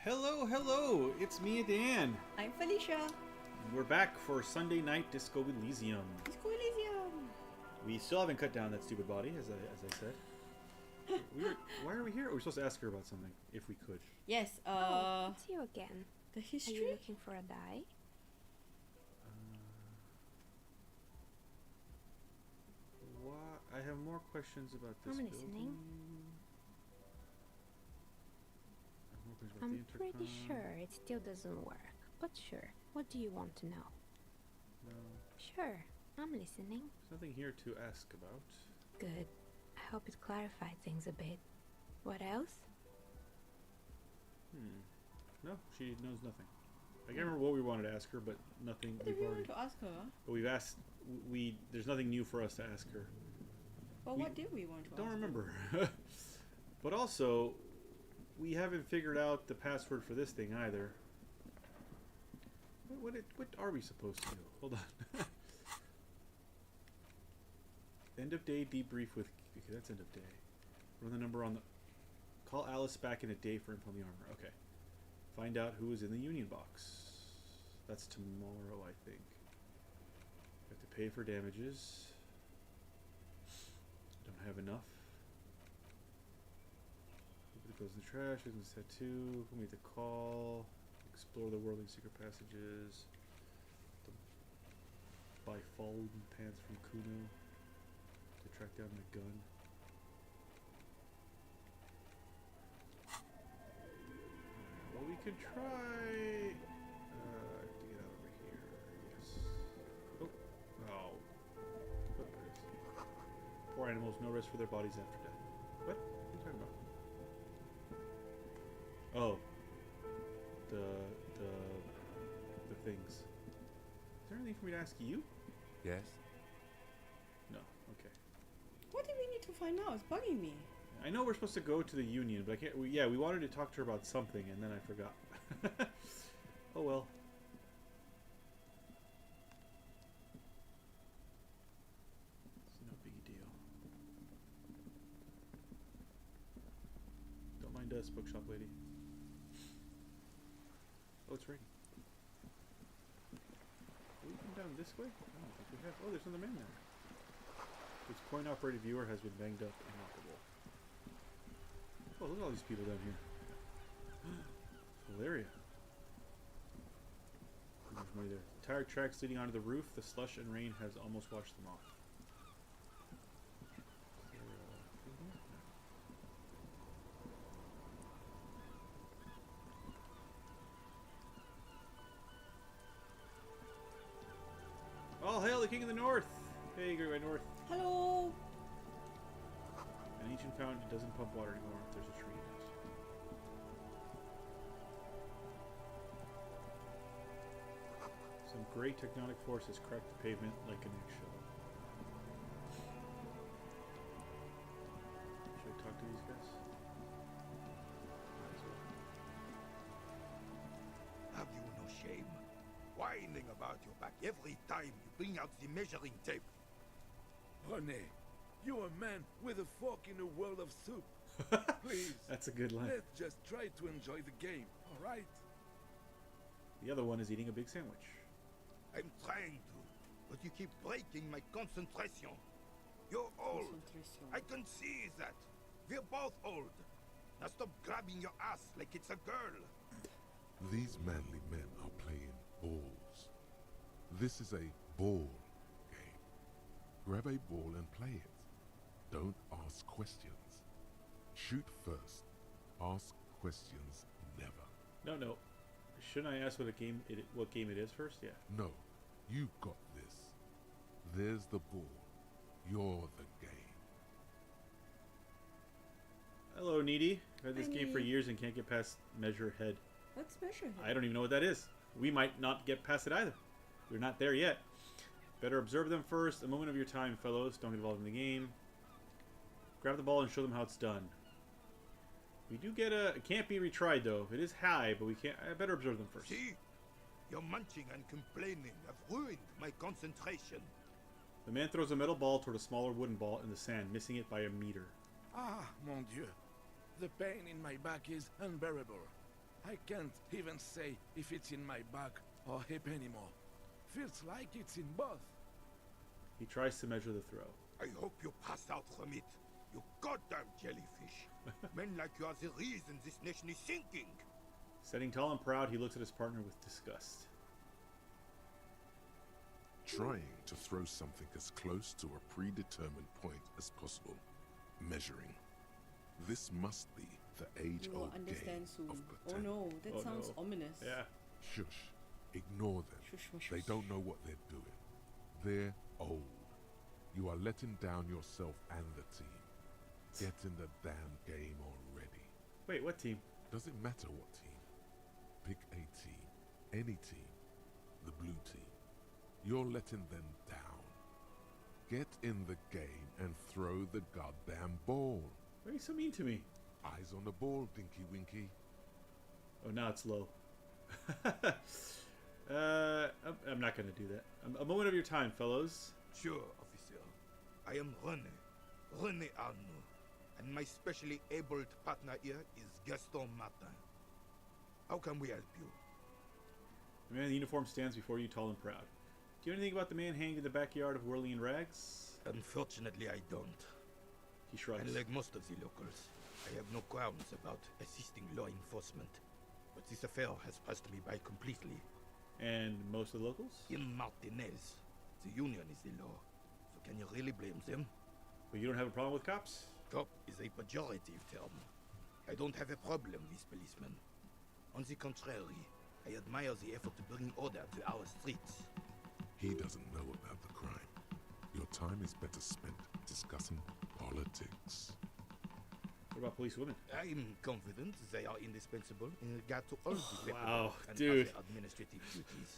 Hello, hello! It's me, Dan. I'm Felicia. We're back for Sunday night Disco Elysium. Disco Elysium. We still haven't cut down that stupid body, as I said. Why are we here? We're supposed to ask her about something, if we could. Yes, It's you again. the Are history? you looking for a die? What? I have more questions about this I'm building. listening. I have more questions about I'm the pretty intercom. sure it still doesn't work. But sure, what do you want to know? No, Sure, I'm listening. there's nothing here to ask about. Good. I hope it clarified things a bit. What else? No, she knows nothing. I can't remember what we wanted to ask her, but nothing. What We've did we already. want to ask her? But we've asked. There's nothing new for us to ask her. Well, what did we want to ask Don't her? remember. But also, we haven't figured out the password for this thing either. What are we supposed to do? Hold on. End of day debrief with. Okay, that's end of day. Run the number on the. Call Alice back in a day for info on the armor. Okay. Find out who is in the union box. That's tomorrow, I think. Have to pay for damages. Don't have enough. It goes in the trash. Isn't set two. Who made the call? Explore the whirling secret passages. Buy folding pants from Kuno to track down my gun. Well, we could try to get out over here. Yes. Oh. Oh. Oh, there it is. Poor animals, no rest for their bodies after death. What? What are you talking about? Oh. The things. Is there anything for me to ask you? Yes? No. Okay. What do we need to find out? It's bugging me. I know we're supposed to go to the union, but I can't. We wanted to talk to her about something, and then I forgot. Oh well. It's no big deal. Don't mind us, bookshop lady. Oh, it's raining. Will we come down this way? I don't think we have. Oh, there's another man there. Its coin-operated viewer has been banged up and inoperable. Oh, look at all these people down here. Valeria. There's money there. Tire tracks leading onto the roof. The slush and rain has almost washed them off. Is there a thing here? No. All hail the King of the North! Hey, Great White North. Hello. An ancient fountain doesn't pump water anymore if there's a tree in it. Some great tectonic forces cracked the pavement like an eggshell. Should I talk to these guys? Might as well. Have you no shame? Whining about your back every time you bring out the measuring tape. René, you're a man with a fork in a world of soup. Please, That's a good line. let's just try to enjoy the game, alright? The other one is eating a big sandwich. I'm trying to, but you keep breaking my concentration. You're old. Concentration. I can see that. We're both old. Now stop grabbing your ass like it's a girl. These manly men are playing balls. This is a ball game. Grab a ball and play it. Don't ask questions. Shoot first. Ask questions never. No. Shouldn't I ask what game it is first? Yeah. No, you got this. There's the ball. You're the game. Hello, Needy. I've had this Hi, game for Needy. years and can't get past measure head. What's measure here? I don't even know what that is. We might not get past it either. We're not there yet. Better observe them first. A moment of your time, fellows. Don't get involved in the game. Grab the ball and show them how it's done. We do get a... It can't be retried, though. It is high, but we can't... I better observe them first. See? Your munching and complaining have ruined my concentration. The man throws a metal ball toward a smaller wooden ball in the sand, missing it by a meter. Ah, mon Dieu. The pain in my back is unbearable. I can't even say if it's in my back or hip anymore. Feels like it's in both. He tries to measure the throw. I hope you pass out from it, you goddamn jellyfish. Men like you are the reason this nation is sinking. Standing tall and proud, he looks at his partner with disgust. Trying to throw something as close to a predetermined point as possible. Measuring. This must be the You will age-old game understand soon. of Oh pretend. no, that Oh, sounds no. ominous. Yeah. Shush. Ignore them. Shush, shush, They shush. don't know what they're doing. They're old. You are letting down yourself and the team. Get in the damn game already. Wait, what team? Doesn't matter what team. Pick a team. Any team. The blue team. You're letting them down. Get in the game and throw the goddamn ball. Why are you so mean to me? Eyes on the ball, Dinky Winky. Oh, now it's low. I'm not going to do that. A moment of your time, fellows. Sure, officer. I am René Arnaud, and my specially abled partner here is Gaston Martin. How can we help you? The man in the uniform stands before you, tall and proud. Do you know anything about the man hanged in the backyard of Whirling Rags? Unfortunately, I don't. He shrugs. And like most of the locals, I have no qualms about assisting law enforcement. But this affair has passed me by completely. And most of the locals? In Martinez, the union is the law. So can you really blame them? But you don't have a problem with cops? Cop is a pejorative term. I don't have a problem with policemen. On the contrary, I admire the effort to bring order to our streets. He doesn't know about the crime. Your time is better spent discussing politics. What about police women? I'm confident they are indispensable in regard to all the paperwork Wow, and dude. other administrative duties.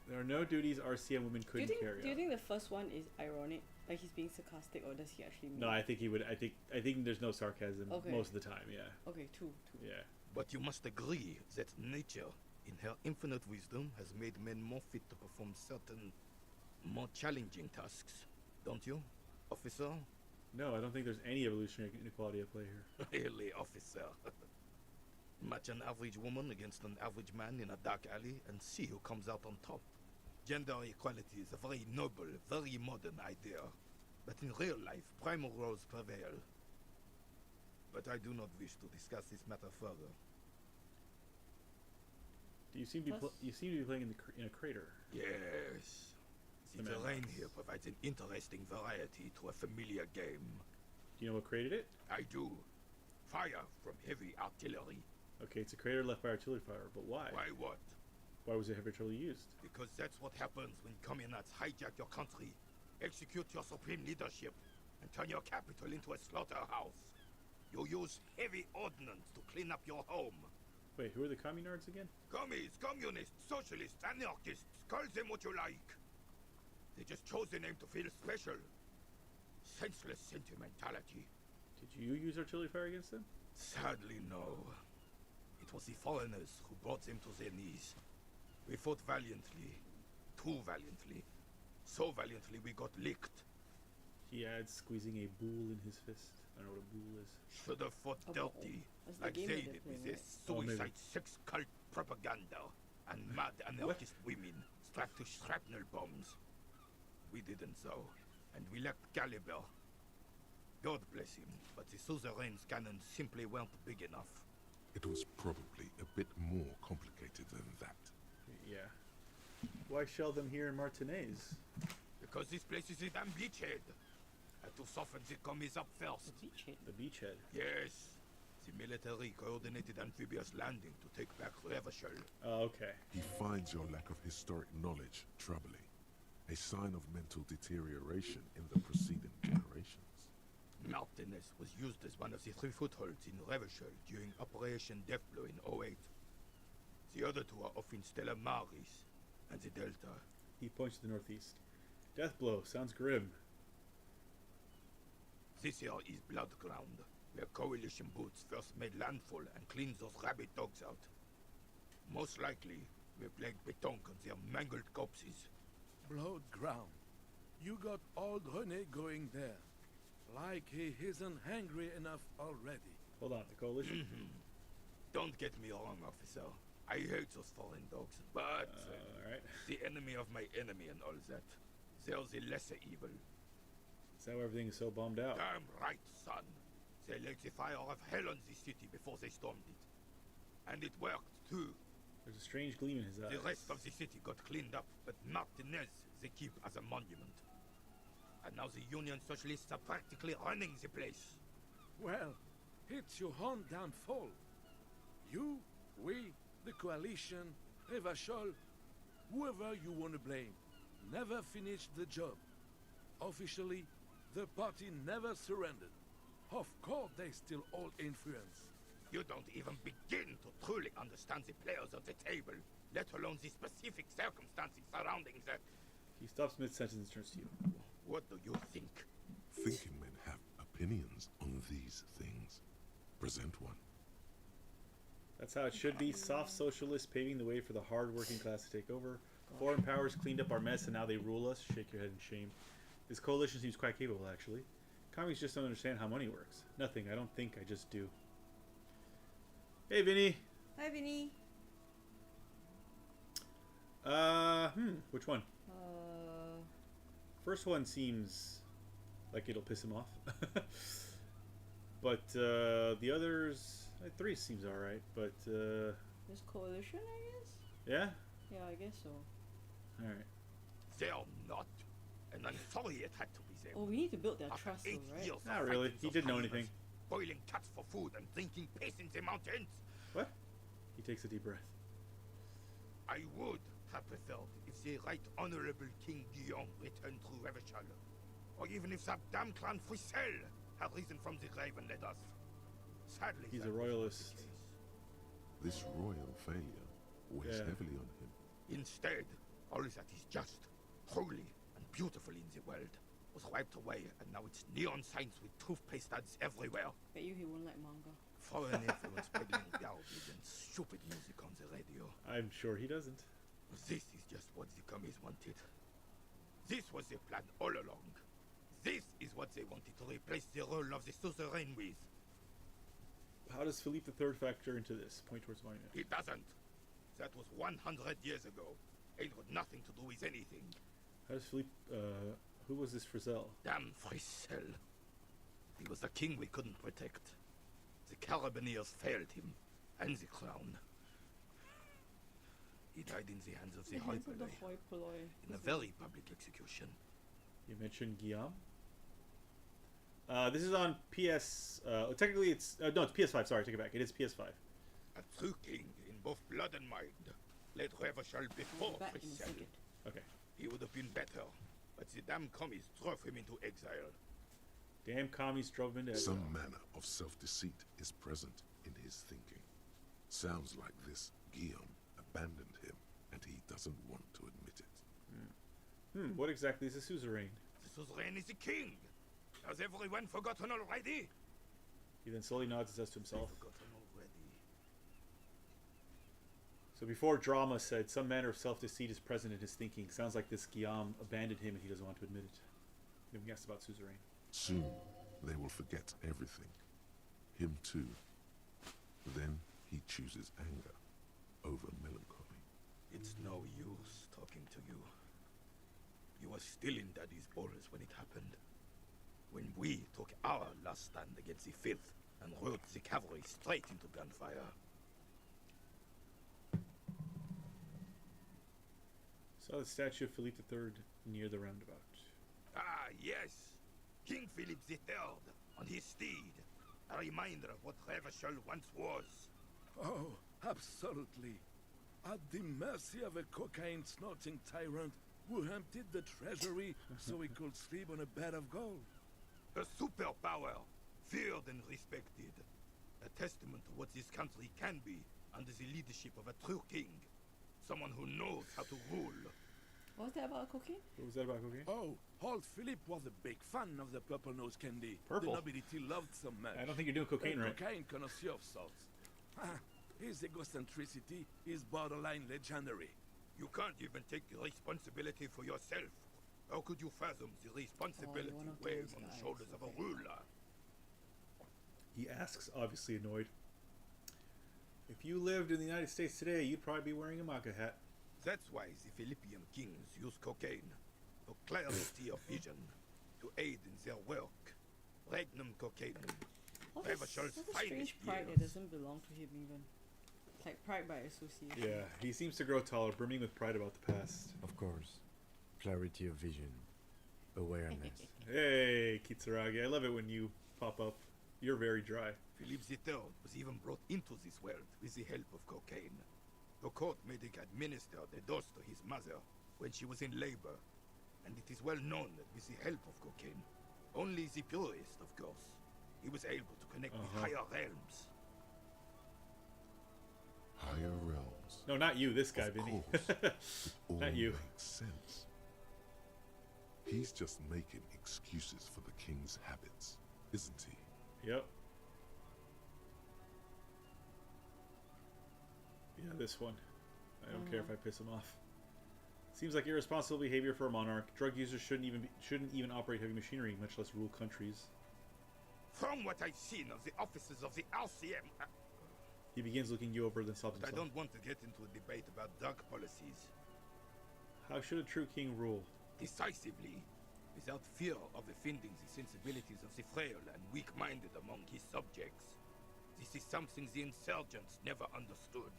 There are no duties RCM women couldn't carry Do you out. think the first one is ironic? Like he's being sarcastic, or does he actually mean? No, I think he would. I think there's no sarcasm Okay. most of the time. Yeah, Okay, two. yeah. But you must agree that nature, in her infinite wisdom, has made men more fit to perform certain more challenging tasks. Don't you, officer? No, I don't think there's any evolutionary inequality at play here. Really, officer. Match an average woman against an average man in a dark alley and see who comes out on top. Gender equality is a very noble, very modern idea. But in real life, primal roles prevail. But I do not wish to discuss this matter further. Do you seem to be Plus- you seem to be playing in a crater? Yes. The The terrain Mammoths. here provides an interesting variety to a familiar game. Do you know what created it? I do. Fire from heavy artillery. Okay, it's a crater left by artillery fire, but why? Why what? Why was it heavy artillery used? Because that's what happens when communists hijack your country, execute your supreme leadership, and turn your capital into a slaughterhouse. You use heavy ordnance to clean up your home. Wait, who are the communards again? Commies, communists, socialists, anarchists, call them what you like. They just chose the name to feel special. Senseless sentimentality. Did you use artillery fire against them? Sadly, no. It was the foreigners who brought them to their knees. We fought valiantly. Too valiantly. So valiantly we got licked. He adds, squeezing a boule in his fist. I don't know what a boule is. Should have fought Oh, dirty. that's the Like game they that did they're with playing, their Oh, maybe. suicide sex cult propaganda. And mad anarchist women strapped to shrapnel bombs. We didn't so. And we lacked caliber. God bless him, but the suzerain's cannons simply weren't big enough. It was probably a bit more complicated than that. Yeah. Why shell them here in Martinez? Because this place is a damn beachhead. Had to soften the commies up first. Beachhead. The beachhead. Yes. The military coordinated amphibious landing to take back Revachol. Oh, okay. He finds your lack of historic knowledge troubling, a sign of mental deterioration in the preceding generations. Martinez was used as one of the 3 footholds in Revachol during Operation Deathblow in '08. The other 2 are off in Stella Maris and the Delta. He points to the northeast. Death blow. Sounds grim. This here is Blood Ground, where coalition boots first made landfall and cleaned those rabid dogs out. Most likely, we plagued Betonk on their mangled corpses. Blood ground. You got old René going there. Like he isn't hungry enough already. Hold on, the coalition. Don't get me wrong, officer. I hate those foreign dogs, but All right. the enemy of my enemy and all that. They're the lesser evil. Is that why everything is so bombed out? Damn right, son. They lit the fire of hell on the city before they stormed it. And it worked, too. There's a strange gleam in his eyes. The rest of the city got cleaned up, but not the NOES they keep as a monument. And now the Union Socialists are practically running the place. Well, it's your own damn fault. You, we, the coalition, Evashol, whoever you want to blame, never finished the job. Officially, the party never surrendered. Of course, they still hold influence. You don't even begin to truly understand the players at the table, let alone the specific circumstances surrounding that. He stops mid-sentence and turns to you. What do you think? Thinking men have opinions on these things. Present one. That's how it should be. Soft socialists paving the way for the hard-working class to take over. Foreign powers cleaned up our mess and now they rule us. Shake your head in shame. This coalition seems quite capable, actually. Commies just don't understand how money works. Nothing. I don't think. I just do. Hey, Vinny. Hi, Vinny. Which one? First one seems like it'll piss him off. But the others, 3 seems alright. But This coalition, I guess? yeah? Yeah, I guess so. Alright. They're not. And I'm sorry it had to be them. Oh, we need to build their After trust, 8 though, right? years of Not really. fighting He those didn't know animals, anything. Boiling cats for food and drinking piss in the mountains. What? He takes a deep breath. I would have preferred if the Right Honorable King Guillaume returned to Revachol. Or even if that damn clan Frisel had risen from the grave and led us. Sadly, He's that a was not the royalist. case. This royal failure weighs Yeah. heavily on him. Instead, all that is just, holy, and beautiful in the world was wiped away, and now it's neon signs with toothpaste ads everywhere. Bet you he won't like manga. Foreign influence peddling garbage and stupid music on the radio. I'm sure he doesn't. This is just what the commies wanted. This was their plan all along. This is what they wanted to replace the role of the suzerain with. How does Philippe III factor into this? Point towards mine. It doesn't. That was 100 years ago. It had nothing to do with anything. How does Philippe, who was this Frizzell? Damn Frisel. He was the king we couldn't protect. The Carabineers failed him, and the crown. He died in the hands of the hoi The polloi, hoi polloi. in a very public execution. You mentioned Guillaume? This is on PS, technically it's, no, it's PS5, sorry, take it back. It is PS5. A true king in both blood and mind. Led Revachol We'll before be back in a Frisel. second. Okay. He would have been better, but the damn commies drove him into exile. Damn commies drove him into exile. Some manner of self-deceit is present in his thinking. Sounds like this Guillaume abandoned him, and he doesn't want to admit it. What exactly is a suzerain? The suzerain is the king. Has everyone forgotten already? He then slowly nods and says to himself. Forgotten already. So before drama said, some manner of self-deceit is present in his thinking. Sounds like this Guillaume abandoned him and he doesn't want to admit it. Then we asked about suzerain. Soon, they will forget everything. Him too. Then he chooses anger over melancholy. It's no use talking to you. You were still in Daddy's balls when it happened. When we took our last stand against the Filth and rode the cavalry straight into gunfire. Saw the statue of Philippe III near the roundabout. Ah, yes. King Philip III on his steed. A reminder of what Revachol once was. Oh, absolutely. At the mercy of a cocaine-snorting tyrant who emptied the treasury so he could sleep on a bed of gold. A superpower, feared and respected. A testament to what this country can be under the leadership of a true king. Someone who knows how to rule. What was that about cocaine? What was that about cocaine? Oh, old Philip was a big fan of the purple nose candy. Purple? The nobility loved so much. I don't think you're doing cocaine right. Cocaine connoisseur of sorts. His egocentricity is borderline legendary. You can't even take responsibility for yourself. How could you fathom the responsibility one of weighing those on the guys, shoulders of a okay. ruler? He asks, obviously annoyed. If you lived in the United States today, you'd probably be wearing a MAGA hat. That's why the Philippian kings use cocaine for clarity of vision, to aid in their work. Regnum cocaine. What Never a shall strange finest pride years. that doesn't belong to him even. It's like pride by association. Yeah, he seems to grow taller, brimming with pride about the past. Of course. Clarity of vision. Awareness. Hey, Kitsuragi, I love it when you pop up. You're very dry. Philippe III was even brought into this world with the help of cocaine. The court made him administer the dose to his mother when she was in labor, and it is well known that with the help of cocaine, only the purest, of course, he was able to connect with higher realms. Higher realms. No, not you, this guy, Of Vinny. course. It all Not you. makes sense. He's just making excuses for the king's habits, isn't he? Yep. Yeah, this one. I don't care if I piss him off. Seems like irresponsible behavior for a monarch. Drug users shouldn't even operate heavy machinery, much less rule countries. From what I've seen of the officers of the RCM, He begins looking you over, then stops but I himself. don't want to get into a debate about drug policies. How should a true king rule? Decisively, without fear of offending the sensibilities of the frail and weak-minded among his subjects. This is something the insurgents never understood.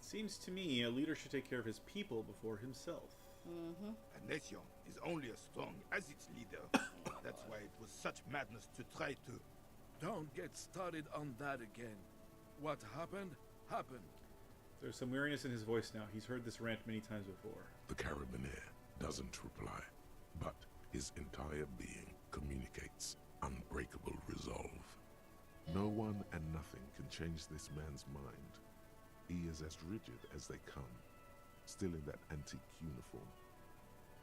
Seems to me a leader should take care of his people before himself. Mm-hmm. A nation is only as strong as its leader. That's why it was such madness to try to... Don't get started on that again. What happened, happened. There's some weariness in his voice now. He's heard this rant many times before. The Carabiner doesn't reply, but his entire being communicates unbreakable resolve. No one and nothing can change this man's mind. He is as rigid as they come, still in that antique uniform.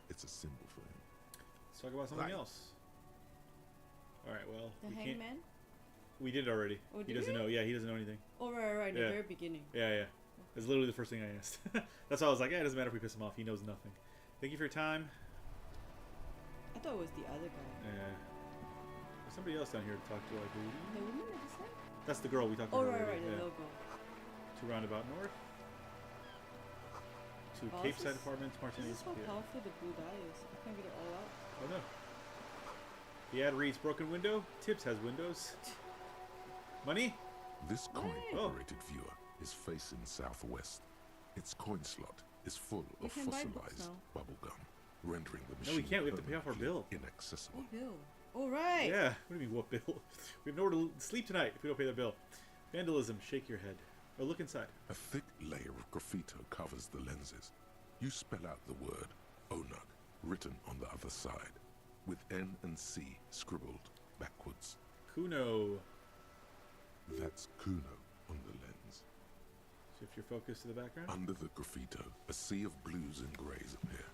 It's a symbol for him. Let's talk about something Right. else. Alright, well, The we can't... hangman? We did already. Oh, He did doesn't we? know. Yeah, he doesn't know anything. Oh, right, the Yeah. very beginning. Yeah. That's literally the first thing I asked. That's why I was like, yeah, it doesn't matter if we piss him off. He knows nothing. Thank you for your time. I thought it was the other guy. Yeah. There's somebody else down here to talk to, I believe. The woman at the side? That's the girl we talked to. Oh, earlier. right, the Yeah. little girl. To Roundabout North. To Oh, Cape this Side is- Apartments, This Martinez. is how Yeah. powerful the blue dye is. I can get it all out. Oh no. The ad reads broken window. Tibbs has windows. Money? This Oh. coin-operated viewer is facing southwest. Its coin slot is full We of can buy books fossilized now. bubblegum, rendering the No, machine we can't. We have to pay off our bill. inaccessible. Oh, Bill. Oh, right. Yeah. What do you mean, what bill? We have nowhere to sleep tonight if we don't pay the bill. Vandalism. Shake your head. Oh, look inside. A thick layer of graffito covers the lenses. You spell out the word Onug written on the other side, with N and C scribbled backwards. Kuno. That's Kuno on the lens. Shift your focus to the background. Under the graffito, a sea of blues and greys appear.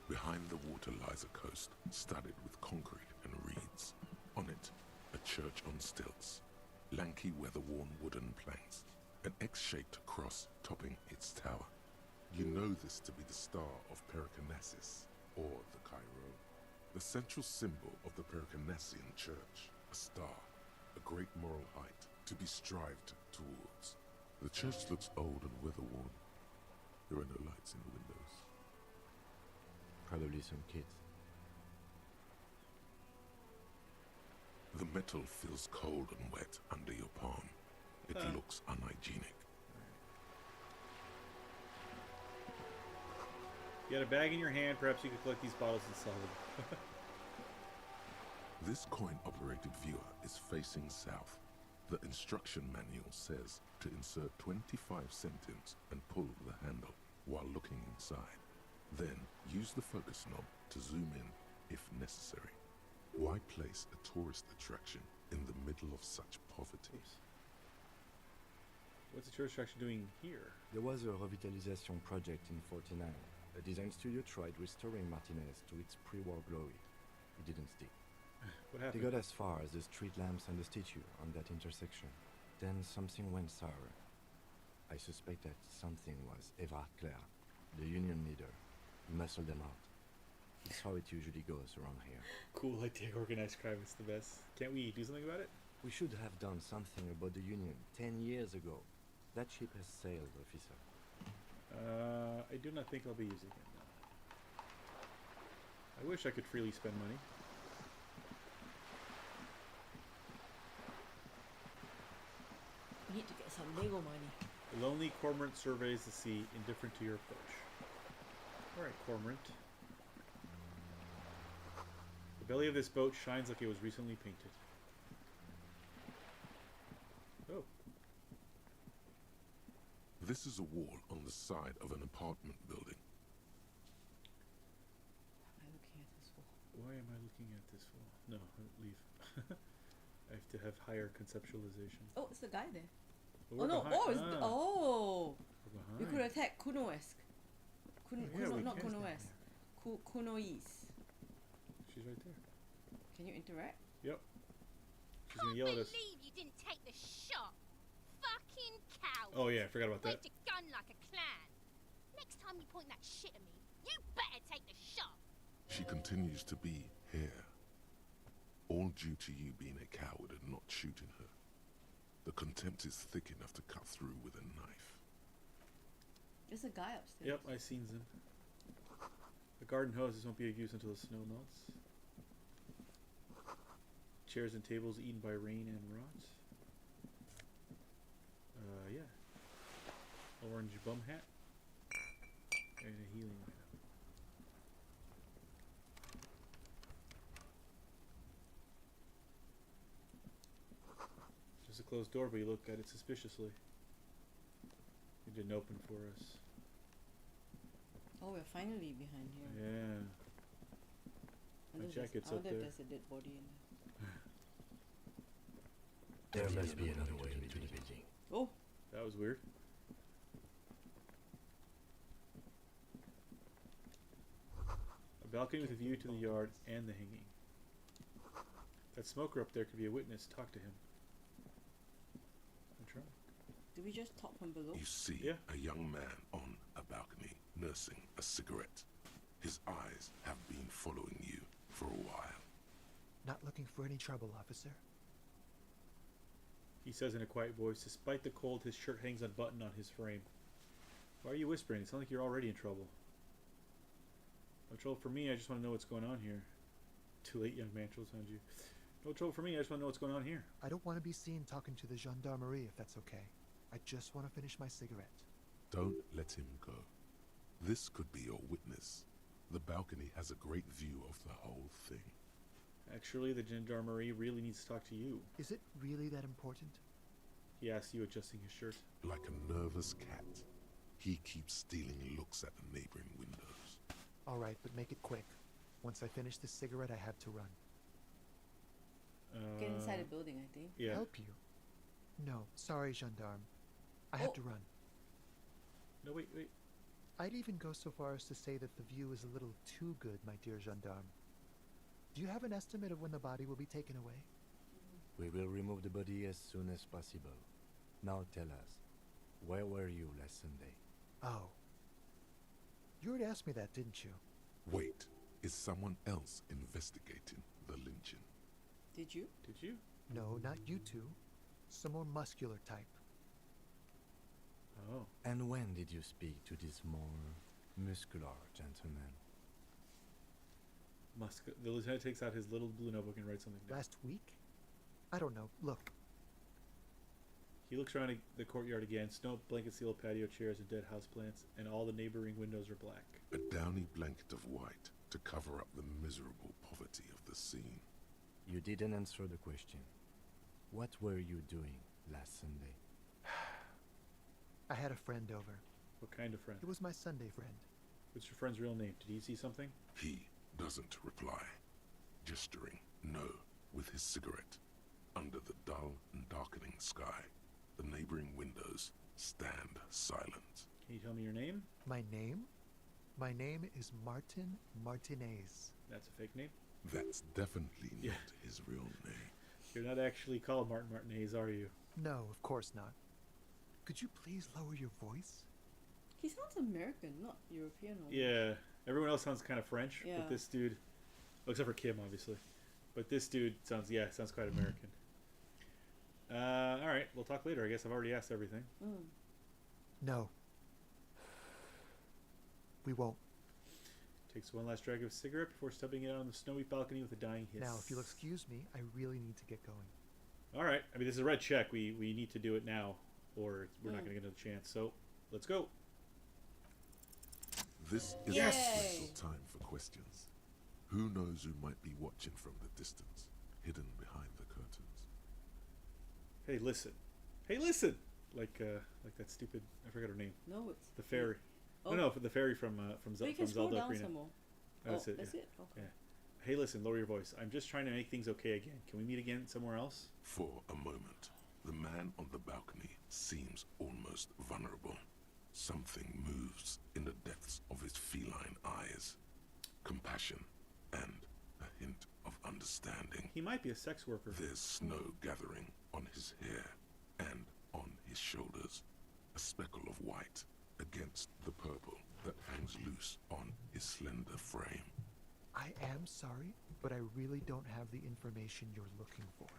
Behind the water lies a coast, studded with concrete and reeds. On it, a church on stilts, lanky weather-worn wooden planks, an X-shaped cross topping its tower. You know this to be the star of Patrikios, or the Cairo. The central symbol of the Patrikiosian church, a star, a great moral height, to be strived towards. The church looks old and weather-worn. There are no lights in the windows. Probably some kids. The metal feels cold and wet under your palm. It looks unhygienic. You got a bag in your hand. Perhaps you could collect these bottles and sell them. This coin-operated viewer is facing south. The instruction manual says to insert 25 centimes and pull the handle while looking inside. Then use the focus knob to zoom in if necessary. Why place a tourist attraction in the middle of such poverty? What's the tourist attraction doing here? There was a revitalization project in 49. A design studio tried restoring Martinez to its pre-war glory. It didn't stick. What They happened? got as far as the street lamps and the statue on that intersection. Then something went sour. I suspect that something was Eva Claire, the union leader. He muscled them out. It's how it usually goes around here. Cool idea. Organized crime. It's the best. Can't we do something about it? We should have done something about the Union 10 years ago. That ship has sailed, officer. I do not think I'll be using it. No. I wish I could freely spend money. We need to get some Lego money. The lonely cormorant surveys the sea, indifferent to your approach. Alright, cormorant. The belly of this boat shines like it was recently painted. Oh. This is a wall on the side of an apartment building. What am I looking at this for? Why am I looking at this wall? No, leave. I have to have higher conceptualization. Oh, it's the guy there. We're Oh no! behind- Oh, it's we're we behind. could attack Kuno-esque. Yeah, we Not can. Kuno-esque. Kunoese. She's right there. Can you interact? Yep. She's gonna yell at us. believe you didn't take the shot. Fucking coward. Oh yeah, I forgot about that. Waved a gun like a clown. Next time you point that shit at me, you better take the shot. She continues to be here. All due to you being a coward and not shooting her. The contempt is thick enough to cut through with a knife. There's a guy upstairs. Yep, I seen them. The garden hoses won't be of use until the snow melts. Chairs and tables eaten by rain and rot. Yeah. Orange bum hat. And a healing item. Just a closed door, but you look at it suspiciously. It didn't open for us. Oh, we're finally behind here. Yeah. Wonder My if there's- jacket's I up wonder if there. there's a dead body in There must be another way into the building. there. Oh, That was weird. A balcony with a view to the yard and the hanging. That smoker up there could be a witness. Talk to him. I'm trying. did we just talk from below? You see Yeah. a young man on a balcony nursing a cigarette. His eyes have been following you for a while. Not looking for any trouble, officer. He says in a quiet voice, despite the cold, his shirt hangs unbuttoned on his frame. Why are you whispering? It sounds like you're already in trouble. No trouble for me, I just want to know what's going on here. Too late, young man, trouble found you. No trouble for me, I just want to know what's going on here. I don't want to be seen talking to the gendarmerie if that's okay. I just want to finish my cigarette. Don't let him go. This could be your witness. The balcony has a great view of the whole thing. Actually, the gendarmerie really needs to talk to you. Is it really that important? He asks you, adjusting his shirt. Like a nervous cat, he keeps stealing looks at the neighboring windows. All right, but make it quick. Once I finish this cigarette, I have to run. Get inside the building, I think. Yeah. Help you? No, sorry, gendarme. I have Oh. to run. No, wait. I'd even go so far as to say that the view is a little too good, my dear gendarme. Do you have an estimate of when the body will be taken away? We will remove the body as soon as possible. Now tell us, where were you last Sunday? Oh. You already asked me that, didn't you? Wait, is someone else investigating the lynching? Did you? Did you? No, not you two. Some more muscular type. Oh. And when did you speak to this more muscular gentleman? The lieutenant takes out his little blue notebook and writes something down. Last week? I don't know. Look, He looks around the courtyard again. Snow, blanket sealed patio chairs, and dead houseplants, and all the neighboring windows are black. A downy blanket of white to cover up the miserable poverty of the scene. You didn't answer the question. What were you doing last Sunday? I had a friend over. What kind of friend? It was my Sunday friend. What's your friend's real name? Did he see something? He doesn't reply, gesturing no with his cigarette. Under the dull and darkening sky, the neighboring windows stand silent. Can you tell me your name? My name? My name is Martin Martinez. That's a fake name. That's definitely Yeah. not his real name. You're not actually called Martin Martinez, are you? No, of course not. Could you please lower your voice? He sounds American, not European. Almost. Yeah. Everyone else sounds kind of French, Yeah. but this dude, well, except for Kim, obviously. But this dude sounds quite American. Alright, we'll talk later. I guess I've already asked everything. Mm. No. We won't. Takes one last drag of a cigarette before stubbing it out on the snowy balcony with a dying hiss. Now, if you'll excuse me, I really need to get going. Alright, I mean, this is a red check. We need to do it now, or we're not going to get another chance. So, let's go. This is Yay! a special time for questions. Who knows who might be watching from the distance, hidden behind the curtains? Hey, listen. Hey, listen! Like that stupid... I forgot her name. No, it's... The fairy. Oh. No, the fairy from But you can scroll Zelda down Ocarina. some more. That's oh, it. That's Yeah. it? Okay. Yeah. Hey, listen, lower your voice. I'm just trying to make things okay again. Can we meet again somewhere else? For a moment, the man on the balcony seems almost vulnerable. Something moves in the depths of his feline eyes. Compassion and a hint of understanding. He might be a sex worker. There's snow gathering on his hair and on his shoulders. A speckle of white against the purple that hangs loose on his slender frame. I am sorry, but I really don't have the information you're looking for.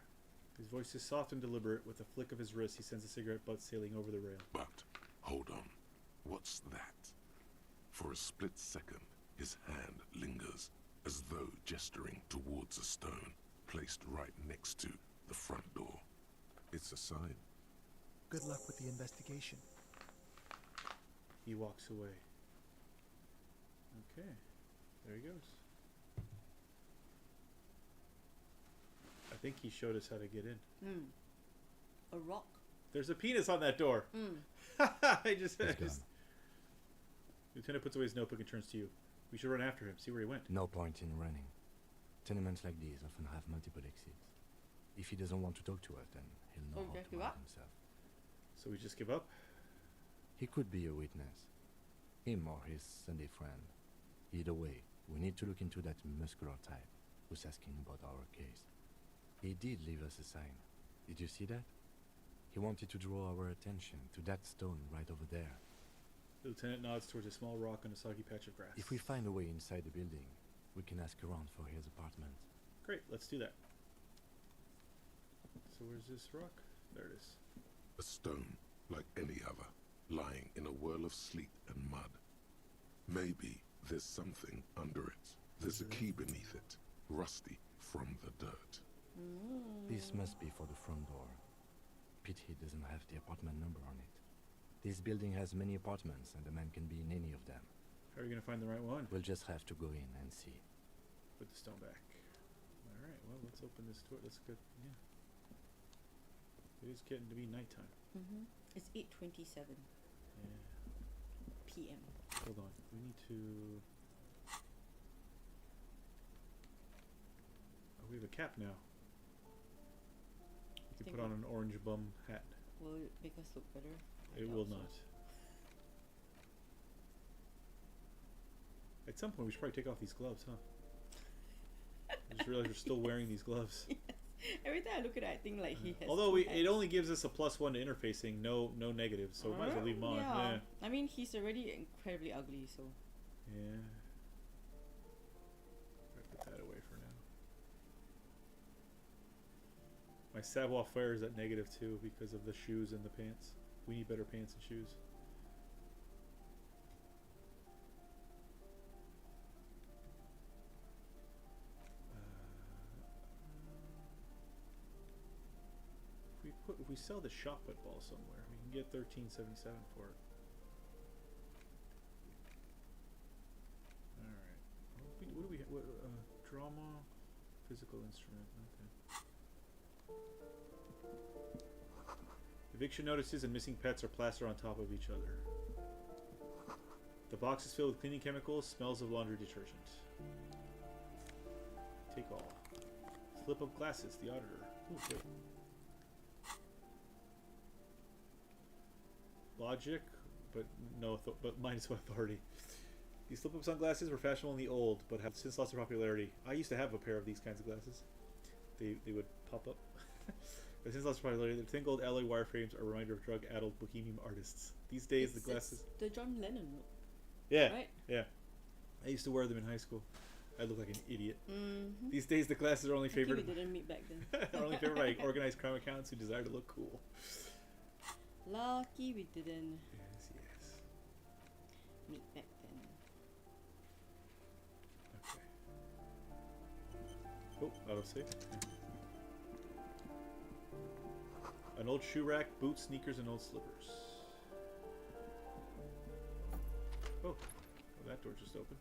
His voice is soft and deliberate. With a flick of his wrist, he sends a cigarette butt sailing over the rail. But, hold on. What's that? For a split second, his hand lingers, as though gesturing towards a stone placed right next to the front door. It's a sign. Good luck with the investigation. He walks away. Okay. There he goes. I think he showed us how to get in. Mm. A rock. There's a penis on that door. Mm. I just... He's gone. Lieutenant puts away his notebook and turns to you. We should run after him, see where he went. No point in running. Tenements like these often have multiple exits. If he doesn't want to talk to us, then he'll know how just to give hide up? himself. So we just give up? He could be a witness. Him or his Sunday friend. Either way, we need to look into that muscular type who's asking about our case. He did leave us a sign. Did you see that? He wanted to draw our attention to that stone right over there. The lieutenant nods towards a small rock on a soggy patch of grass. If we find a way inside the building, we can ask around for his apartment. Great, let's do that. So where's this rock? There it is. A stone, like any other, lying in a whirl of sleet and mud. Maybe there's something under it. There's a key beneath it, rusty from the dirt. This must be for the front door. Pity doesn't have the apartment number on it. This building has many apartments, and the man can be in any of them. How are you going to find the right one? We'll just have to go in and see. Put the stone back. Alright, well, let's open this door. Let's go. Yeah. It is getting to be nighttime. Mm-hmm. It's 8:27 Yeah. p.m. Hold on. We need to... Oh, we have a cap now. You can put on an orange bum hat. Will it make us look better? I It doubt will so. not. At some point, we should probably take off these gloves, huh? I just realized we're still wearing these gloves. Every time I look at it, I think like he has. Although two it hats. only gives us a +1 to interfacing, no negatives, so we might as well leave them on. Yeah. I mean, he's already incredibly ugly, so. Yeah. I'll put that away for now. My savoir-faire is at -2 because of the shoes and the pants. We need better pants and shoes. If we sell the shot put ball somewhere, we can get $13.77 for it. All right. What do we? Drama, physical instrument. Okay. Eviction notices and missing pets are plastered on top of each other. The box is filled with cleaning chemicals, smells of laundry detergent. Take all. Slip of glasses, the auditor. Ooh, good. Logic, but no, but minus 1 authority. These slip-up sunglasses were fashionable in the old, but have since lost their popularity. I used to have a pair of these kinds of glasses. They would pop up. But since lost their popularity, the thin gold alloy wireframes are a reminder of drug-addled bohemian artists. These days, the glasses... The John Lennon look. Yeah, Right? yeah. I used to wear them in high school. I look like an idiot. Mm-hmm. These days, the classes are only We favored didn't meet back then. are only favored by organized crime accounts who desire to look cool. Lucky we didn't Yes, yes. meet back then. Okay. Oh, autosave. An old shoe rack, boots, sneakers, and old slippers. Oh, well, that door just opened.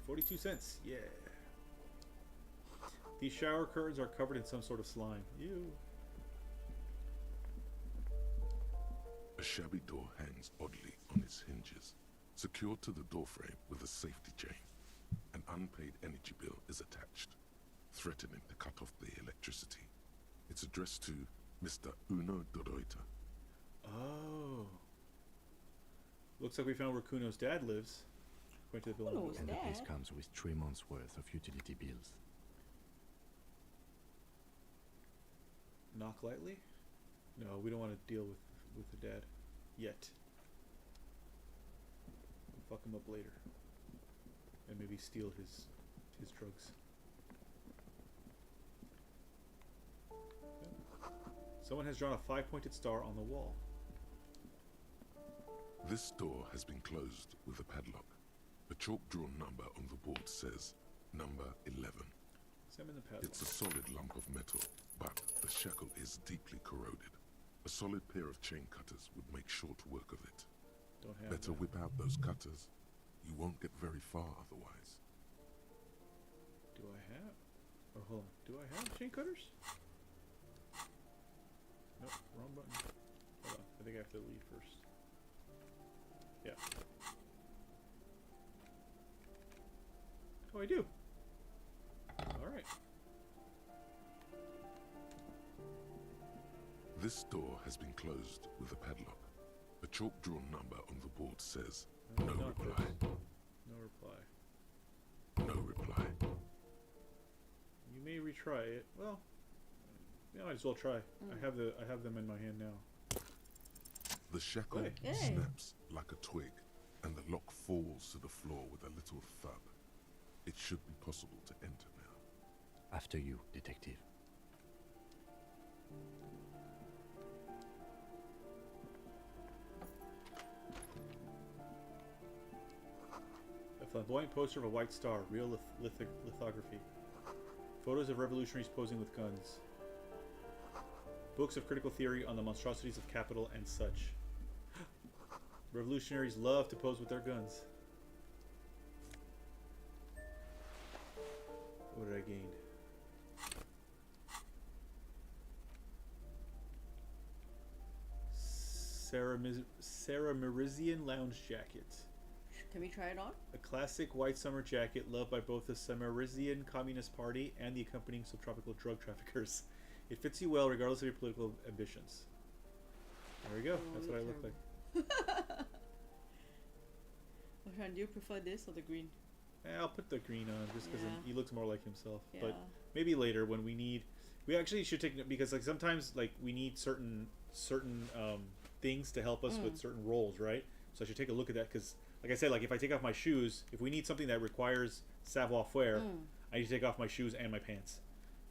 42 cents, yeah. These shower curtains are covered in some sort of slime. Ew. A shabby door hangs oddly on its hinges, secured to the doorframe with a safety chain. An unpaid energy bill is attached, threatening to cut off the electricity. It's addressed to Mr. Uno Doroita. Oh. Looks like we found where Kuno's dad lives. Went to the building. Kuno's And the place dad? comes with 3 months' worth of utility bills. Knock lightly? No, we don't want to deal with the dad. Yet. We'll fuck him up later. And maybe steal his drugs. Someone has drawn a 5-pointed star on the wall. This door has been closed with a padlock. A chalk-drawn number on the board says number 11. Examine the padlock. It's a solid lump of metal, but the shackle is deeply corroded. A solid pair of chain cutters would make short work of it. Don't have Better that. whip out those cutters. You won't get very far otherwise. Do I have? Oh, hold on. Do I have chain cutters? Nope, wrong button. Hold on. I think I have to leave first. Yeah. Oh, I do. Alright. This door has been closed with a padlock. A chalk-drawn number on the board says No, no not reply. this. No reply. No reply. You may retry it. Well, you might as well try. I have them in my hand now. The shackle Hey. snaps like a twig, and the lock falls to the floor with a little thud. It should be possible to enter now. After you, detective. A flamboyant poster of a white star, real lithography. Photos of revolutionaries posing with guns. Books of critical theory on the monstrosities of capital and such. Revolutionaries love to pose with their guns. What did I gain? Sarah Merizian lounge jacket. Can we try it on? A classic white summer jacket loved by both the Samarizian Communist Party and the accompanying subtropical drug traffickers. It fits you well regardless of your political ambitions. There we go. Oh, That's what I look like. Oshan, do you prefer this or the green? I'll put the green on just because Yeah. he looks more like himself. Yeah. But maybe later when we actually should take, because like sometimes like we need certain things to help us with certain roles, right? So I should take a look at that because, like I said, like if I take off my shoes, if we need something that requires savoir-faire, I need to take off my shoes and my pants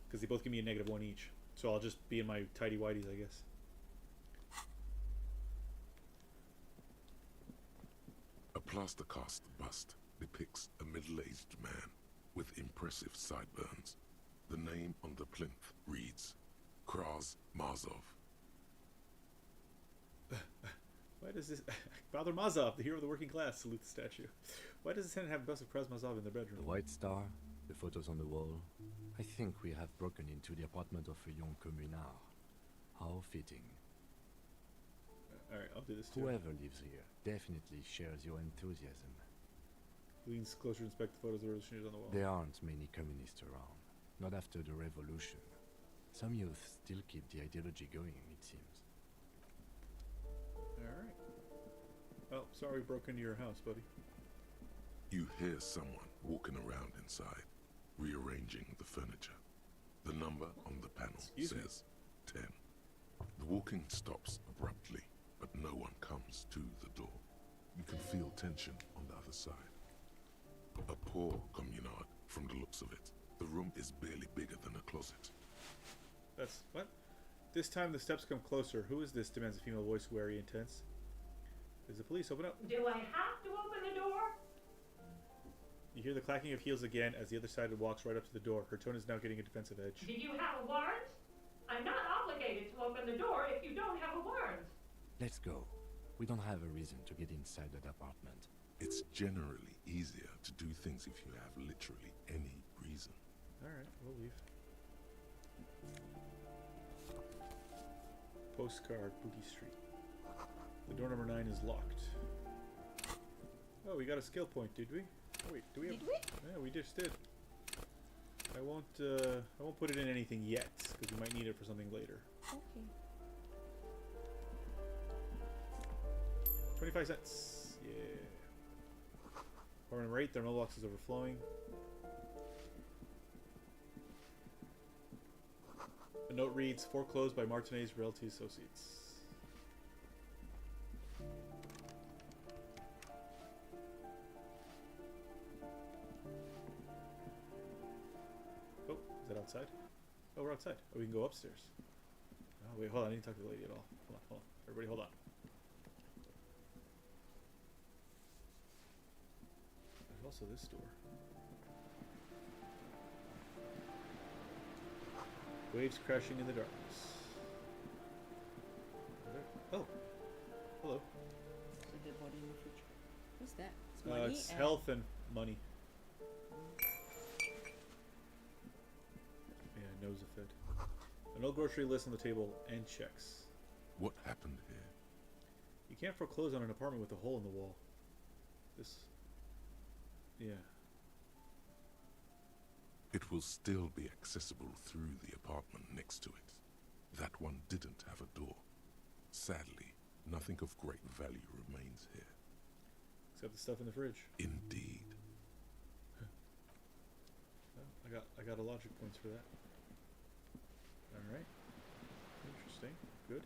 because they both give me a -1 each. So I'll just be in my tidy whities, I guess. A plaster cast bust depicts a middle-aged man with impressive sideburns. The name on the plinth reads Kraz Mazov. Why does this Father Mazov, the hero of the working class, salute the statue? Why does the Senate have a bust of Krasmazov in their bedroom? The white star, the photos on the wall. I think we have broken into the apartment of a young communard. How fitting. Alright, I'll do this too. Whoever lives here definitely shares your enthusiasm. Leans closer to inspect the photos of revolutionaries on the wall. There aren't many communists around. Not after the revolution. Some youth still keep the ideology going, it seems. Alright. Well, sorry we broke into your house, buddy. You hear someone walking around inside, rearranging the furniture. The number on the panel Excuse me. says 10. The walking stops abruptly, but no one comes to the door. You can feel tension on the other side. A poor communard, from the looks of it. The room is barely bigger than a closet. That's... what? This time the steps come closer. Who is this? Demands a female voice, wary and tense. Is the police? Open up. Do I have to open the door? You hear the clacking of heels again as the other side walks right up to the door. Her tone is now getting a defensive edge. Do you have a warrant? I'm not obligated to open the door if you don't have a warrant. Let's go. We don't have a reason to get inside that apartment. It's generally easier to do things if you have literally any reason. Alright, we'll leave. Postcard, Boogie Street. The door number 9 is locked. Oh, we got a skill point, did we? Oh, wait, do we have... Did we? Yeah, we just did. I won't put it in anything yet, because we might need it for something later. Okay. 25 cents. Yeah. Apartment rate, their mailbox is overflowing. A note reads, foreclosed by Martinez Realty Associates. Oh, is that outside? Oh, we're outside. Oh, we can go upstairs. Oh, wait, hold on. I didn't talk to the lady at all. Hold on. Everybody hold on. There's also this door. Waves crashing in the darkness. Oh, hello. There's a dead body in the fridge. What's that? It's money. It's health and money. Yeah, nose a fit. An old grocery list on the table and checks. What happened here? You can't foreclose on an apartment with a hole in the wall. This... yeah. It will still be accessible through the apartment next to it. That one didn't have a door. Sadly, nothing of great value remains here. Except the stuff in the fridge. Indeed. Well, I got a logic points for that. Alright. Interesting. Good.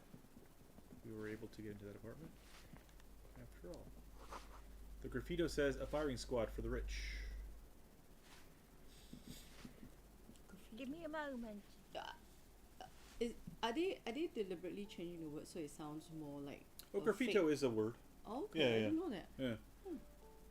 We were able to get into that apartment. After all. The graffito says, a firing squad for the rich. Give me a moment. Are they deliberately changing the word so it sounds more like... Oh, graffito is a word. Oh, okay. Yeah, I yeah. didn't know that. Yeah.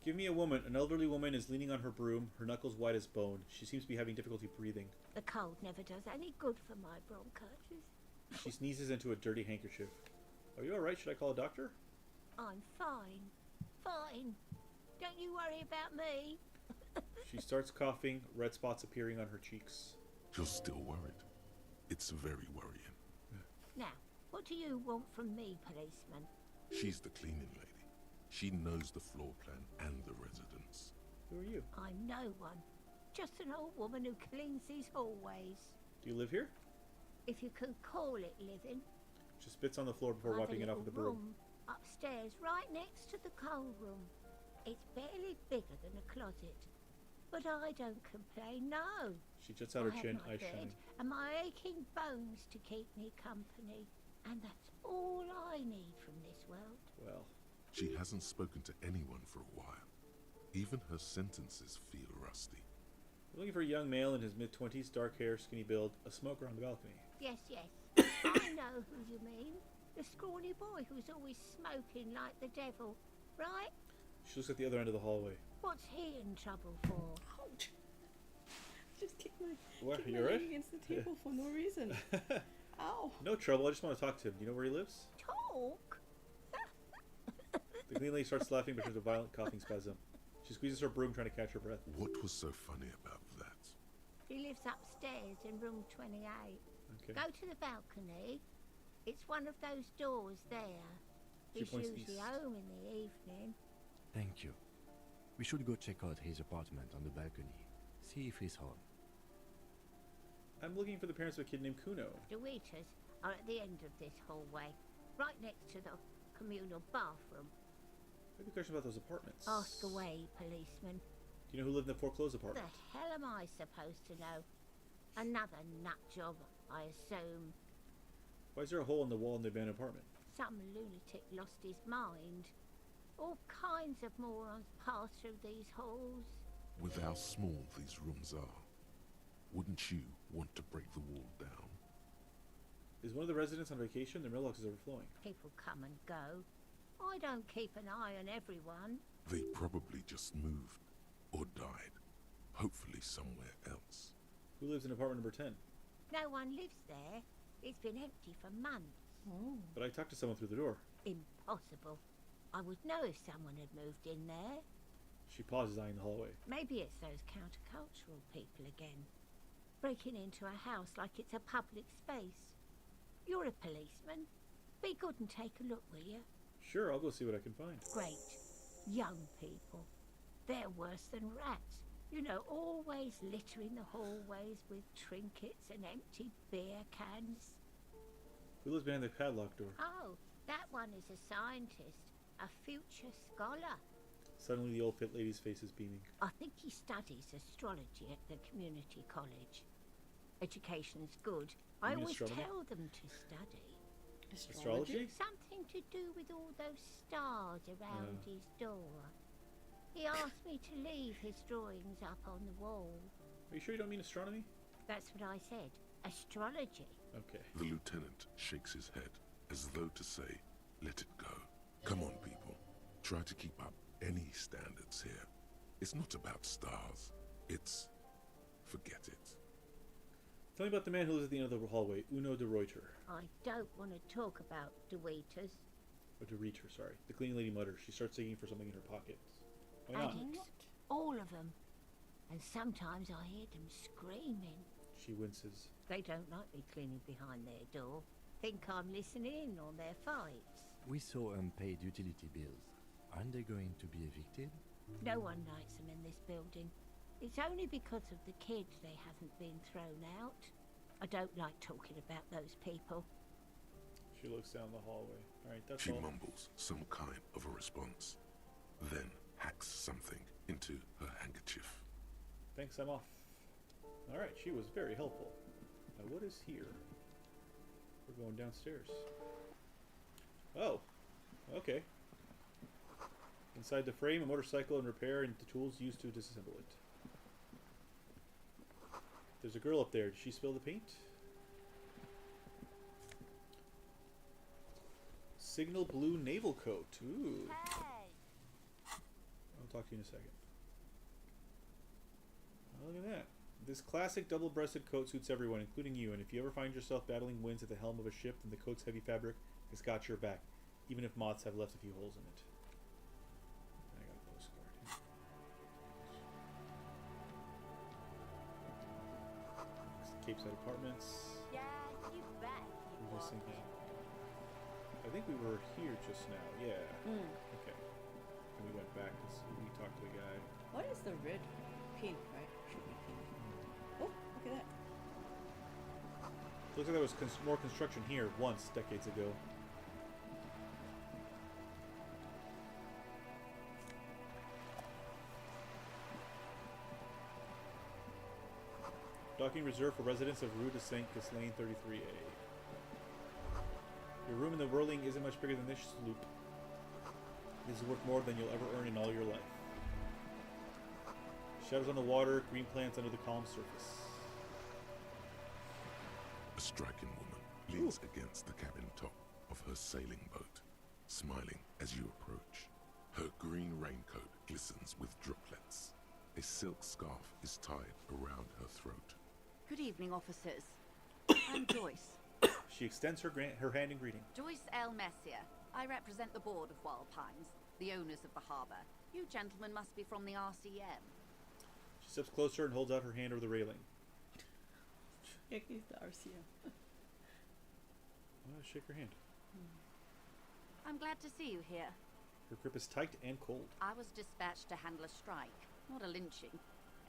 Give me a woman. An elderly woman is leaning on her broom, her knuckles white as bone. She seems to be having difficulty breathing. The cold never does any good for my bronchitis. She sneezes into a dirty handkerchief. Are you alright? Should I call a doctor? I'm fine. Fine. Don't you worry about me. She starts coughing, red spots appearing on her cheeks. You're still worried. It's very worrying. Now, what do you want from me, policeman? She's the cleaning lady. She knows the floor plan and the residence. Who are you? I'm no one. Just an old woman who cleans these hallways. Do you live here? If you can call it living. She spits on the floor before I've wiping a it off with the little broom. room upstairs, right next to the coal room. It's barely bigger than a closet. But I don't complain, no. She juts out her chin, I have my eyes bed shining. and my aching bones to keep me company. And that's all I need from this world. Well, She hasn't spoken to anyone for a while. Even her sentences feel rusty. we're looking for a young male in his mid-20s, dark hair, skinny build, a smoker on the balcony. Yes, yes. I know who you mean. The scrawny boy who's always smoking like the devil, right? She looks at the other end of the hallway. What's he in trouble for? Ouch! Just kick my, What, kick you my alright? leg against the table for no reason. Ow! No trouble, I just want to talk to him. Do you know where he lives? Talk? The clean lady starts laughing but there's a violent coughing spasm. She squeezes her broom trying to catch her breath. What was so funny about that? He lives upstairs in room 28. Okay. Go to the balcony. It's one of those doors there. She He's points usually east. home in the evening. Thank you. We should go check out his apartment on the balcony. See if he's home. I'm looking for the parents of a kid named Kuno. The waiters are at the end of this hallway, right next to the communal bathroom. I have a question about those apartments. Ask away, policeman. Do you know who lived in the foreclosed What apartment? the hell am I supposed to know? Another nut job, I assume. Why is there a hole in the wall in the abandoned apartment? Some lunatic lost his mind. All kinds of morons pass through these halls. With how small these rooms are, wouldn't you want to break the wall down? Is one of the residents on vacation? Their mailbox is overflowing. People come and go. I don't keep an eye on everyone. They probably just moved or died, hopefully somewhere else. Who lives in apartment number 10? No one lives there. It's been empty for months. Oh. But I talked to someone through the door. Impossible. I would know if someone had moved in there. She pauses, eyeing the hallway. Maybe it's those countercultural people again. Breaking into a house like it's a public space. You're a policeman. Be good and take a look, will you? Sure, I'll go see what I can find. Great. Young people. They're worse than rats. You know, always littering the hallways with trinkets and empty beer cans. Who lives behind the padlock door? Oh, that one is a scientist. A future scholar. Suddenly the old fit lady's face is beaming. I think he studies astrology at the community college. Education's good. I always astronomy? tell them to study. Astrology? Something to do with all those stars around his door. He asked me to leave his drawings up on the wall. Are you sure you don't mean astronomy? That's what I said. Astrology. Okay. The lieutenant shakes his head as though to say, let it go. Come on, people. Try to keep up any standards here. It's not about stars. It's... forget it. Tell me about the man who lives at the end of the hallway, Uno de Reuter. I don't want to talk about DeWeeters. Or de Reuter, sorry. The cleaning lady mutters. She starts digging for something in her pockets. Why not? Addicts. All of them. And sometimes I hear them screaming. She winces. They don't like me cleaning behind their door. Think I'm listening in on their fights. We saw unpaid utility bills. Aren't they going to be evicted? No one likes them in this building. It's only because of the kids they haven't been thrown out. I don't like talking about those people. She looks down the hallway. Alright, that's She all. mumbles some kind of a response, then hacks something into her handkerchief. Thanks, I'm off. Alright, she was very helpful. Now what is here? We're going downstairs. Oh, okay. Inside the frame, a motorcycle in repair and the tools used to disassemble it. There's a girl up there. Did she spill the paint? Signal blue naval coat. Ooh. Hey. I'll talk to you in a second. Oh, look at that. This classic double-breasted coat suits everyone, including you, and if you ever find yourself battling winds at the helm of a ship, then the coat's heavy fabric has got your back, even if moths have left a few holes in it. I got a postcard. Cape Side Apartments. Yeah, you bet. I'm just thinking. I think we were here just now. Yeah. Okay. And we went back to see. We talked to the guy. What is the red? Pink, right? Should be pink. Oh, look at that. Looks like there was more construction here once, decades ago. Docking reserved for residents of Rue de Saint Ghislain 33A. Your room in the Whirling isn't much bigger than this sloop. This is worth more than you'll ever earn in all your life. Shadows on the water, green plants under the calm surface. A striking woman leans against the cabin top of her sailing boat, smiling as you approach. Her green raincoat glistens with droplets. A silk scarf is tied around her throat. Good evening, officers. I'm Joyce. She extends her hand in greeting. Joyce L. Messier. I represent the board of Wild Pines, the owners of the harbour. You gentlemen must be from the RCM. She steps closer and holds out her hand over the railing. He's the RCM. Shake her hand. I'm glad to see you here. Her grip is tight and cold. I was dispatched to handle a strike, not a lynching.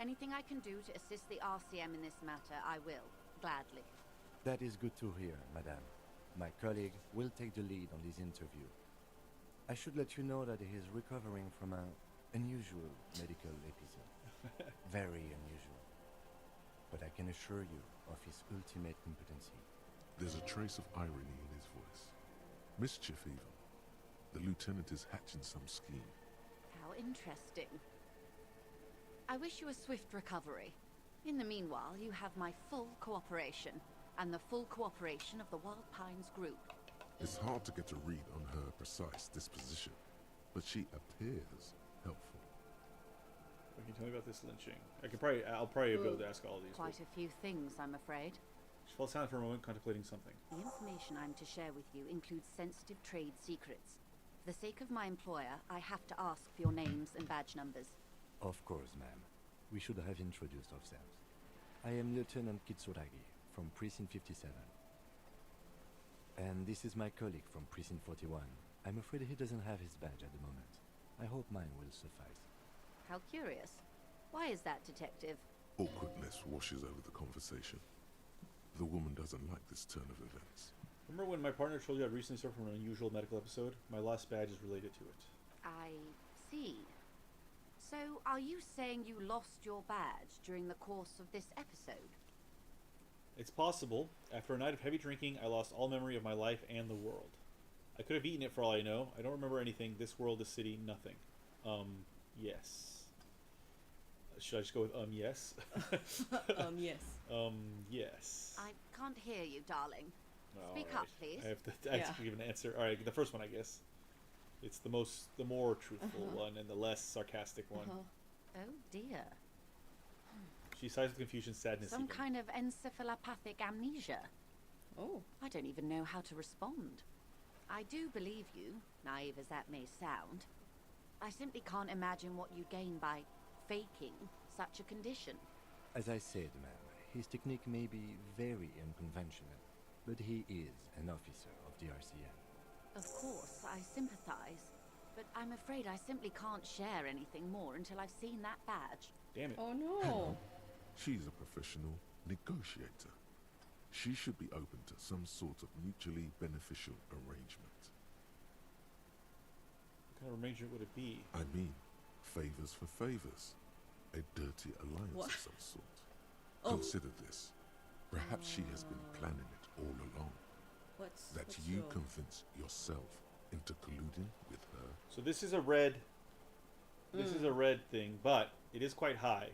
Anything I can do to assist the RCM in this matter, I will, gladly. That is good to hear, madame. My colleague will take the lead on this interview. I should let you know that he is recovering from an unusual medical episode. Very unusual. But I can assure you of his ultimate competency. There's a trace of irony in his voice. Mischief even. The lieutenant is hatching some scheme. How interesting. I wish you a swift recovery. In the meanwhile, you have my full cooperation, and the full cooperation of the Wild Pines group. It's hard to get a read on her precise disposition, but she appears helpful. What can you tell me about this lynching? I'll probably be able to ask all of these. Quite a few things, I'm afraid. She falls silent for a moment, contemplating something. The information I'm to share with you includes sensitive trade secrets. For the sake of my employer, I have to ask for your names and badge numbers. Of course, ma'am. We should have introduced ourselves. I am Lieutenant Kitsuragi from Precinct 57. And this is my colleague from Precinct 41. I'm afraid he doesn't have his badge at the moment. I hope mine will suffice. How curious. Why is that, Detective? Awkwardness washes over the conversation. The woman doesn't like this turn of events. Remember when my partner told you I'd recently suffered from an unusual medical episode? My last badge is related to it. I see. So, are you saying you lost your badge during the course of this episode? It's possible. After a night of heavy drinking, I lost all memory of my life and the world. I could have eaten it for all I know. I don't remember anything. This world, this city, nothing. Yes. Should I just go with, yes? Yes. Yes. I can't hear you, darling. Speak All up, right. please. I have to give an answer. Alright, the first one, I guess. It's the more truthful one and the less sarcastic one. Oh dear. She sighs with confusion, sadness. Some even. kind of encephalopathic amnesia. Oh. I don't even know how to respond. I do believe you, naive as that may sound. I simply can't imagine what you gain by faking such a condition. As I said, ma'am, his technique may be very unconventional, but he is an officer of the RCM. Of course, I sympathize, but I'm afraid I simply can't share anything more until I've seen that badge. Damn it. Oh no. She's a professional negotiator. She should be open to some sort of mutually beneficial arrangement. What kind of arrangement would it be? I mean, favors for favors. A dirty alliance What? of some sort. Oh. Consider this. Perhaps she has been planning it all along. That you wrong? convince yourself into colluding with her. So this is a red. This is a red thing, but it is quite high.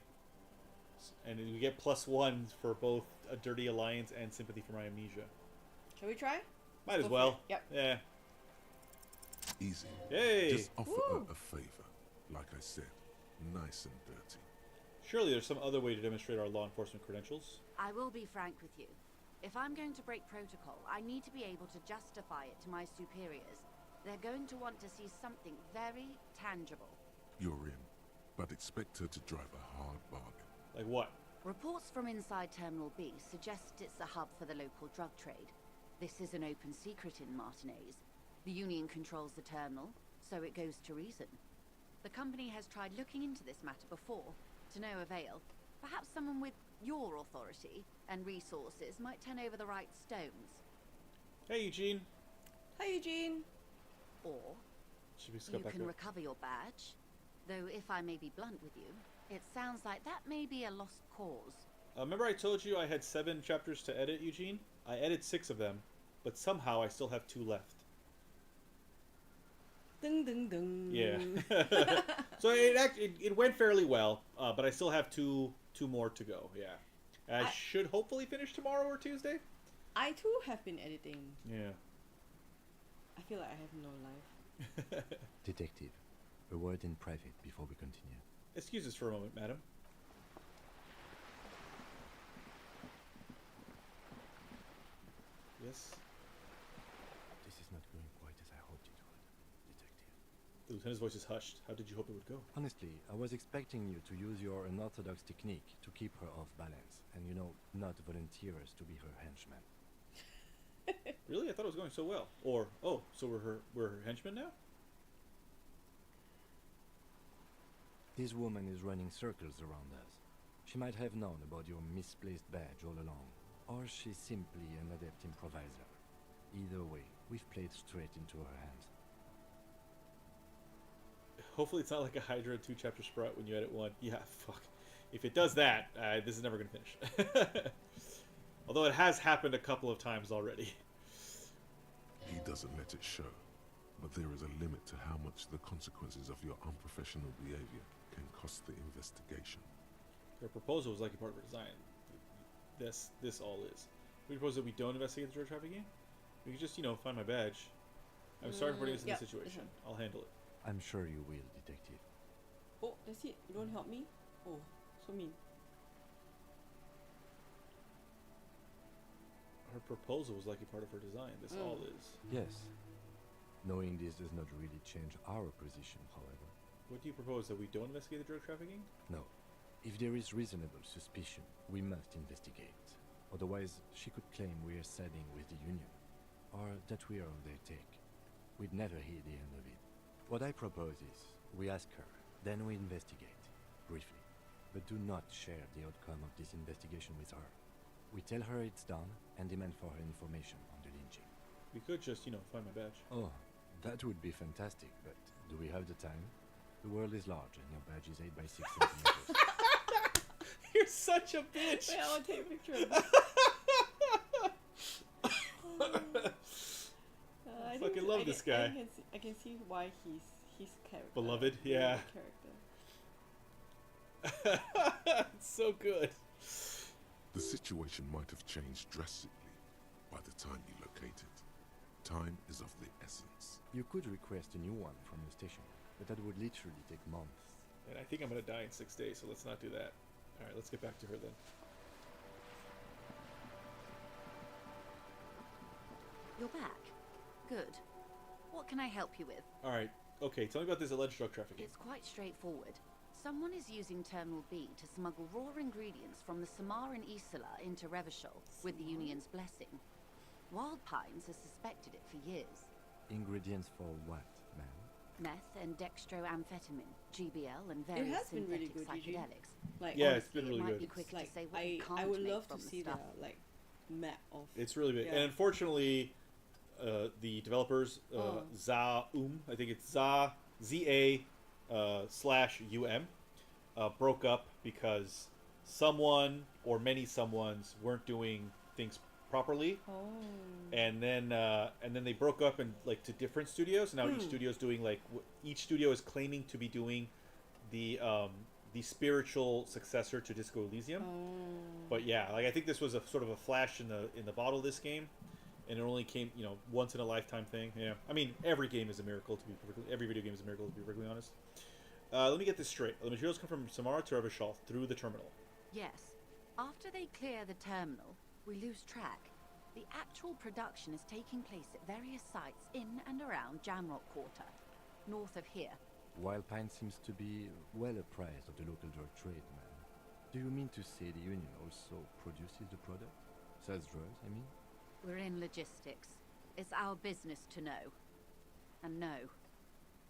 And we get +1 for both a dirty alliance and sympathy for my amnesia. Shall we try? Might as Go for well. it. Yep. Yeah. Easy. Yay! Just offer her a favor. Like I said, nice and dirty. Surely there's some other way to demonstrate our law enforcement credentials. I will be frank with you. If I'm going to break protocol, I need to be able to justify it to my superiors. They're going to want to see something very tangible. You're in, but expect her to drive a hard bargain. Like what? Reports from inside Terminal B suggest it's a hub for the local drug trade. This is an open secret in Martinez. The Union controls the terminal, so it goes to reason. The company has tried looking into this matter before, to no avail. Perhaps someone with your authority and resources might turn over the right stones. Hey, Eugene. Hi, Eugene. Or Should we you scout back can up? recover your badge. Though if I may be blunt with you, it sounds like that may be a lost cause. Remember I told you I had 7 chapters to edit, Eugene? I edited 6 of them, but somehow I still have 2 left. Ding ding ding. Yeah. So it went fairly well, but I still have two more to go. Yeah. I should hopefully finish tomorrow or Tuesday. I too have been editing. Yeah. I feel like I have no life. Detective, a word in private before we continue. Excuse us for a moment, madam. Yes? This is not going quite as I hoped it would, Detective. The lieutenant's voice is hushed. How did you hope it would go? Honestly, I was expecting you to use your unorthodox technique to keep her off balance, and not volunteer us to be her henchmen. Really? I thought it was going so well. Or, oh, so we're her henchmen now? This woman is running circles around us. She might have known about your misplaced badge all along, or she's simply an adept improviser. Either way, we've played straight into her hands. Hopefully it's not like a Hydra 2-chapter sprout when you edit 1. Yeah, fuck. If it does that, this is never going to finish. Although it has happened a couple of times already. He doesn't let it show. but there is a limit to how much the consequences of your unprofessional behavior can cost the investigation. Their proposal was likely part of our design. This all is. We propose that we don't investigate the drug trafficking. We could just, find my badge. I'm sorry for putting us in this situation. I'll handle it. I'm sure you will, detective. Oh, that's it. You don't help me? Oh, so mean. Her proposal was likely part of her design. This all is. Yes. Knowing this does not really change our position, however. What do you propose? That we don't investigate the drug trafficking? No. If there is reasonable suspicion, we must investigate. Otherwise, she could claim we are siding with the Union, or that we are on their take. We'd never hear the end of it. What I propose is, we ask her, then we investigate, briefly. But do not share the outcome of this investigation with her. We tell her it's done, and demand for her information on the lynching. We could just, find my badge. Oh, that would be fantastic, but do we have the time? The world is large, and your badge is 8 by 6 centimeters. You're such a bitch! Wait, I'll take a picture of this. I fucking love this guy. I can see why he's character. Beloved, yeah. Character. It's so good. The situation might have changed drastically by the time you locate it. Time is of the essence. You could request a new one from the station, but that would literally take months. And I think I'm gonna die in 6 days, so let's not do that. Alright, let's get back to her then. You're back. Good. What can I help you with? Alright, okay, tell me about this alleged drug trafficking. It's quite straightforward. Someone is using Terminal B to smuggle raw ingredients from the Samar and Isola into Revachol with the Union's blessing. Wild Pines has suspected it for years. Ingredients for what, ma'am? Meth and dextroamphetamine, GBL, and various It has been really synthetic good, psychedelics. Like, yeah, honestly, it's been really it might good. be quick like, to say what you can't I would make love from to the see the stuff. map of. It's really big. Yeah. And unfortunately, the developers, Zaum, I think it's ZA /UM, broke up because someone or many someones weren't doing things properly. Oh. And then they broke up and to different studios. Now each studio is doing each studio is claiming to be doing the spiritual successor to Disco Elysium. But yeah, I think this was a sort of a flash in the bottle of this game, and it only came once in a lifetime thing. Yeah, I mean every game is a miracle every video game is a miracle to be perfectly honest. Let me get this straight. The materials come from Samara to Revachol through the terminal. Yes. After they clear the terminal, we lose track. The actual production is taking place at various sites in and around Jamrock Quarter, north of here. Wild Pine seems to be well apprised of the local drug trade, ma'am. Do you mean to say the Union also produces the product? Sells drugs, I mean? We're in logistics. It's our business to know. And no.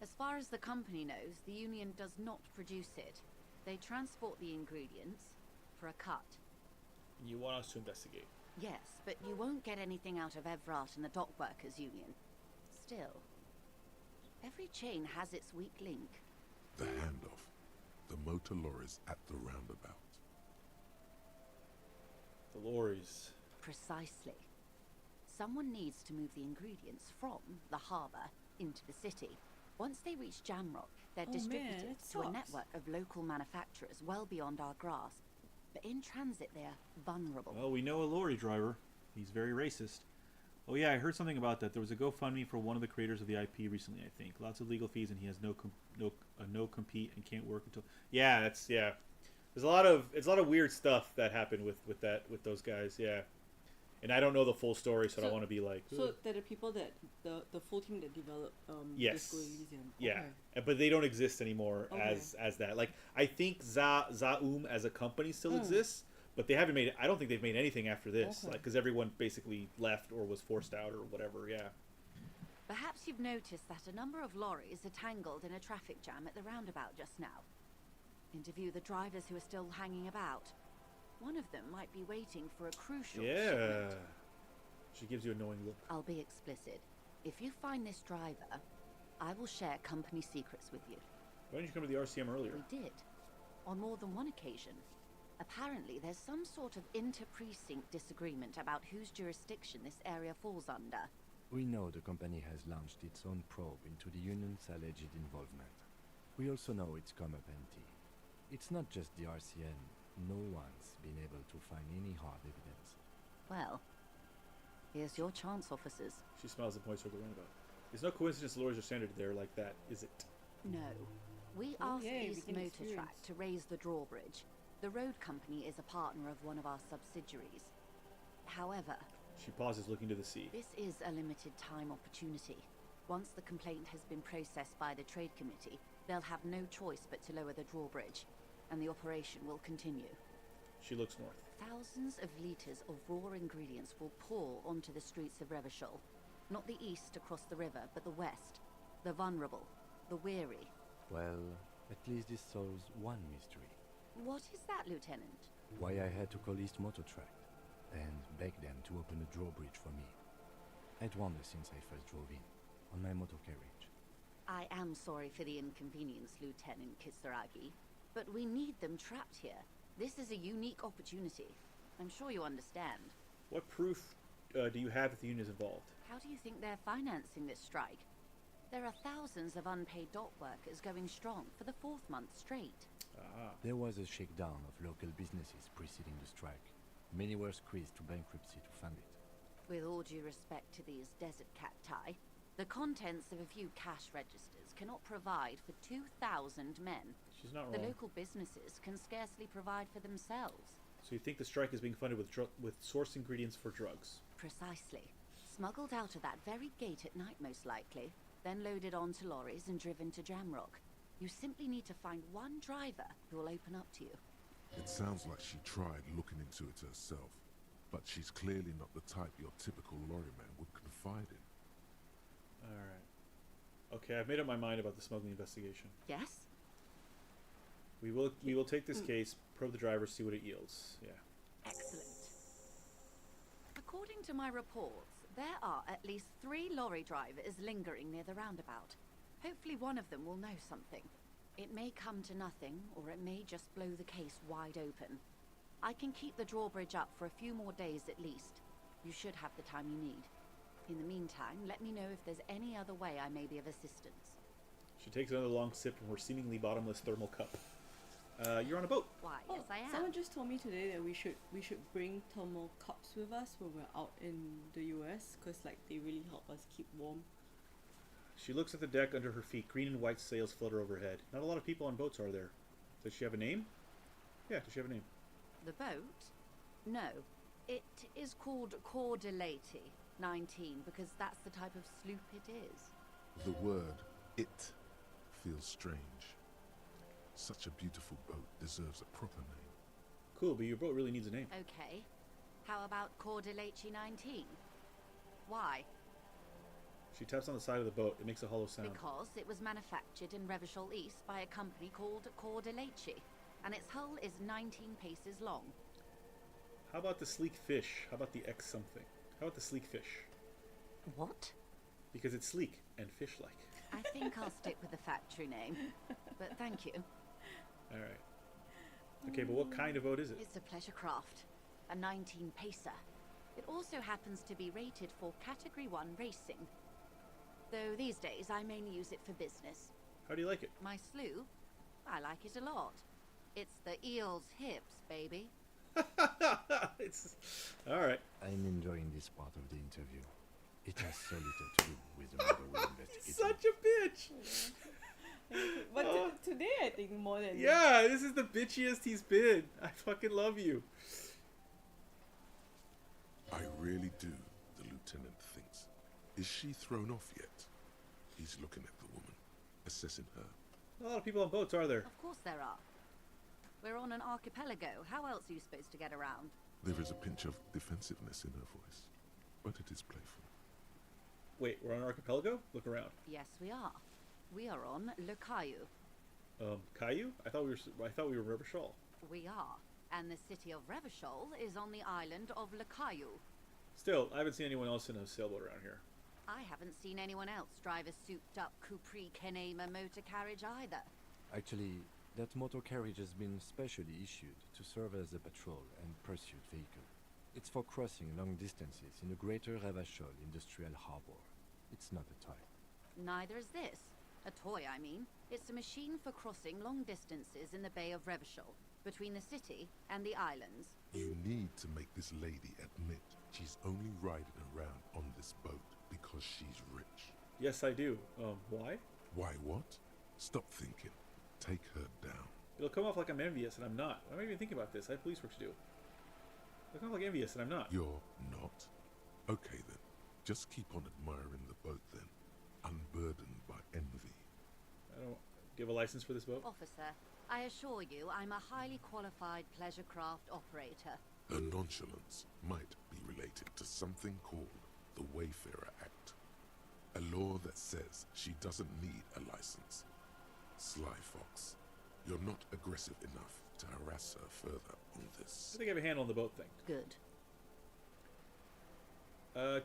As far as the company knows, the Union does not produce it. They transport the ingredients for a cut. You want us to investigate? Yes, but you won't get anything out of Evrat and the Dock Workers Union. Still, every chain has its weak link. The handoff. The motor lorries at the roundabout. The lorries. Precisely. Someone needs to move the ingredients from the harbour into the city. Once they reach Jamrock, they're distributed to a network of local manufacturers well beyond our grasp. But in transit, they're vulnerable. Well, we know a lorry driver. He's very racist. Oh yeah, I heard something about that. There was a GoFundMe for one of the creators of the IP recently, I think. Lots of legal fees, and he has no compete and can't work until. Yeah, that's yeah. There's a lot of weird stuff that happened with those guys. Yeah, and I don't know the full story, so I don't want to be like. So they're the people that the full team that developed yes. Disco Elysium. Yeah, but they don't exist anymore as that. Like I think Zaum as a company still exists, but they haven't made. I don't think they've made anything after this, because everyone basically left or was forced out or whatever. Yeah. Perhaps you've noticed that a number of lorries are tangled in a traffic jam at the roundabout just now. Interview the drivers who are still hanging about. One of them might be waiting for a crucial shipment. She gives you a knowing look. I'll be explicit. If you find this driver, I will share company secrets with you. Why didn't you come to the RCM earlier? We did. On more than one occasion. Apparently, there's some sort of inter-precinct disagreement about whose jurisdiction this area falls under. We know the company has launched its own probe into the union's alleged involvement. We also know it's come up empty. It's not just the RCN. No one's been able to find any hard evidence. Well, here's your chance, officers. She smiles and points toward the roundabout. It's no coincidence the lawyers are standing there like that, is it? No. We Oh, asked yay, we East can Motor experience. Track to raise the drawbridge. The road company is a partner of one of our subsidiaries. However, She pauses, looking to the sea. this is a limited time opportunity. Once the complaint has been processed by the Trade Committee, they'll have no choice but to lower the drawbridge, and the operation will continue. She looks north. Thousands of litres of raw ingredients will pour onto the streets of Revachol. Not the east across the river, but the west. The vulnerable, the weary. Well, at least this solves one mystery. What is that, Lieutenant? Why I had to call East Motor Track and beg them to open a drawbridge for me. I'd wondered since I first drove in, on my motor carriage. I am sorry for the inconvenience, Lieutenant Kisaragi, but we need them trapped here. This is a unique opportunity. I'm sure you understand. What proof do you have that the union is involved? How do you think they're financing this strike? There are thousands of unpaid dock workers going strong for the 4th month straight. Ah. There was a shakedown of local businesses preceding the strike. Many were squeezed to bankruptcy to fund it. With all due respect to these desert cacti, the contents of a few cash registers cannot provide for 2,000 men. She's not The wrong. local businesses can scarcely provide for themselves. So you think the strike is being funded with source ingredients for drugs? Precisely. Smuggled out of that very gate at night, most likely, then loaded onto lorries and driven to Jamrock. You simply need to find one driver who will open up to you. It sounds like she tried looking into it herself, but she's clearly not the type your typical lorryman would confide in. Alright. Okay, I've made up my mind about the smuggling investigation. Yes? We will take this case, probe the driver, see what it yields. Yeah. Excellent. According to my reports, there are at least 3 lorry drivers lingering near the roundabout. Hopefully one of them will know something. It may come to nothing, or it may just blow the case wide open. I can keep the drawbridge up for a few more days at least. You should have the time you need. In the meantime, let me know if there's any other way I may be of assistance. She takes another long sip from her seemingly bottomless thermal cup. You're on a boat. Why, Oh, yes I am. someone just told me today that we should bring thermal cups with us when we're out in the US, because like they really help us keep warm. She looks at the deck under her feet. Green and white sails flutter overhead. Not a lot of people on boats, are there? Does she have a name? Yeah, does she have a name? The boat? No. It is called Cordelati 19 because that's the type of sloop it is. The word "it" feels strange. Such a beautiful boat deserves a proper name. Cool, but your boat really needs a name. Okay. How about Cordelati 19? Why? She taps on the side of the boat. It makes a hollow sound. Because it was manufactured in Revachol East by a company called Cordelati, and its hull is 19 paces long. How about the sleek fish? How about the X something? How about the sleek fish? What? Because it's sleek and fish-like. I think I'll stick with the factory name, but thank you. Alright. Okay, but what kind of boat is it? It's a pleasure craft, a 19 pacer. It also happens to be rated for Category 1 racing. Though these days I mainly use it for business. How do you like it? My sloop? I like it a lot. It's the eel's hips, baby. It's... Alright. I'm enjoying this part of the interview. It has so little to do with the murder we're investigating. Such a bitch! But today I think more than... Yeah, this is the bitchiest he's been. I fucking love you. I really do, the lieutenant thinks. Is she thrown off yet? He's looking at the woman, assessing her. Not a lot of people on boats, are there? Of course there are. We're on an archipelago. How else are you supposed to get around? There is a pinch of defensiveness in her voice, but it is playful. Wait, we're on an archipelago? Look around. Yes, we are. We are on Le Caillou. Caillou? I thought we were Revachol. We are. And the city of Revachol is on the island of Le Caillou. Still, I haven't seen anyone else in a sailboat around here. I haven't seen anyone else drive a souped-up Capri Kenema motor carriage either. Actually, that motor carriage has been specially issued to serve as a patrol and pursuit vehicle. It's for crossing long distances in the greater Revachol industrial harbor. It's not a toy. Neither is this. A toy, I mean. It's a machine for crossing long distances in the Bay of Revachol, between the city and the islands. You need to make this lady admit she's only riding around on this boat because she's rich. Yes, I do. Why? Why what? Stop thinking. Take her down. It'll come off like I'm envious, and I'm not. Why am I even thinking about this? I have police work to do. It'll come off like envious, and I'm not. You're not? Okay then. Just keep on admiring the boat then, unburdened by envy. I don't... Do you have a license for this boat? Officer, I assure you I'm a highly qualified pleasure craft operator. Her nonchalance might be related to something called the Wayfarer Act, a law that says she doesn't need a license. Sly Fox, you're not aggressive enough to harass her further on this. I think I have a handle on the boat thing. Good.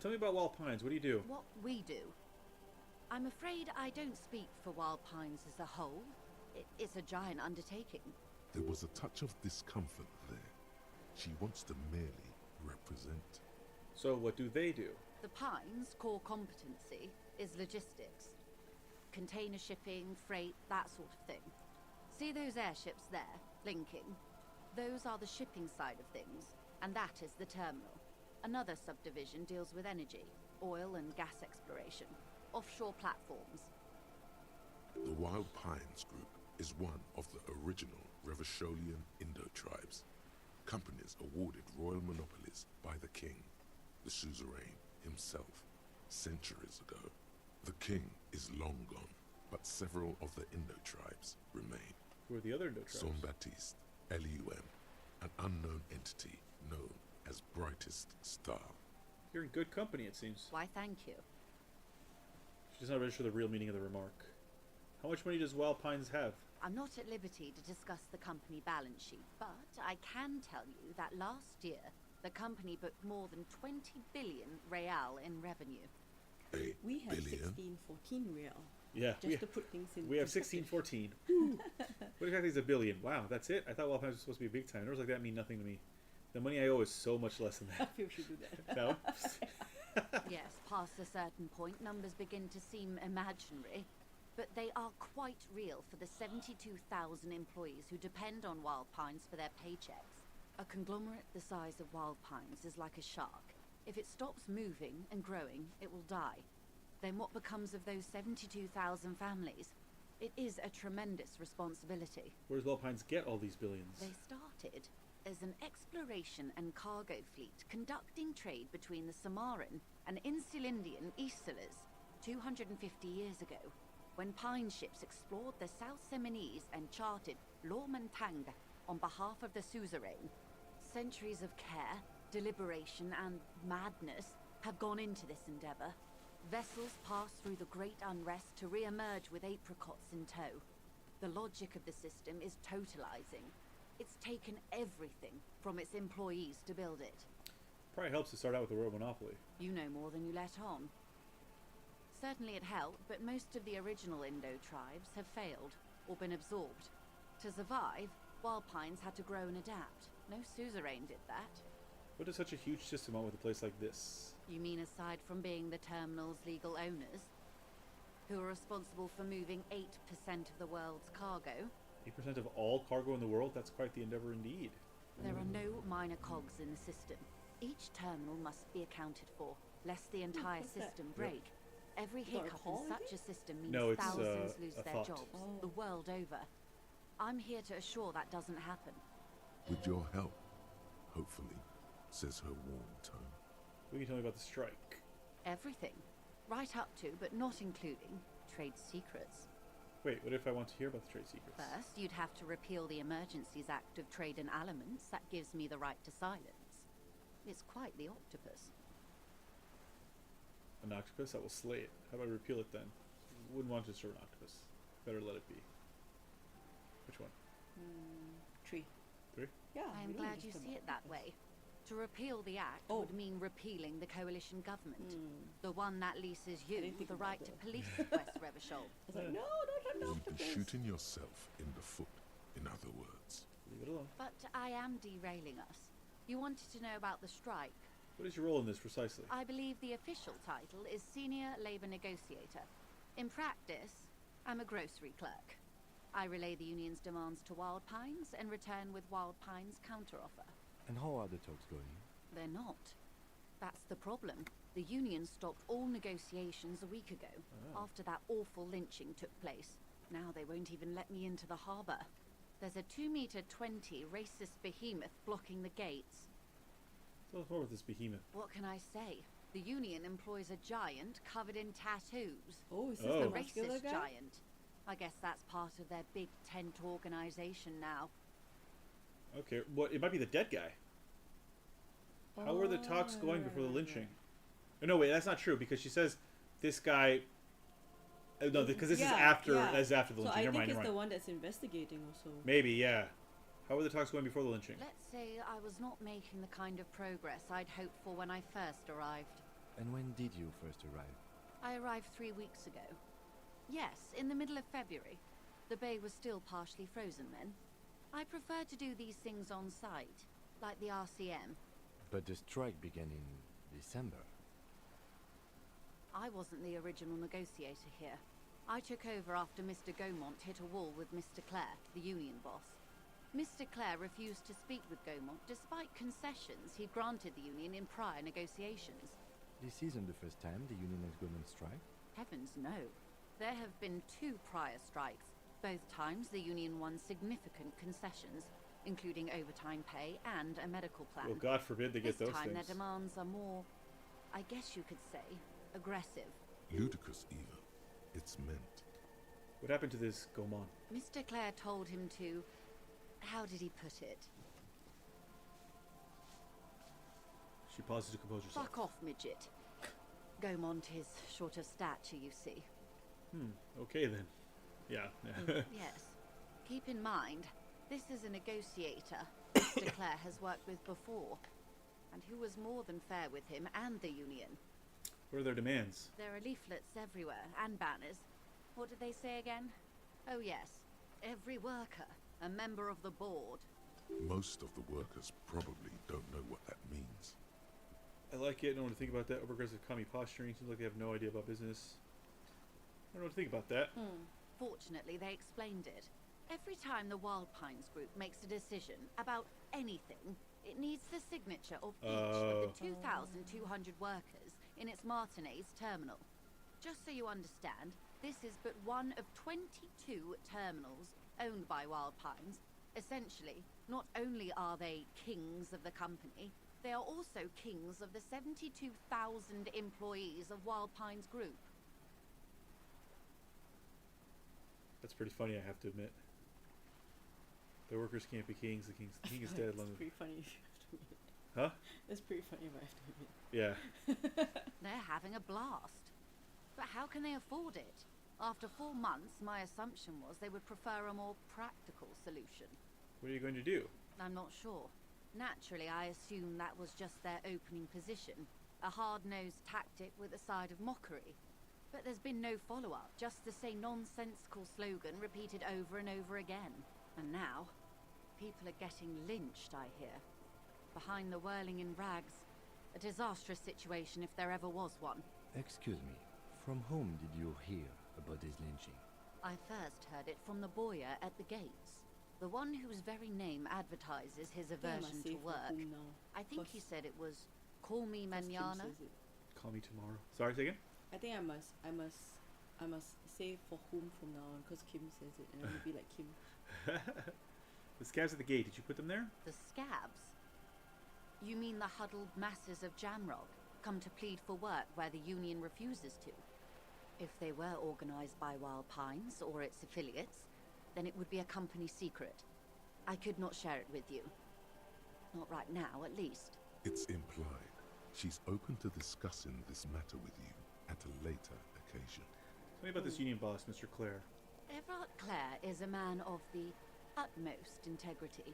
Tell me about Wild Pines. What do you do? What we do? I'm afraid I don't speak for Wild Pines as a whole. It's a giant undertaking. There was a touch of discomfort there. She wants to merely represent. So what do they do? The Pines' core competency is logistics. Container shipping, freight, that sort of thing. See those airships there, linking? Those are the shipping side of things, and that is the terminal. Another subdivision deals with energy, oil and gas exploration, offshore platforms. The Wild Pines Group is one of the original Revacholian Indo-tribes. Companies awarded royal monopolies by the king, the suzerain himself, centuries ago. The king is long gone, but several of the Indo-tribes remain. Who are the other Indo-tribes? Saint-Baptiste, Elysium, an unknown entity known as Brightest Star. You're in good company, it seems. Why, thank you. She does not register the real meaning of the remark. How much money does Wild Pines have? I'm not at liberty to discuss the company balance sheet, but I can tell you that last year, the company booked more than 20 billion real in revenue. We have billion? 1614 real. Yeah. Just to put things in We have perspective. 1614. What exactly is a billion? Wow, that's it? I thought Wild Pines was supposed to be big time. Numbers like that mean nothing to me. The money I owe is so much less than I that. feel we should do that. No? Yes, past a certain point, numbers begin to seem imaginary. But they are quite real for the 72,000 employees who depend on Wild Pines for their paychecks. A conglomerate the size of Wild Pines is like a shark. If it stops moving and growing, it will die. Then what becomes of those 72,000 families? It is a tremendous responsibility. Where does Wild Pines get all these billions? They started as an exploration and cargo fleet conducting trade between the Samaran and Insulindian Isolas 250 years ago, when pine ships explored the South Seminese and charted Lormantang on behalf of the suzerain. Centuries of care, deliberation, and madness have gone into this endeavor. Vessels pass through the great unrest to re-emerge with apricots in tow. The logic of the system is totalizing. It's taken everything from its employees to build it. Probably helps to start out with a royal monopoly. You know more than you let on. Certainly it helped, but most of the original Indo tribes have failed, or been absorbed. To survive, Wild Pines had to grow and adapt. No suzerain did that. What does such a huge system want with a place like this? You mean aside from being the terminal's legal owners? Who are responsible for moving 8% of the world's cargo? 8% of all cargo in the world? That's quite the endeavor indeed. There are no minor cogs in the system. Each terminal must be accounted for, lest the entire what's that? system break. Every Is that a hiccup in call, such is a system means No, it's, thousands lose a their thought. jobs, Oh. the world over. I'm here to assure that doesn't happen. With your help, hopefully, says her warm tone. What can you tell me about the strike? Everything. Right up to, but not including, trade secrets. Wait, what if I want to hear about the trade secrets? First, you'd have to repeal the Emergencies Act of Trade and Aliments. That gives me the right to silence. It's quite the octopus. An octopus? I will slay it. How about I repeal it then? Wouldn't want to destroy an octopus. Better let it be. Which one? 3. 3? Yeah. I'm we don't glad you just see it that way. To repeal the act Oh. would mean repealing the coalition government. Mm. The one that leases I you didn't think the about right to that. police West Revachol. I was like, no, don't have an You'd be octopus. shooting yourself in the foot, in other words. Leave it alone. But I am derailing us. You wanted to know about the strike. What is your role in this precisely? I believe the official title is Senior Labor Negotiator. In practice, I'm a grocery clerk. I relay the union's demands to Wild Pines and return with Wild Pines' counteroffer. And how are the talks going? They're not. That's the problem. The union stopped all negotiations a week ago, after that awful lynching took place. Now they won't even let me into the harbour. There's a 2-meter 20 racist behemoth blocking the gates. Tell us more about this behemoth. What can I say? The union employs a giant covered in tattoos. Oh, is this The the muscular racist guy? giant. I guess that's part of their big tent organization now. Okay, what? It might be the dead guy. How were the talks going before the lynching? Oh, no, wait, that's not true because she says this guy. No, because this is after. That's after the So lynching. I Never think mind. it's Never the mind. one that's investigating also. Maybe, yeah. How were the talks going before the lynching? Let's say I was not making the kind of progress I'd hoped for when I first arrived. And when did you first arrive? I arrived 3 weeks ago. Yes, in the middle of February. The bay was still partially frozen then. I prefer to do these things on site, like the RCM. But the strike began in December. I wasn't the original negotiator here. I took over after Mr. Gaumont hit a wall with Mr. Clare, the union boss. Mr. Clare refused to speak with Gaumont despite concessions he'd granted the union in prior negotiations. This isn't the first time the union has gone on strike. Heavens no. There have been 2 prior strikes. Both times the union won significant concessions, including overtime pay and a medical plan. Well, God forbid they get those This time things. their demands are more, I guess you could say, aggressive. Ludicrous, even. It's meant. What happened to this Gaumont? Mr. Clare told him to... How did he put it? She pauses to compose herself. Fuck off, midget. Gaumont is short of stature, you see. Okay then. Yeah. Yes. Keep in mind, this is a negotiator Mr. Clare has worked with before, and who was more than fair with him and the union. What are their demands? There are leaflets everywhere, and banners. What did they say again? Oh yes, every worker, a member of the board. Most of the workers probably don't know what that means. I like it. I don't want to think about that. Over-aggressive commie posturing. Seems like they have no idea about business. I don't know what to think about that. Fortunately, they explained it. Every time the Wild Pines group makes a decision about anything, it needs the signature of each of the 2,200 workers in its Martinez terminal. Just so you understand, this is but one of 22 terminals owned by Wild Pines. Essentially, not only are they kings of the company, they are also kings of the 72,000 employees of Wild Pines Group. That's pretty funny, I have to admit. The workers can't be kings. The king is dead. It's pretty funny if you have to admit. Huh? It's pretty funny if I have to admit. Yeah. They're having a blast. But how can they afford it? After 4 months, my assumption was they would prefer a more practical solution. What are you going to do? I'm not sure. Naturally, I assumed that was just their opening position. A hard-nosed tactic with a side of mockery. But there's been no follow-up, just the same nonsensical slogan repeated over and over again. And now, people are getting lynched, I hear. Behind the whirling in rags. A disastrous situation if there ever was one. Excuse me, from whom did you hear about this lynching? I first heard it from the boyer at the gates. The one whose very name advertises his aversion to work. I think he said it was, "Call me mañana." Call me tomorrow. Sorry, say again? I think I must say for whom from now on because Kim says it and I will be like Kim. The scabs at the gate, did you put them there? The scabs? You mean the huddled masses of Jamrog, come to plead for work where the union refuses to? If they were organized by Wild Pines or its affiliates, then it would be a company secret. I could not share it with you. Not right now, at least. It's implied. She's open to discussing this matter with you at a later occasion. Tell me about this union boss, Mr. Clare. Everard Clare is a man of the utmost integrity.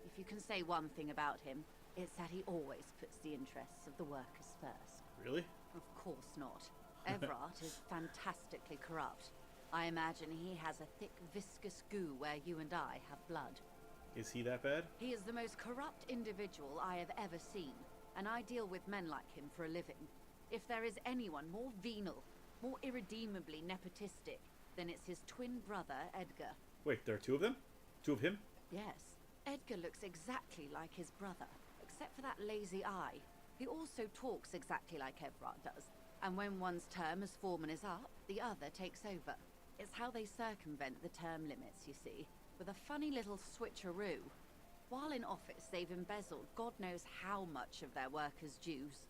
If you can say one thing about him, it's that he always puts the interests of the workers first. Really? Of course not. Everard is fantastically corrupt. I imagine he has a thick, viscous goo where you and I have blood. Is he that bad? He is the most corrupt individual I have ever seen, and I deal with men like him for a living. If there is anyone more venal, more irredeemably nepotistic, then it's his twin brother, Edgar. Wait, there are two of them? Two of him? Yes. Edgar looks exactly like his brother, except for that lazy eye. He also talks exactly like Evrart does, and when one's term as foreman is up, the other takes over. It's how they circumvent the term limits, you see, with a funny little switcheroo. While in office, they've embezzled God knows how much of their workers' dues.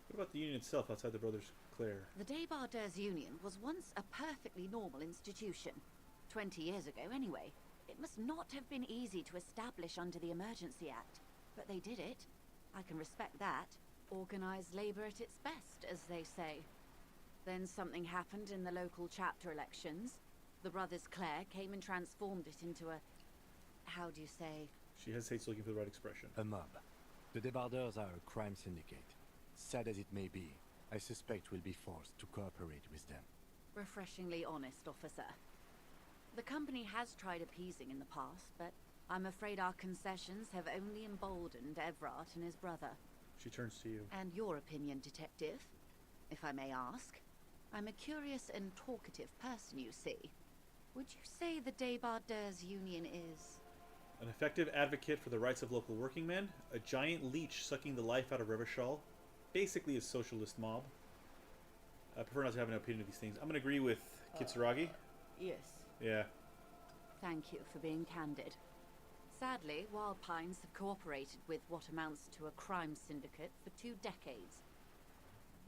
What about the union itself outside the Brothers Clare? The Debardeurs Union was once a perfectly normal institution. 20 years ago, anyway. It must not have been easy to establish under the Emergency Act, but they did it. I can respect that. Organised labour at its best, as they say. Then something happened in the local chapter elections. The Brothers Clare came and transformed it into a... how do you say? She hesitates, looking for the right expression. A mob. The Debardeurs are a crime syndicate. Sad as it may be, I suspect we'll be forced to cooperate with them. Refreshingly honest, officer. The company has tried appeasing in the past, but I'm afraid our concessions have only emboldened Evrart and his brother. She turns to you. And your opinion, detective, if I may ask? I'm a curious and talkative person, you see. Would you say the Debardeurs Union is... An effective advocate for the rights of local working men, a giant leech sucking the life out of Revachol, basically a socialist mob. I prefer not to have an opinion of these things. I'm going to agree with Kitsuragi. Yes. Yeah. Thank you for being candid. Sadly, Wild Pines have cooperated with what amounts to a crime syndicate for 2 decades.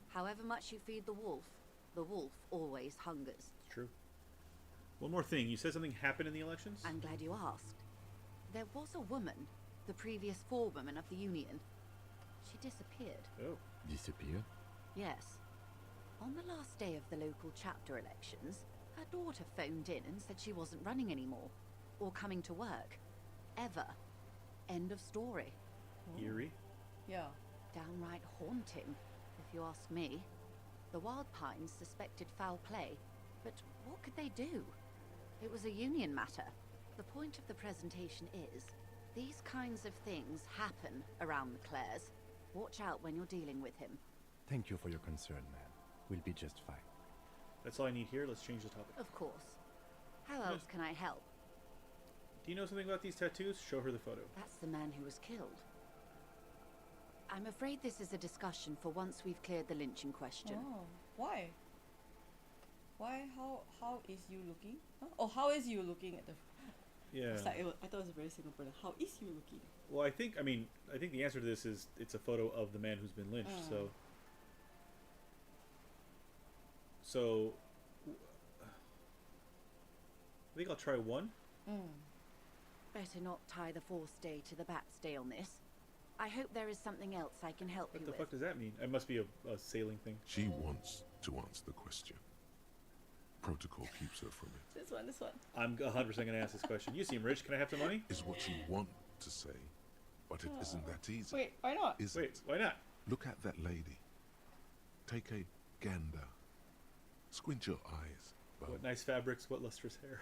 However much you feed the wolf always hungers. It's true. One more thing. You said something happened in the elections? I'm glad you asked. There was a woman, the previous forewoman of the Union. She disappeared. Oh. Disappeared? Yes. On the last day of the local chapter elections, her daughter phoned in and said she wasn't running anymore. Or coming to work. Ever. End of story. Eerie? Yeah. Downright haunting, if you ask me. The Wild Pines suspected foul play, but what could they do? It was a union matter. The point of the presentation is, these kinds of things happen around the Clares. Watch out when you're dealing with him. Thank you for your concern, ma'am. We'll be just fine. That's all I need here. Let's change the topic. Of course. How else can I help? Do you know something about these tattoos? Show her the photo. That's the man who was killed. I'm afraid this is a discussion for once we've cleared the lynching question. Oh, why? Why? How is you looking? Huh? Oh, how is you looking at the... Yeah. It's like, I thought it was a very Singaporean. How is you looking? Well, I think the answer to this is it's a photo of the man who's been lynched. So I think I'll try one. Better not tie the fourth day to the bat's day on this. I hope there is something else I can help you with. What the fuck does that mean? It must be a sailing thing. She wants to answer the question. Protocol keeps her from it. This one. I'm 100% going to ask this question. You seem rich. Can I have some money? Is what you want to say, but it isn't that easy. Wait, why not? Why not? Look at that lady. Take a gander. Squint your eyes. What nice fabrics, what lustrous hair.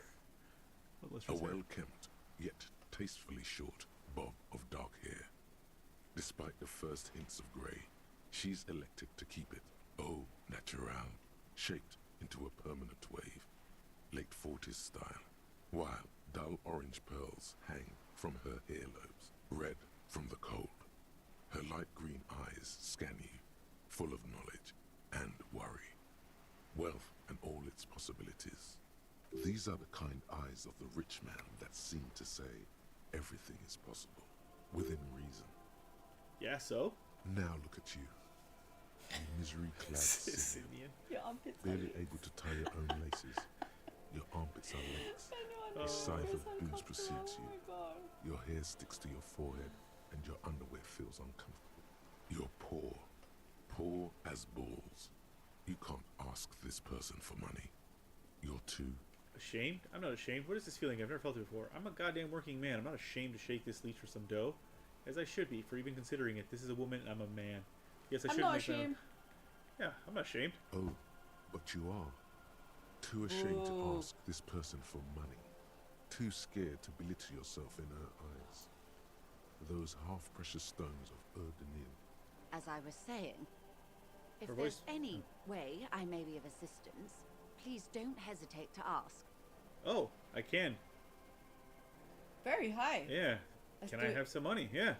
What A lustrous hair. well-kempt, yet tastefully short bob of dark hair. Despite the first hints of grey, she's elected to keep it au naturel, shaped into a permanent wave, late 40s style, while dull orange pearls hang from her earlobes, red from the cold. Her light green eyes scan you, full of knowledge and worry, wealth and all its possibilities. These are the kind eyes of the rich man that seem to say everything is possible, within reason. Yeah, so? Now look at you. Misery-clad Scythian, Your armpits barely able to tie your own laces. Your armpits are lakes. A scythe of booze precedes you. Your hair sticks to your forehead, and your underwear feels uncomfortable. You're poor. Poor as balls. You can't ask this person for money. You're too... Ashamed? I'm not ashamed. What is this feeling? I've never felt it before. I'm a goddamn working man. I'm not ashamed to shake this leech for some dough. As I should be, for even considering it. This is a woman and I'm a man. Yes, I should. I'm not ashamed. Yeah, I'm not ashamed. Oh, but you are. Too ashamed to ask this person for money. too scared to belittle yourself in her eyes. Those half-precious stones of Erdenil. As I was saying, if Her there's voice- any way I may be of assistance, please don't hesitate to ask. Oh, I can. Very high. Yeah. Let's Can do I it. have some money? Yeah.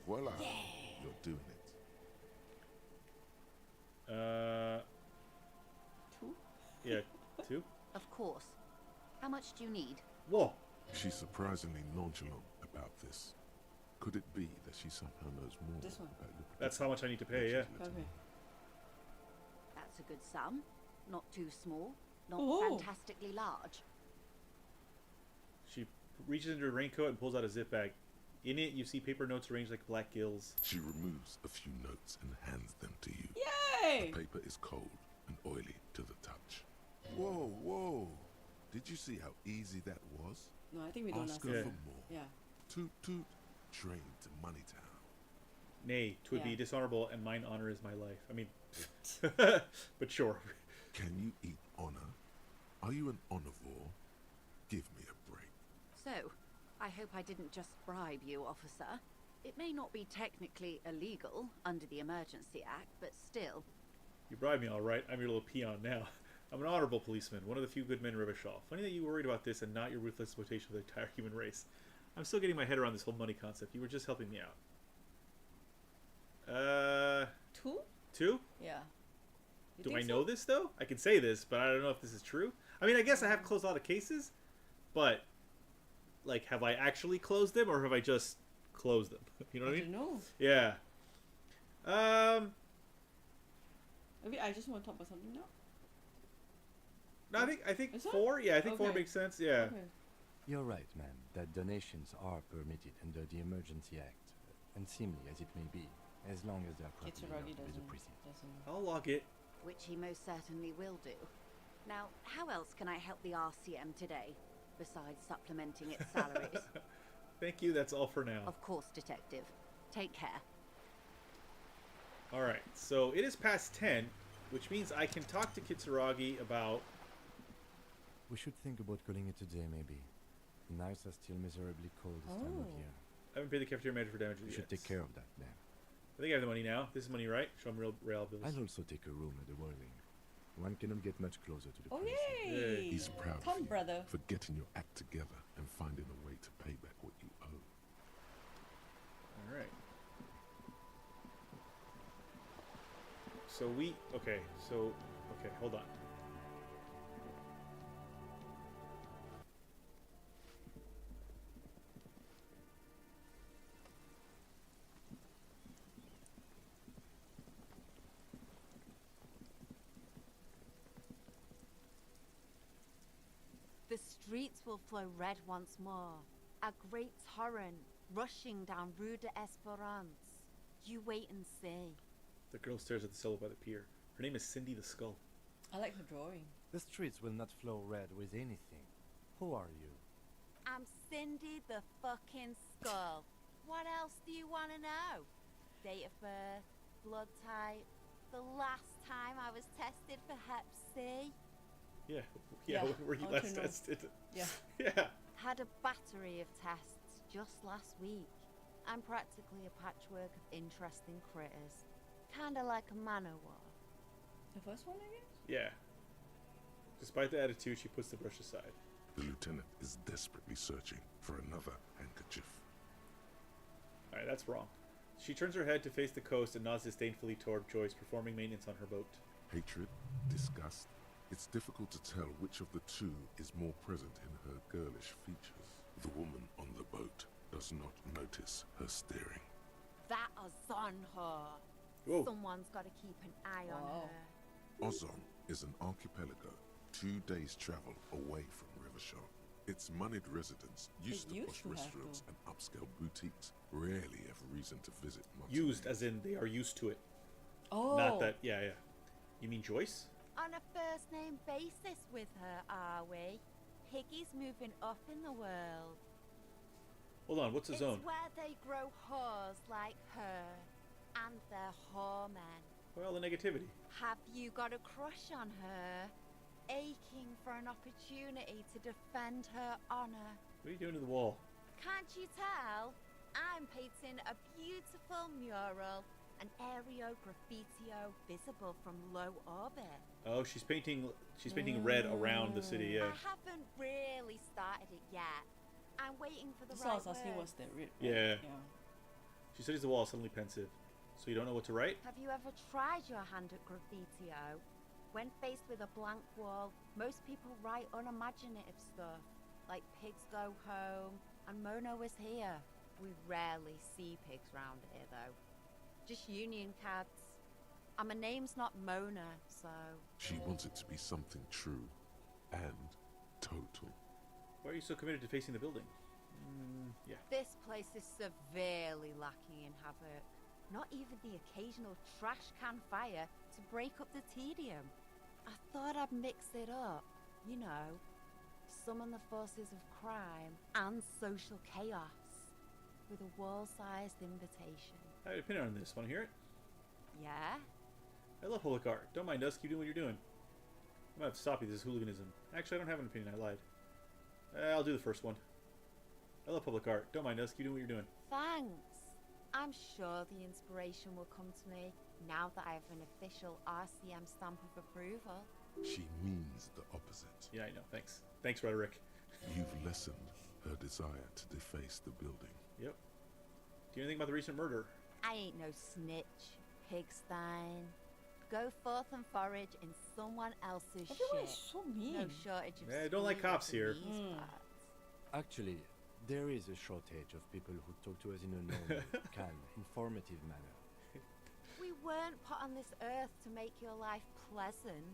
Voila! You're doing it. 2? Yeah, 2. Of course. How much do you need? Whoa. She's surprisingly nonchalant about this. Could it be that she somehow knows more This one. about your That's how much I need to pay, yeah. Okay. That's a good sum. Not too small, not Oh. fantastically large. She reaches into her raincoat and pulls out a zip bag. In it, you see paper notes arranged like black gills. She removes a few notes and hands them to you. Yay! The paper is cold and oily to the touch. Whoa, whoa! Did you see how easy that was? No, I think we don't Ask ask her Yeah. her. for more. Yeah. Toot toot. Train to Moneytown. Nay, 'twould be Yeah. dishonorable, and mine honor is my life. I mean, but sure. Can you eat honor? Are you an omnivore? Give me a break. So, I hope I didn't just bribe you, officer. It may not be technically illegal under the Emergency Act, but still. You bribed me, all right. I'm your little peon now. I'm an honorable policeman, one of the few good men in Rivashaw. Funny that you worried about this and not your ruthless exploitation of the entire human race. I'm still getting my head around this whole money concept. You were just helping me out. 2? 2? Yeah. You Do think I know so? this, though? I can say this, but I don't know if this is true. I mean, I guess I have closed a lot of cases, but, like, have I actually closed them, or have I just closed them? You know what I mean? don't know. Yeah. Maybe I just want to talk about something now. No, I think Is that? 4. Yeah, I think 4 Okay. makes sense. Yeah. Okay. You're right, man, that donations are permitted under the Emergency Act, unseemly as it may be, as long as they are properly Kitsuragi logged with the doesn't. prison. I'll log it. Which he most certainly will do. Now, how else can I help the RCM today, besides supplementing its salaries? Thank you. That's all for now. Of course, Detective. Take care. All right. So it is past 10, which means I can talk to Kitsuragi about. We should think about calling it a day, maybe. The nights are still miserably cold this time of Oh. year. I haven't paid the cafeteria manager for damages We yet. should take care of that then. I think I have the money now. This is money, right? Show him real bills. I'll also take a room at the Whirling. One cannot get much closer to the Oh, prison. yay! He's proud of Come, you brother. for getting your act together and finding a way to pay back what you owe. All right. So okay, hold on. The streets will flow red once more. A great torrent rushing down Rue de Esperance. You wait and see. The girl stares at the silhouette by the pier. Her name is Cindy the Skull. I like her drawing. The streets will not flow red with anything. Who are you? I'm Cindy the fucking Skull. What else do you want to know? Date of birth, blood type, the last time I was tested for Hep C. Yeah. Yeah, When were you I want last to know. tested? Yeah. Yeah. Had a battery of tests just last week. I'm practically a patchwork of interesting critters. Kinda like a Manowar. The first one, I guess? Yeah. Despite the attitude, she puts the brush aside. The lieutenant is desperately searching for another handkerchief. Alright, that's wrong. She turns her head to face the coast and nods disdainfully toward Joyce, performing maintenance on her boat. Hatred, disgust. It's difficult to tell which of the two is more present in her girlish features. The woman on the boat does not notice her staring. That is on her. Whoa. Someone's got to keep an eye on Wow. her. Ozon is an archipelago 2 days' travel away from Rivershaw. Its moneyed residents, used to used posh to have restaurants to. and upscale boutiques, rarely have reason to visit Used, Montenegro. as in they are used to it. Oh. Not that, yeah. You mean Joyce? On a first name basis with her, are we? Piggy's moving up in the world. Hold on, what's a zone? It's where they grow whores like her. And their whoremen. Well, the negativity. Have you got a crush on her? aching for an opportunity to defend her honor. What are you doing to the wall? Can't you tell? I'm painting a beautiful mural, an aereo graffitio visible from low orbit. Oh, she's painting red around the city, yeah. I haven't really started it yet. I'm waiting for the So I right was asking, words. what's that writ? Yeah. She studies the wall, suddenly pensive. So you don't know what to write? Have you ever tried your hand at graffitio? When faced with a blank wall, most people write unimaginative stuff, like pigs go home and Mona was here. We rarely see pigs round here, though. Just union cabs. And my name's not Mona, so... She wants it to be something true and total. Why are you so committed to facing the building? Yeah. This place is severely lacking in havoc. Not even the occasional trash can fire to break up the tedium. I thought I'd mix it up, you know, summon the forces of crime and social chaos with a wall-sized invitation. I have an opinion on this. Want to hear it? Yeah? I love public art. Don't mind us. Keep doing what you're doing. I'm gonna have to stop you. This is hooliganism. Actually, I don't have an opinion. I lied. I'll do the first one. I love public art. Don't mind us. Keep doing what you're doing. Thanks. I'm sure the inspiration will come to me now that I have an official RCM stamp of approval. She means the opposite. Yeah, I know. Thanks. Thanks, Rhetoric. You've lessened her desire to deface the building. Yep. Do you know anything about the recent murder? I ain't no snitch, pigstein. Go forth and forage in someone else's Everyone shit. is so mean. No shortage of I don't like squealers cops in here. these parts. Actually, there is a shortage of people who talk to us in a normal, calm, informative manner. We weren't put on this earth to make your life pleasant,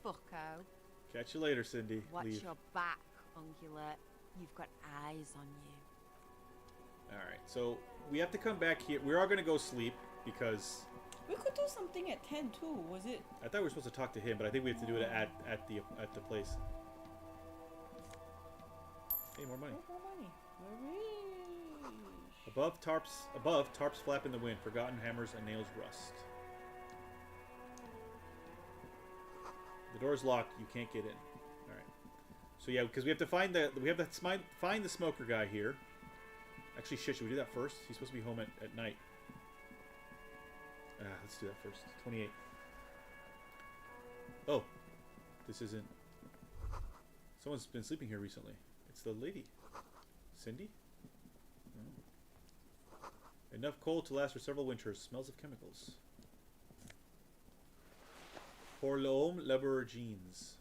fucko. Catch you later, Cindy. Watch Leave. your back, ungulate. You've got eyes on you. Alright, so we have to come back here. We are going to go sleep because... We could do something at 10 too, was it? I thought we were supposed to talk to him, but I think we have to do it at the place. Hey, more money. More money. Above tarps flap in the wind. Forgotten hammers and nails rust. The door's locked. You can't get in. All right. So yeah, because we have to find the smoker guy here. Actually, shit. Should we do that first? He's supposed to be home at night. Let's do that first. 28. Oh, this isn't. Someone's been sleeping here recently. It's the lady. Cindy? Oh. Enough coal to last for several winters. Smells of chemicals. Pour l'homme laboureur jeans.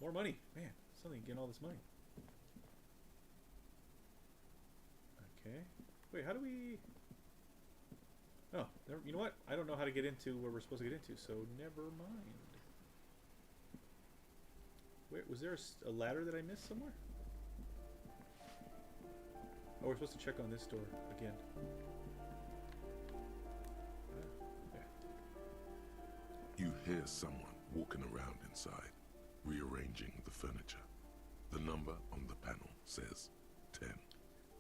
More money. Man, suddenly getting all this money. Okay. Wait, how do we... Oh, you know what? I don't know how to get into where we're supposed to get into, so never mind. Wait, was there a ladder that I missed somewhere? Oh, we're supposed to check on this door again. Yeah. You hear someone walking around inside, rearranging the furniture. The number on the panel says 10.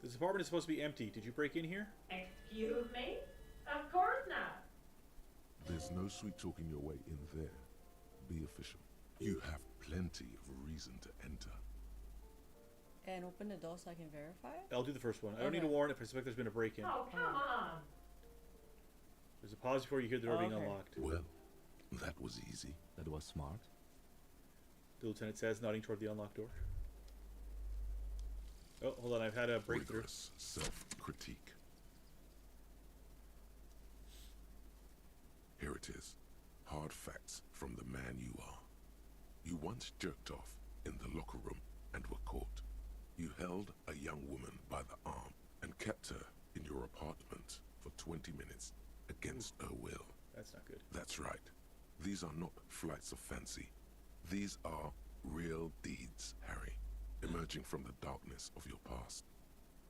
This apartment is supposed to be empty. Did you break in here? Excuse me? Of course not. There's no sweet talking your way in there. Be official. You have plenty of reason to enter. And open the door so I can verify it? I'll do the first one. I don't need to warn if I suspect there's been a break-in. Oh, come on. There's a pause before you hear the door being unlocked. Well, that was easy. That was smart. The lieutenant says, nodding toward the unlocked door. Oh, hold on. I've had a breakthrough. Rigorous self-critique. Here it is. Hard facts from the man you are. You once jerked off in the locker room and were caught. You held a young woman by the arm and kept her in your apartment for 20 minutes against her will. That's not good. That's right. These are not flights of fancy. These are real deeds, Harry, emerging from the darkness of your past.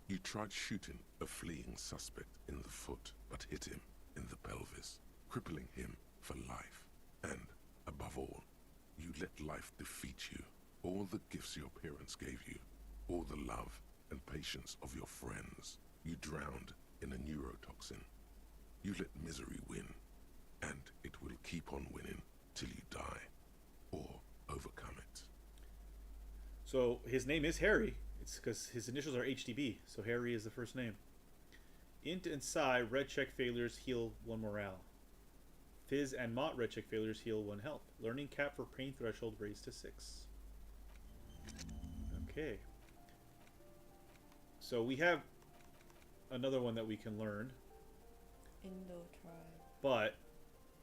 You tried shooting a fleeing suspect in the foot, but hit him in the pelvis, crippling him for life. And, above all, you let life defeat you. All the gifts your parents gave you, all the love and patience of your friends, you drowned in a neurotoxin. You let misery win, and it will keep on winning till you die. So his name is Harry. It's because his initials are HDB, so Harry is the first name. Int and Psi red check failures heal 1 morale. Fizz and Mott red check failures heal 1 health. Learning cap for pain threshold raised to 6. Okay. So we have another one that we can learn. Indo tribe. But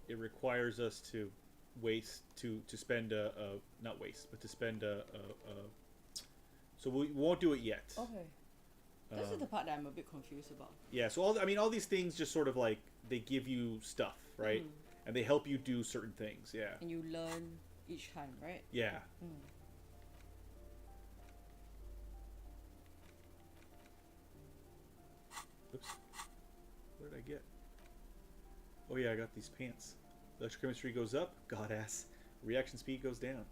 it requires us to spend not waste, but to spend so we won't do it yet. Okay. This is the part that I'm a bit confused about. Yeah, so all these things just sort of like they give you stuff, right? And they help you do certain things, yeah. And you learn each time, right? Yeah. Oops. What did I get? Oh yeah, I got these pants. Electrochemistry goes up, godass. Reaction speed goes down.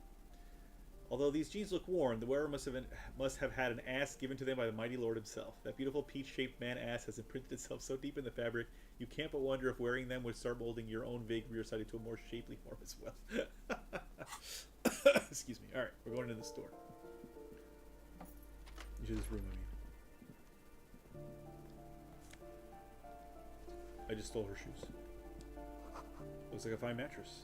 Although these jeans look worn, the wearer must have had an ass given to them by the mighty Lord himself. That beautiful peach-shaped man ass has imprinted itself so deep in the fabric, you can't but wonder if wearing them would start molding your own vague rear side into a more shapely form as well. Excuse me. Alright, we're going to the store. Into this room, I mean. I just stole her shoes. Looks like a fine mattress.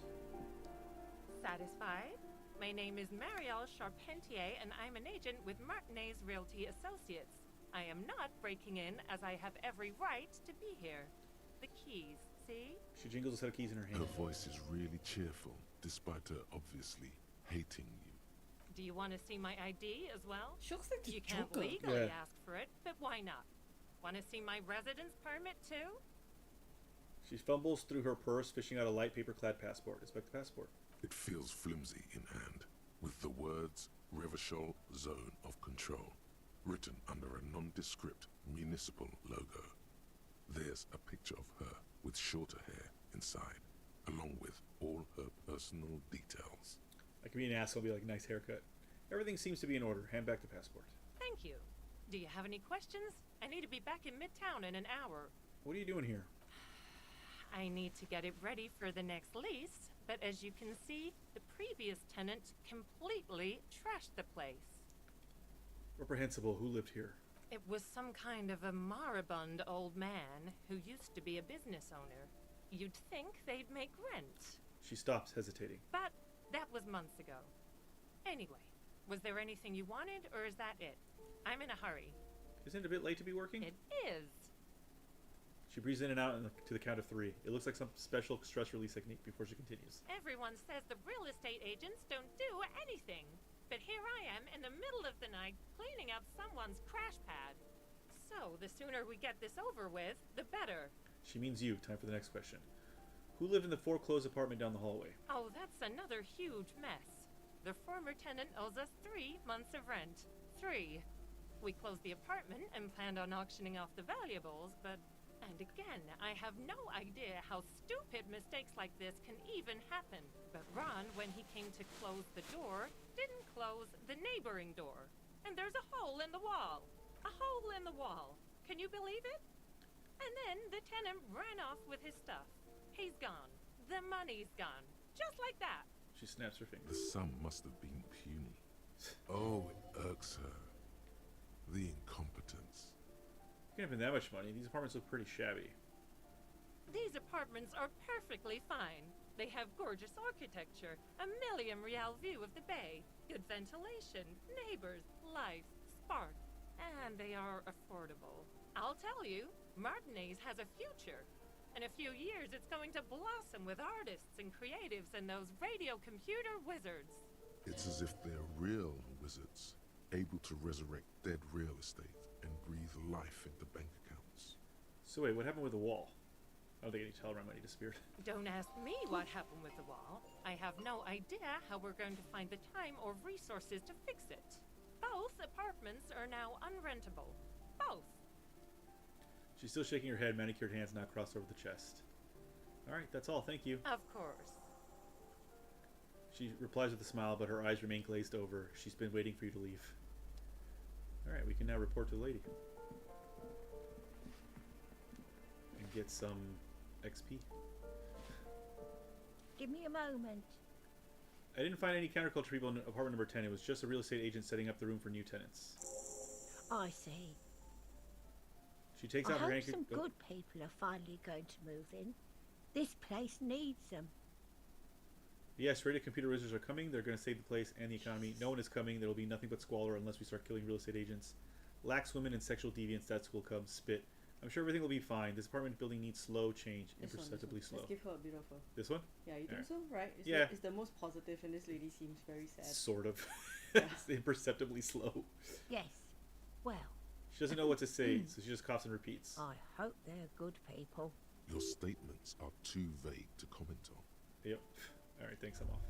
Satisfied? My name is Marielle Charpentier, and I'm an agent with Martinez Realty Associates. I am not breaking in, as I have every right to be here. The keys, see? She jingles a set of keys in her hand. Her voice is really cheerful, despite her obviously hating you. Do you want to see my ID as well? She looks like the You can't Joker. legally ask for it, but why not? Want to see my residence permit too? She fumbles through her purse, fishing out a light paper-clad passport. Inspect the passport. It feels flimsy in hand, with the words Revachol Zone of Control written under a nondescript municipal logo. There's a picture of her with shorter hair inside, along with all her personal details. I can be an asshole and be like, nice haircut. Everything seems to be in order. Hand back the passport. Thank you. Do you have any questions? I need to be back in Midtown in an hour. What are you doing here? I need to get it ready for the next lease, but as you can see, the previous tenant completely trashed the place. Reprehensible. Who lived here? It was some kind of a moribund old man who used to be a business owner. You'd think they'd make rent. She stops, hesitating. But that was months ago. Anyway, was there anything you wanted, or is that it? I'm in a hurry. Isn't it a bit late to be working? It is. She breathes in and out to the count of 3. It looks like some special stress release technique before she continues. Everyone says the real estate agents don't do anything. But here I am in the middle of the night cleaning up someone's crash pad. So the sooner we get this over with, the better. She means you. Time for the next question. Who lived in the foreclosed apartment down the hallway? Oh, that's another huge mess. The former tenant owes us 3 months of rent. 3. We closed the apartment and planned on auctioning off the valuables, but... And again, I have no idea how stupid mistakes like this can even happen. But Ron, when he came to close the door, didn't close the neighboring door. And there's a hole in the wall. A hole in the wall. Can you believe it? And then the tenant ran off with his stuff. He's gone. The money's gone. Just like that. She snaps her fingers. The sum must have been puny. Oh, it irks her. The incompetence. You can't have that much money. These apartments look pretty shabby. These apartments are perfectly fine. They have gorgeous architecture, a million real view of the bay, good ventilation, neighbors, life, spark, and they are affordable. I'll tell you, Martinez has a future. In a few years, it's going to blossom with artists and creatives and those radio computer wizards. It's as if they're real wizards, able to resurrect dead real estate and breathe life into bank accounts. So wait, what happened with the wall? I don't think any Telegram money disappeared. Don't ask me what happened with the wall. I have no idea how we're going to find the time or resources to fix it. Both apartments are now unrentable. Both. She's still shaking her head, manicured hands now crossed over the chest. Alright, that's all, thank you. Of course. She replies with a smile, but her eyes remain glazed over. She's been waiting for you to leave. Alright, we can now report to the lady. And get some XP. Give me a moment. I didn't find any counterculture people in apartment number 10. It was just a real estate agent setting up the room for new tenants. I see. She takes I out her hope handkerchief. some good people are finally going to move in. This place needs them. Yes, rated computer wizards are coming. They're going to save the place and the economy. No one is coming. There will be nothing but squalor unless we start killing real estate agents. Lax women and sexual deviants. That's will come. Spit. I'm sure everything will be fine. This apartment building needs slow change. Imperceptibly slow. Let's give her a bit of a... This one? Yeah, you think so? Right? It's Yeah. It's the most positive, and this lady seems very sad. Sort of. Yeah. It's imperceptibly slow. Yes. Well, She doesn't know what to say, so she just coughs and repeats. I hope they're good people. Your statements are too vague to comment on. Yep. Alright, thanks, I'm off.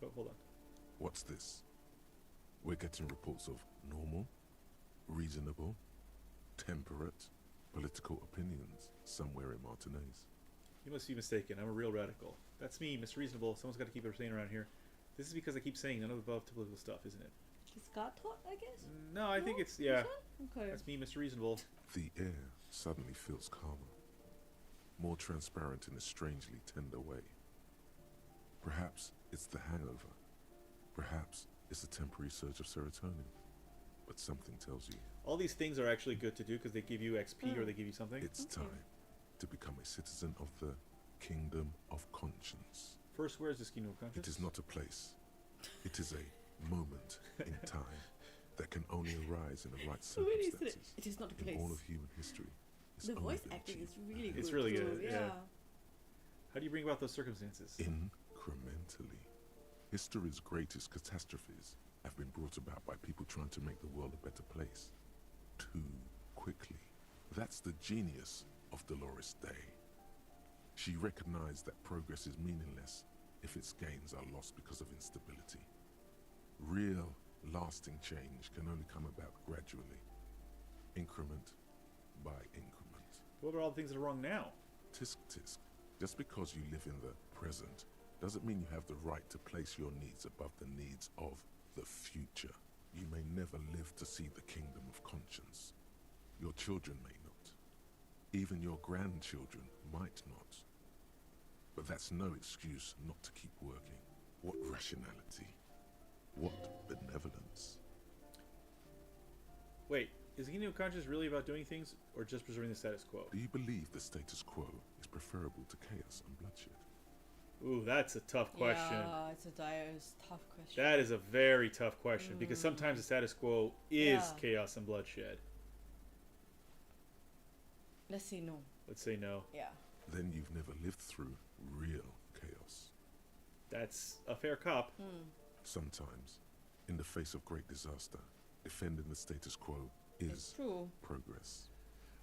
Oh, hold on. What's this? We're getting reports of normal, reasonable, temperate, political opinions somewhere in Martinez. You must be mistaken. I'm a real radical. That's me, Miss Reasonable. Someone's got to keep her sane around here. This is because I keep saying none of the above typical stuff, isn't it? She's got taught, I guess? No, I think it's, yeah. Okay. That's me, Mr. Reasonable. The air suddenly feels calmer, more transparent in a strangely tender way. Perhaps it's the hangover. Perhaps it's a temporary surge of serotonin. But something tells you All these things are actually good to do because they give you XP or they give you something. it's time to become a citizen of the Kingdom of Conscience. First, where's this Kingdom of Conscience? It is not a place. It is a moment in time that can only arise in the right circumstances. It is not a in place. all of human history. It's The only voice been acting is achieved. really good. It's really too, good, Yeah. How do you bring about those circumstances? Incrementally. History's greatest catastrophes have been brought about by people trying to make the world a better place. Too quickly. That's the genius of Dolores Day. She recognized that progress is meaningless if its gains are lost because of instability. Real, lasting change can only come about gradually, increment by increment. What about all the things that are wrong now? Tisk tisk. Just because you live in the present doesn't mean you have the right to place your needs above the needs of the future. You may never live to see the Kingdom of Conscience. Your children may not. Even your grandchildren might not. But that's no excuse not to keep working. What rationality? What benevolence? Wait, is the Kingdom of Conscience really about doing things or just preserving the status quo? Do you believe the status quo is preferable to chaos and bloodshed? Ooh, that's a tough question. Yeah, it's a tough question. That is a very tough question because sometimes the status quo is chaos and bloodshed. Let's say no. Let's say no. Yeah. Then you've never lived through real chaos. That's a fair cop. Sometimes, in the face of great disaster, defending the status quo is true. Progress.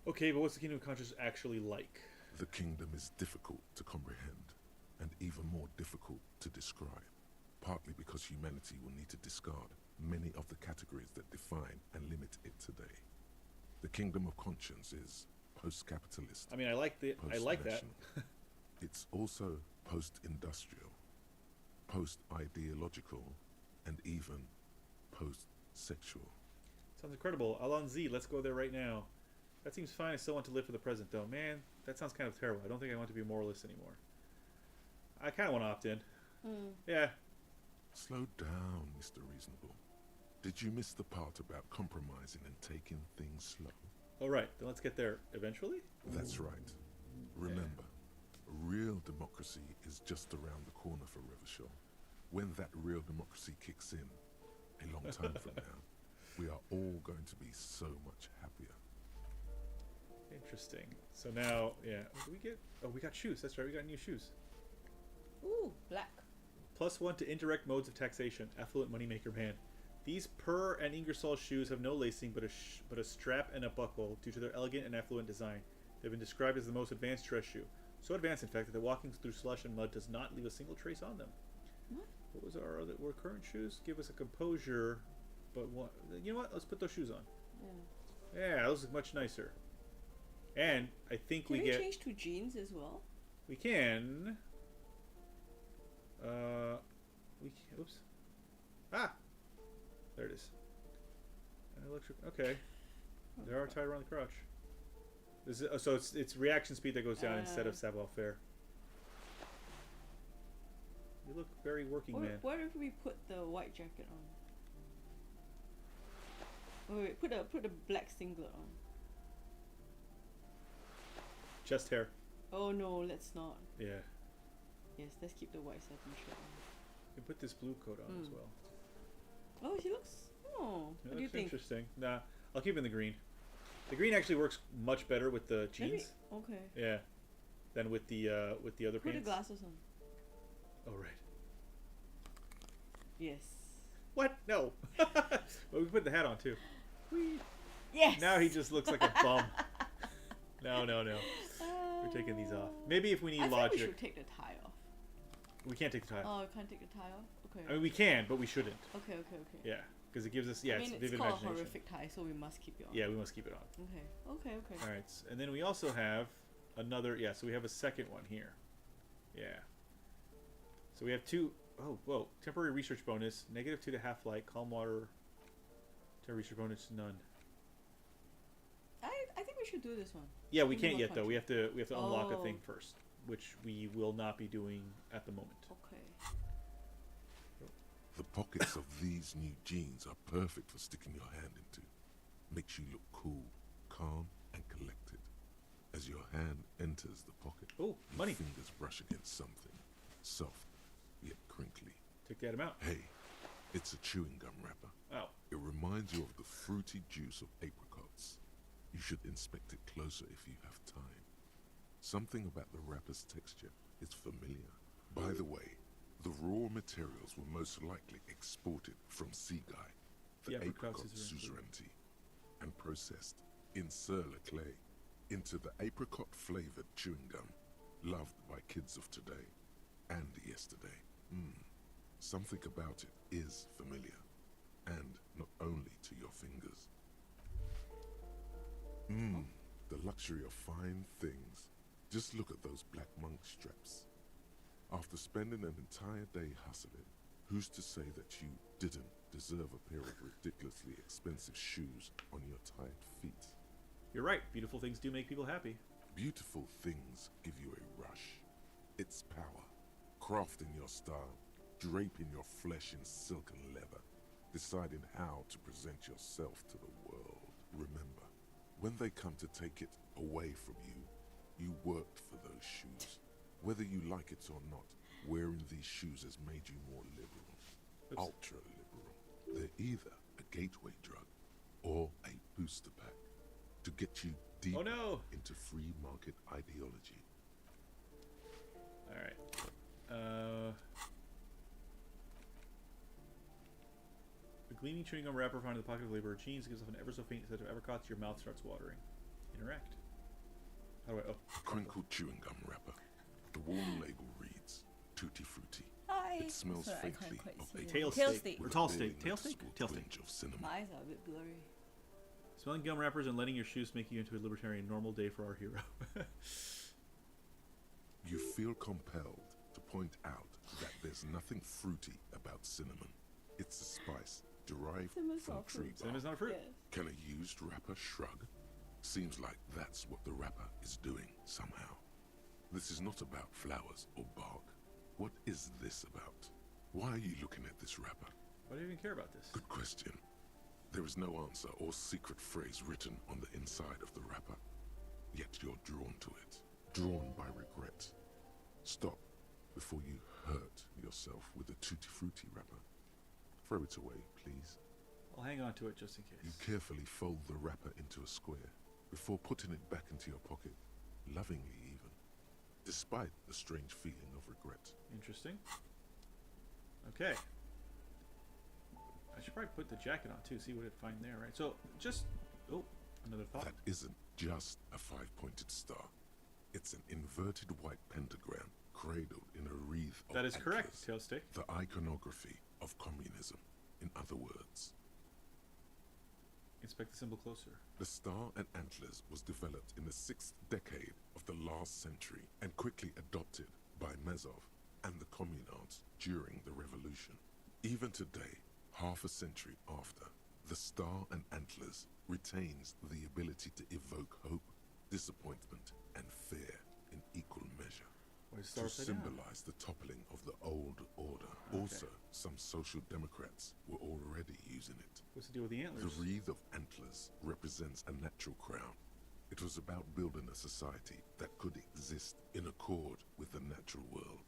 Okay, but what's the Kingdom of Conscience actually like? The kingdom is difficult to comprehend, and even more difficult to describe, partly because humanity will need to discard many of the categories that define and limit it today. The Kingdom of Conscience is post-capitalist. I mean, I like that. It's also post-industrial, post-ideological, and even post-sexual. Sounds incredible. Alan Z, let's go there right now. That seems fine. I still want to live for the present, though. Man, that sounds kind of terrible. I don't think I want to be a moralist anymore. I kind of want to opt in. Yeah. Slow down, Mr. Reasonable. Did you miss the part about compromising and taking things slow? All right, then let's get there eventually. That's right. Remember, real democracy is just around the corner for Revachol. When that real democracy kicks in, a long time from now, we are all going to be so much happier. Interesting. So now, yeah, what do we get? Oh, we got shoes. That's right, we got new shoes. Ooh, black. +1 to indirect modes of taxation. Affluent moneymaker man. These Per and Ingersoll shoes have no lacing but a strap and a buckle due to their elegant and affluent design. They've been described as the most advanced dress shoe. So advanced, in fact, that walking through slush and mud does not leave a single trace on them. What was our other current shoes? Give us a composure, but what? You know what? Let's put those shoes on. Yeah, those look much nicer. And I think Can we get. change to jeans as well? We can. Oops. Ah! There it is. Electric. Okay. They are tied around the crotch. This is, so it's reaction speed that goes down instead of savoir-faire. look very working man. What if we put the white jacket on? Wait, put a black singlet on. Chest hair. Oh no, let's not. Yeah. Yes, let's keep the white satin shirt on. You put this blue coat on as well. Oh, she looks. Oh, It what do you looks think? interesting. Nah, I'll keep it in the green. The green actually works much better with the jeans. Okay. Yeah. Than with the other Put pants. the glasses on. Oh right. Yes. What? No. But we put the hat on too. Yes. Now he just looks like a bum. No. We're taking these off. Maybe if we need I think logic. we should take the tie off. We can't take the tie off. Oh, can't take the tie off. Okay. I mean, we can, but we shouldn't. Okay. Yeah, because it gives us I mean, it's it's vivid called imagination. a horrific tie, so we must keep it on. Yeah, we must keep it on. Okay. All right, and then we also have another. Yeah, so we have a second one here. Yeah. So we have two oh, whoa. Temporary research bonus. -2 to half-light. Calm water. Temporary research bonus. None. I think we should do this one. Yeah, we Give me can't more yet, though. We country. have to unlock a Oh. thing first, which we will not be doing at the moment. Okay. The pockets of these new jeans are perfect for sticking your hand into. Makes you look cool, calm, and collected. As your hand enters the pocket, your money. fingers brush against something soft yet crinkly. Take that amount. Hey, it's a chewing gum wrapper. Oh. It reminds you of the fruity juice of apricots. You should inspect it closer if you have time. Something about the wrapper's texture is familiar. By the way, the raw materials were most likely exported from Seaguy, the apricot suzerainty, and processed in Surla clay into the apricot-flavored chewing gum loved by kids of today and yesterday. Something about it is familiar, and not only to your fingers. The luxury of fine things. Just look at those black monk straps. After spending an entire day hustling, who's to say that you didn't deserve a pair of ridiculously expensive shoes on your tired feet? You're right. Beautiful things do make people happy. Beautiful things give you a rush. It's power. Crafting your style, draping your flesh in silk and leather, deciding how to present yourself to the world. Remember, when they come to take it away from you, you worked for those shoes. Whether you like it or not, wearing these shoes has made you more liberal. Ultra liberal. They're either a gateway drug or a booster pack to get you deeper into free market ideology. Alright. The gleaming chewing gum wrapper found in the pocket of labor jeans gives off an ever so faint scent of apricots. Your mouth starts watering. Interact. How do I? Oh. Crinkled chewing gum wrapper. The warning label reads Tutti Frutti. Hi. It smells Sorry, I can't faintly quite of see a it. Tail steak. Or tall steak. Tail steak? Tail steak. Of cinnamon. My eyes are a bit blurry. Smelling gum wrappers and letting your shoes make you into a libertarian. Normal day for our hero. You feel compelled to point out that there's nothing fruity about cinnamon. It's a spice derived from tree bark. Cinnamon's not a fruit. Yes. Can a used wrapper shrug? Seems like that's what the wrapper is doing somehow. This is not about flowers or bark. What is this about? Why are you looking at this wrapper? Why do you even care about this? Good question. There is no answer or secret phrase written on the inside of the wrapper. Yet you're drawn to it. Drawn by regret. Stop before you hurt yourself with the Tutti Frutti wrapper. Throw it away, please. I'll hang on to it just in case. You carefully fold the wrapper into a square before putting it back into your pocket, lovingly even, despite the strange feeling of regret. Interesting. Okay. I should probably put the jacket on too, see what I'd find there, right? So, just... Oh, another thought. That isn't just a five-pointed star. It's an inverted white pentagram cradled in a wreath of That is antlers. correct, Tailstick. The iconography of communism, in other words. Inspect the symbol closer. The star and antlers was developed in the 6th decade of the last century and quickly adopted by Mazov and the communards during the revolution. Even today, half a century after, the star and antlers retains the ability to evoke hope, disappointment, and fear in equal measure. Why is it To upside down? symbolize the toppling of the old order. Okay. Also, some social democrats were already using it. What's the deal with the antlers? The wreath of antlers represents a natural crown. It was about building a society that could exist in accord with the natural world,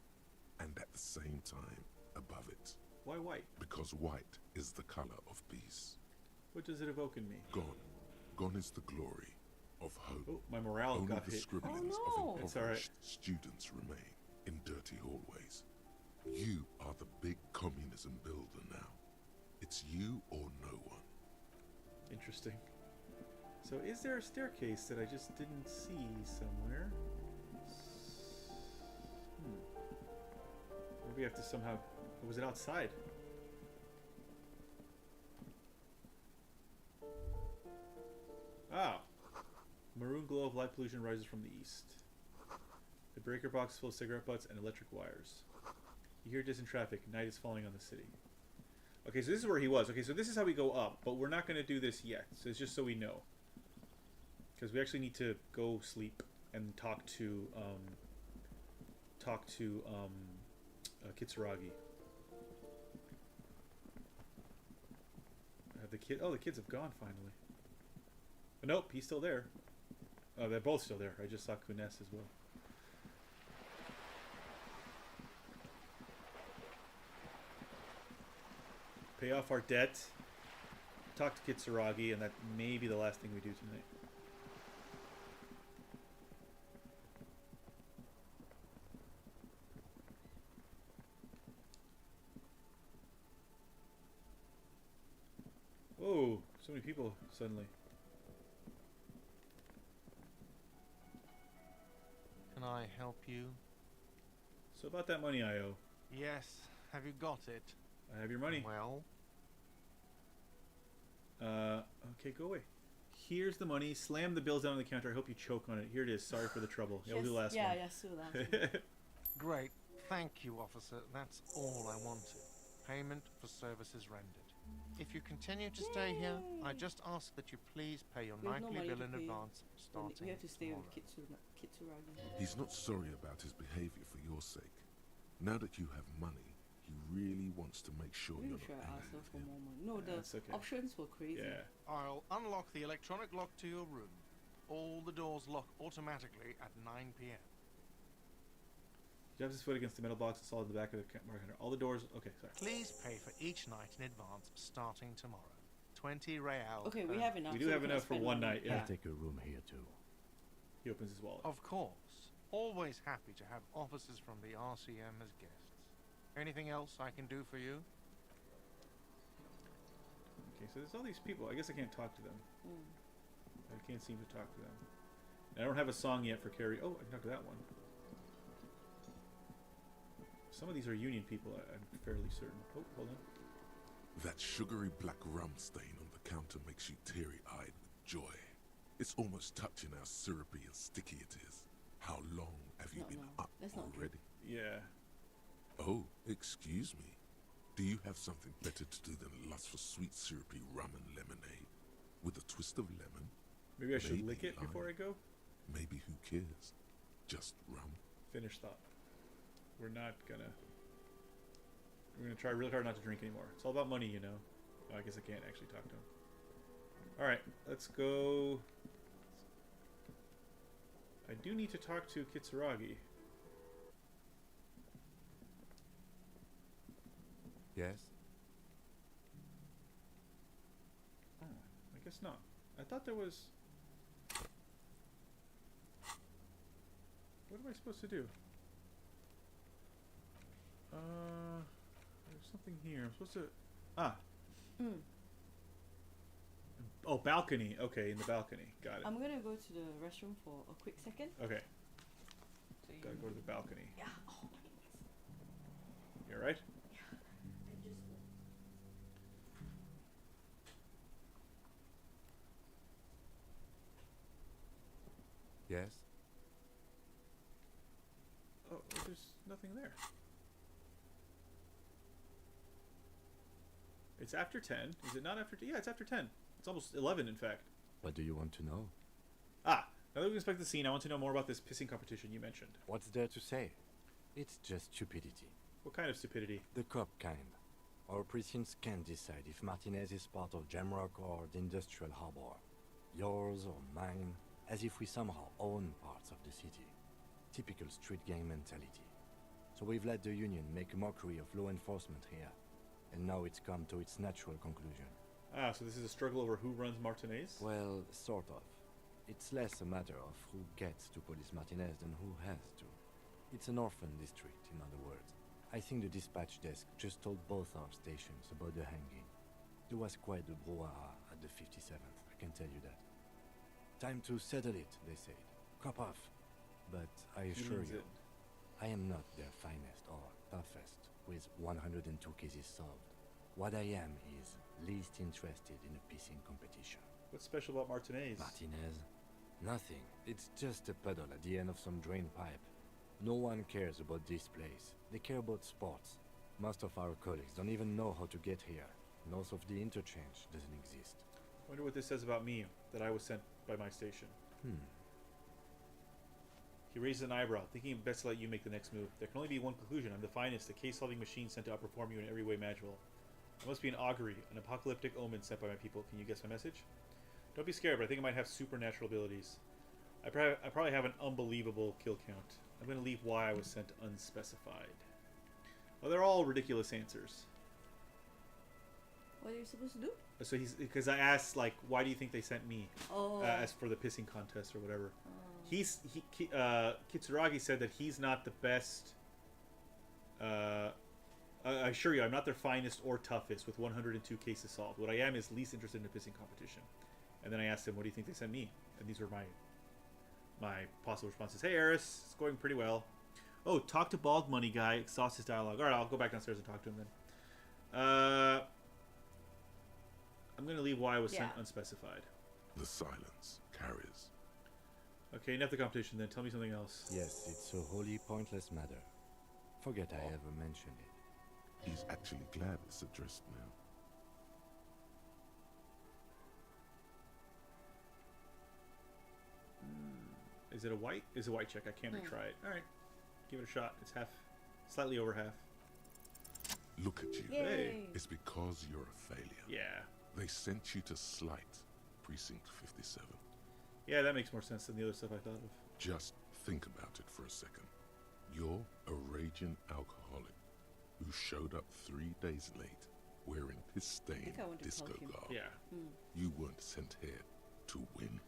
and at the same time above it. Why white? Because white is the color of peace. What does it evoke in me? Gone. Gone is the glory of hope. Oh, my morale Only got the hit. scribblings Oh, of It's all right. impoverished students remain in dirty hallways. You are the big communism builder now. It's you or no one. Interesting. So is there a staircase that I just didn't see somewhere? Maybe I have to somehow... Or was it outside? Ah! Maroon glow of light pollution rises from the east. The breaker box full of cigarette butts and electric wires. You hear distant traffic. Night is falling on the city. Okay, so this is where he was. Okay, so this is how we go up, but we're not going to do this yet. So it's just so we know. Because we actually need to go sleep and talk to Kitsuragi. The kid. Oh, the kids have gone finally. Oh, nope, he's still there. Oh, they're both still there. I just saw Kunes as well. Pay off our debt. Talk to Kitsuragi, and that may be the last thing we do tonight. Oh, so many people suddenly. Can I help you? So about that money I owe. Yes. Have you got it? I have your money. Well? Okay, go away. Here's the money. Slam the bills down on the counter. I hope you choke on it. Here it is. Sorry for the trouble. Yeah, we'll do the last one. Yeah, so last one. Great. Thank you, officer. That's all I wanted. Payment for services rendered. If you continue to stay here, I just ask that you please pay your We have no nightly money bill to in pay. advance starting We have to stay tomorrow. with Kitsuragi. He's not sorry about his behavior for your sake. Now that you have money, he really wants to make sure Maybe you're we should not ask her angry for with him. more money. No, That's the okay. options were crazy. Yeah. I'll unlock the electronic lock to your room. All the doors lock automatically at 9 p.m. Jabs his foot against the metal box installed in the back of the market. All the doors. Okay, sorry. Please pay for each night in advance starting tomorrow. 20 real. Okay, we have enough. We do so have can enough for spend one money. night, yeah. I'll take a room here too. He opens his wallet. Of course. Always happy to have officers from the RCM as guests. Anything else I can do for you? Okay, so there's all these people. I guess I can't talk to them. I can't seem to talk to them. And I don't have a song yet for Carrie. Oh, I can talk to that one. Some of these are Union people, I'm fairly certain. Oh, hold on. That sugary black rum stain on the counter makes you teary-eyed with joy. It's almost touching how syrupy and sticky it is. How long have you been up already? Yeah. Oh, excuse me. Do you have something better to do than lust for sweet syrupy rum and lemonade? With a twist of lemon? Maybe I should lick it before I go? Maybe who cares? Just rum. Finish thought. We're not gonna... We're gonna try really hard not to drink anymore. It's all about money, you know. Oh, I guess I can't actually talk to him. Alright, let's go... I do need to talk to Kitsuragi. Yes? Oh, I guess not. I thought there was... What am I supposed to do? There's something here. I'm supposed to... Ah. Oh, balcony. Okay, in the balcony. Got it. I'm gonna go to the restroom for a quick second. Okay. So Gotta go to the balcony. Yeah. Oh, You alright? Yes? Oh, there's nothing there. It's after 10. Is it not after 10? Yeah, it's after 10. It's almost 11, in fact. What do you want to know? Ah, now that we inspect the scene, I want to know more about this pissing competition you mentioned. What's there to say? It's just stupidity. What kind of stupidity? The cop kind. Our precincts can't decide if Martinez is part of Jamrock or the industrial harbor. Yours or mine, as if we somehow own parts of the city. Typical street gang mentality. So we've let the Union make a mockery of law enforcement here. And now it's come to its natural conclusion. Ah, so this is a struggle over who runs Martinez? Well, sort of. It's less a matter of who gets to police Martinez than who has to. It's an orphan district, in other words. I think the dispatch desk just told both our stations about the hanging. There was quite the brouhaha at the 57th, I can tell you that. Time to settle it, they said. Cop off. But I assure you, I am not their finest or toughest with 102 cases solved. What I am is least interested in a pissing competition. What's special about Martinez? Martinez? Nothing. It's just a puddle at the end of some drain pipe. No one cares about this place. They care about sports. Most of our colleagues don't even know how to get here. North of the interchange doesn't exist. Wonder what this says about me, that I was sent by my station. He raises an eyebrow, thinking it best to let you make the next move. There can only be one conclusion. I'm the finest, a case-solving machine sent to outperform you in every way imaginable. It must be an augury, an apocalyptic omen sent by my people. Can you guess my message? Don't be scared, but I think I might have supernatural abilities. I probably have an unbelievable kill count. I'm going to leave why I was sent unspecified. Well, they're all ridiculous answers. What are you supposed to do? So because I asked, like, why do you think they sent me? Oh. As for the pissing contest or whatever. Kitsuragi said that he's not the best. I assure you, I'm not their finest or toughest with 102 cases solved. What I am is least interested in a pissing competition. And then I asked him, what do you think they sent me? And these were my possible responses. Hey, Eris, it's going pretty well. Oh, talk to Bald Money Guy, exhaust his dialogue. All right, I'll go back downstairs and talk to him then. I'm going to leave why I was sent unspecified. The silence carries. Okay, enough the competition then. Tell me something else. Yes, it's a wholly pointless matter. Forget I ever mentioned it. He's actually glad it's addressed now. Is it a white? It's a white check. I can't retry it. All right, give it a shot. It's slightly over half. Look at you. Yay. Hey. It's because you're a failure. Yeah. They sent you to Slight, Precinct 57. Yeah, that makes more sense than the other stuff I thought of. Just think about it for a second. You're a raging alcoholic who showed up 3 days late wearing piss-stained disco garb. Yeah. You weren't sent here to win.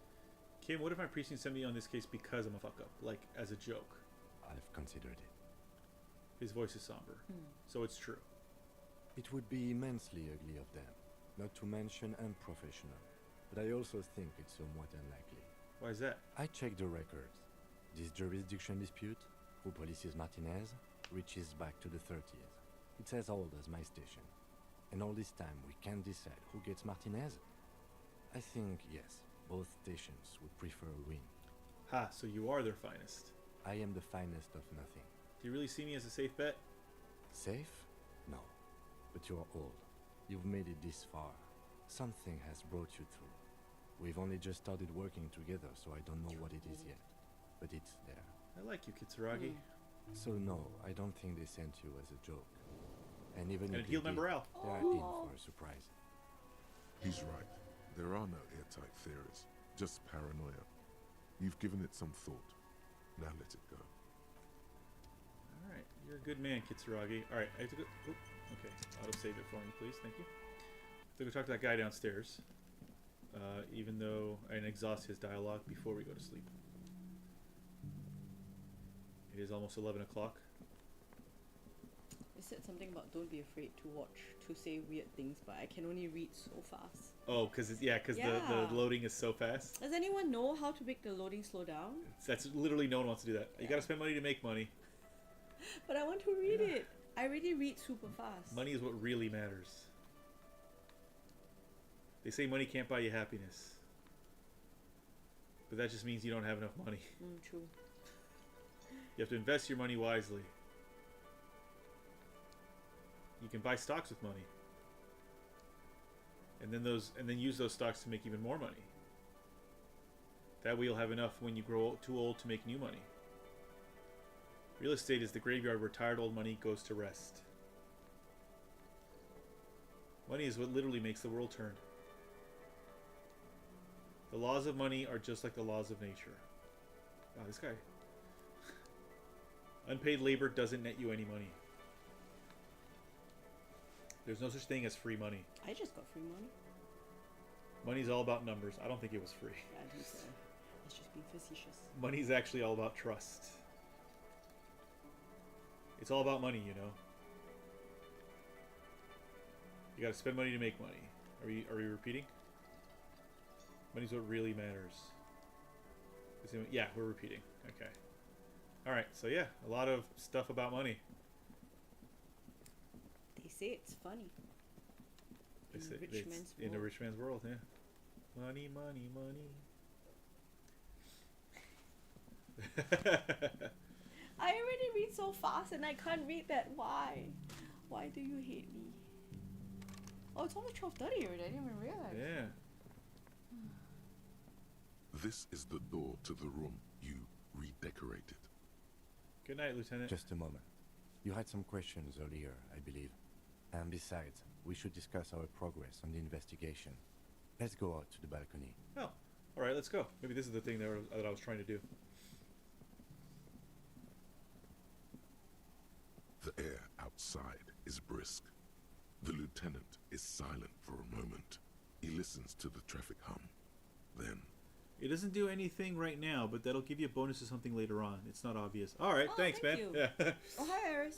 Kim, what if my precinct sent me on this case because I'm a fuck-up? Like, as a joke? I've considered it. His voice is somber. So it's true. It would be immensely ugly of them, not to mention unprofessional. But I also think it's somewhat unlikely. Why is that? I checked the records. This jurisdiction dispute, who polices Martinez, reaches back to the 30s. It's as old as my station. And all this time we can't decide who gets Martinez? I think, yes, both stations would prefer a win. Ha, so you are their finest. I am the finest of nothing. Do you really see me as a safe bet? Safe? No. But you're old. You've made it this far. Something has brought you through. We've only just started working together, so I don't know what it is yet. But it's there. I like you, Kitsuragi. So no, I don't think they sent you as a joke. And even if it healed my morale. They are in for a surprise. He's right. There are no airtight theories, just paranoia. You've given it some thought. Now let it go. Alright, you're a good man, Kitsuragi. Alright, I have to go... Oh, okay, auto-save it for me, please. Thank you. I have to go talk to that guy downstairs. Even though I exhaust his dialogue before we go to sleep. It is almost 11 o'clock. It said something about don't be afraid to say weird things, but I can only read so fast. Oh, because the loading is so fast. Does anyone know how to make the loading slow down? That's literally no one wants to do that. You gotta spend money to make money. But I want to read it. I already read super fast. Money is what really matters. They say money can't buy you happiness. But that just means you don't have enough money. True. You have to invest your money wisely. You can buy stocks with money. And then use those stocks to make even more money. That way you'll have enough when you grow too old to make new money. Real estate is the graveyard where tired old money goes to rest. Money is what literally makes the world turn. The laws of money are just like the laws of nature. Wow, this guy. Unpaid labor doesn't net you any money. There's no such thing as free money. I just got free money. Money's all about numbers. I don't think it was free. Yeah, I think so. It's just being facetious. Money's actually all about trust. It's all about money, you know. You gotta spend money to make money. Are we repeating? Money's what really matters. Yeah, we're repeating. Okay. Alright, so yeah, a lot of stuff about money. They say it's funny. In the rich man's world. In the rich man's world, yeah. Money, money, money. I already read so fast and I can't read that. Why? Why do you hate me? Oh, it's almost 12:30 already. I didn't even realize. Yeah. This is the door to the room you redecorated. Good night, Lieutenant. Just a moment. You had some questions earlier, I believe. And besides, we should discuss our progress on the investigation. Let's go out to the balcony. Oh, alright, let's go. Maybe this is the thing that I was trying to do. The air outside is brisk. The lieutenant is silent for a moment. He listens to the traffic hum. Then... It doesn't do anything right now, but that'll give you a bonus to something later on. It's not obvious. Alright, thanks, thank man. you. Yeah. Oh, hi, Iris.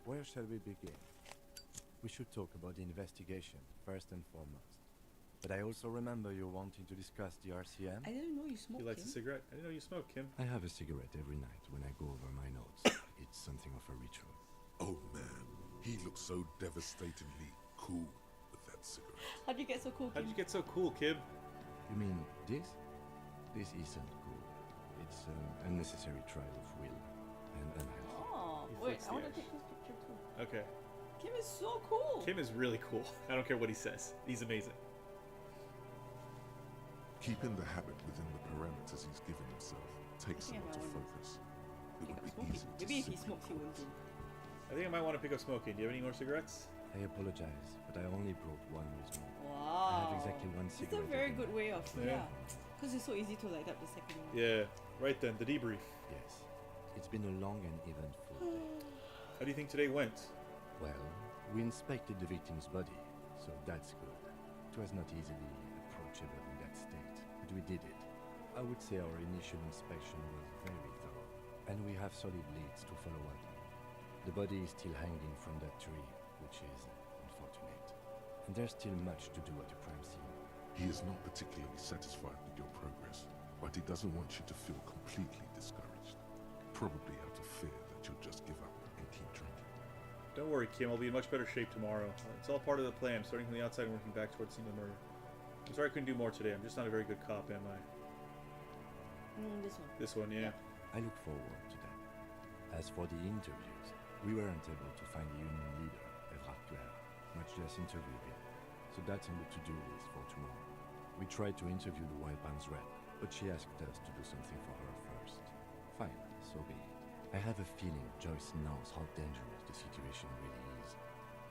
Where shall we begin? We should talk about the investigation, first and foremost. But I also remember you wanting to discuss the RCM. I didn't know you smoked. He likes a cigarette. I didn't know you smoked, Kim. I have a cigarette every night when I go over my notes. It's something of a ritual. Oh man, he looks so devastatingly cool with that cigarette. How'd you get so cool, Kim? How'd you get so cool, Kim? You mean this? This isn't cool. It's an unnecessary trial of will and unhealthy. Oh, wait, I want to take this picture too. Okay. Kim is so cool. Kim is really cool. I don't care what he says. He's amazing. Keeping the habit within the parameters he's given himself takes a lot of focus. It would be easy to Maybe if he simply smokes, he won't drink. I think I might want to pick up smoking. Do you have any more cigarettes? I apologize, but I only brought one with me. Wow. I have exactly one It's cigarette. a very good way of, Yeah. because it's so easy to light up the second one. Yeah. Right then, the debrief. Yes. It's been a long and eventful day. How do you think today went? Well, we inspected the victim's body, so that's good. It was not easily approachable in that state, but we did it. I would say our initial inspection was very thorough, and we have solid leads to follow up. The body is still hanging from that tree, which is unfortunate. And there's still much to do at the crime scene. He is not particularly satisfied with your progress, but he doesn't want you to feel completely discouraged. Probably out of fear that you'll just give up and keep drinking. Don't worry, Kim. I'll be in much better shape tomorrow. It's all part of the plan, starting from the outside and working back towards the scene of the murder. I'm sorry I couldn't do more today. I'm just not a very good cop, am I? This one. This one, yeah. I look forward to that. As for the interviews, we weren't able to find the union leader, Evrard Claire, much less interview him. So that's on the to-do list for tomorrow. We tried to interview the Wild Palms rep, but she asked us to do something for her first. Fine, so be it. I have a feeling Joyce knows how dangerous the situation really is.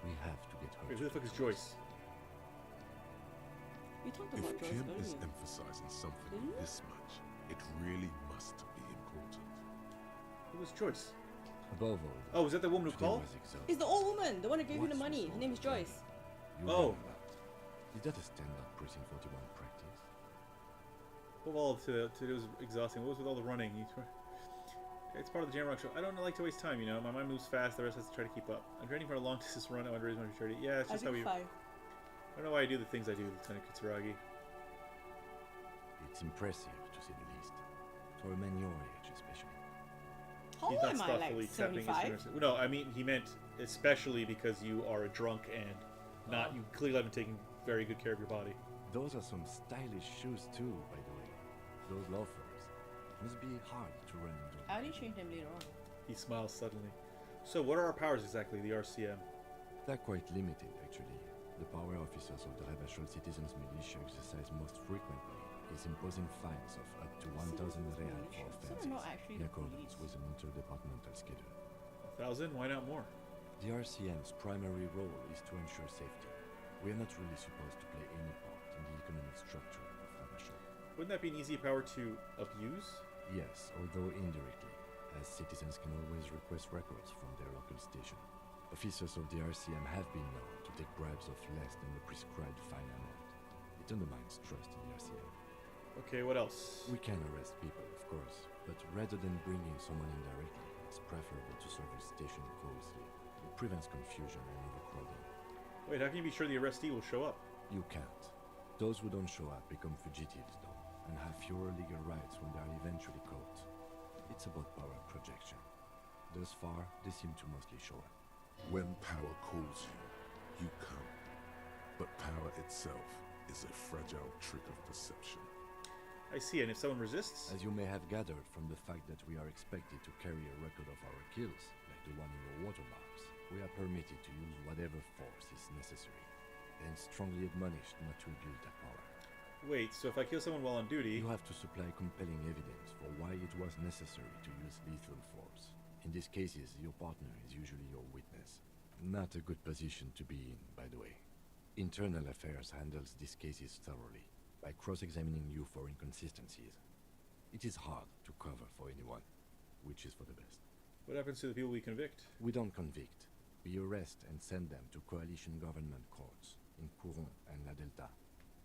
We have to get her. Wait, who the fuck is Joyce? We talked If about Joyce Kim is earlier. emphasizing something this much, it really must be important. Who was Joyce? Above all, Oh, is that the woman who today called? was exhausting. It's the old woman, the one that gave you the What's money. with Her name is all the Joyce. You Oh. remember. Is that a standard Precinct 41 practice? Of all today was exhausting. What was with all the running? It's part of the Jam Rock show. I don't like to waste time, you know. My mind moves fast. The rest has to try to keep up. I'm training for a long distance run. I want to raise my maturity. Yeah, it's I just how think we. 5. I don't know why I do the things I do, Lieutenant Kitsuragi. It's impressive, to say the least. For a man your age, especially. How He's old not am I? Like thoughtfully tapping his 75? fingers. No, I mean he meant especially because you are a drunk and not. You clearly haven't taken very good care of your body. Those are some stylish shoes too, by the way. Those loafers. Must be hard to run into. I only changed them later on. He smiles suddenly. So, what are our powers exactly, the RCM? They're quite limited, actually. The power officers of the Rebachol Citizens Militia exercise most frequently is imposing fines of up to 1,000 real for offenses, not actually in the accordance with an interdepartmental schedule. 1,000? Why not more? The RCM's primary role is to ensure safety. We are not really supposed to play any part in the economic structure of Ravachol. Wouldn't that be an easy power to abuse? Yes, although indirectly, as citizens can always request records from their local station. Officers of the RCM have been known to take bribes of less than the prescribed fine amount. It undermines trust in the RCM. Okay, what else? We can arrest people, of course, but rather than bringing someone in directly, it's preferable to serve a station closely. It prevents confusion and overcrowding. Wait, how can you be sure the arrestee will show up? You can't. Those who don't show up become fugitives, though, and have fewer legal rights when they are eventually caught. It's about power projection. Thus far, they seem to mostly show up. When power calls you, you come. But power itself is a fragile trick of perception. I see, and if someone resists? As you may have gathered from the fact that we are expected to carry a record of our kills, like the one in your watermarks, we are permitted to use whatever force is necessary, and strongly admonished not to abuse that power. Wait, so if I kill someone while on duty... You have to supply compelling evidence for why it was necessary to use lethal force. In these cases, your partner is usually your witness. Not a good position to be in, by the way. Internal Affairs handles these cases thoroughly, by cross-examining you for inconsistencies. It is hard to cover for anyone, which is for the best. What happens to the people we convict? We don't convict. We arrest and send them to coalition government courts in Couron and La Delta.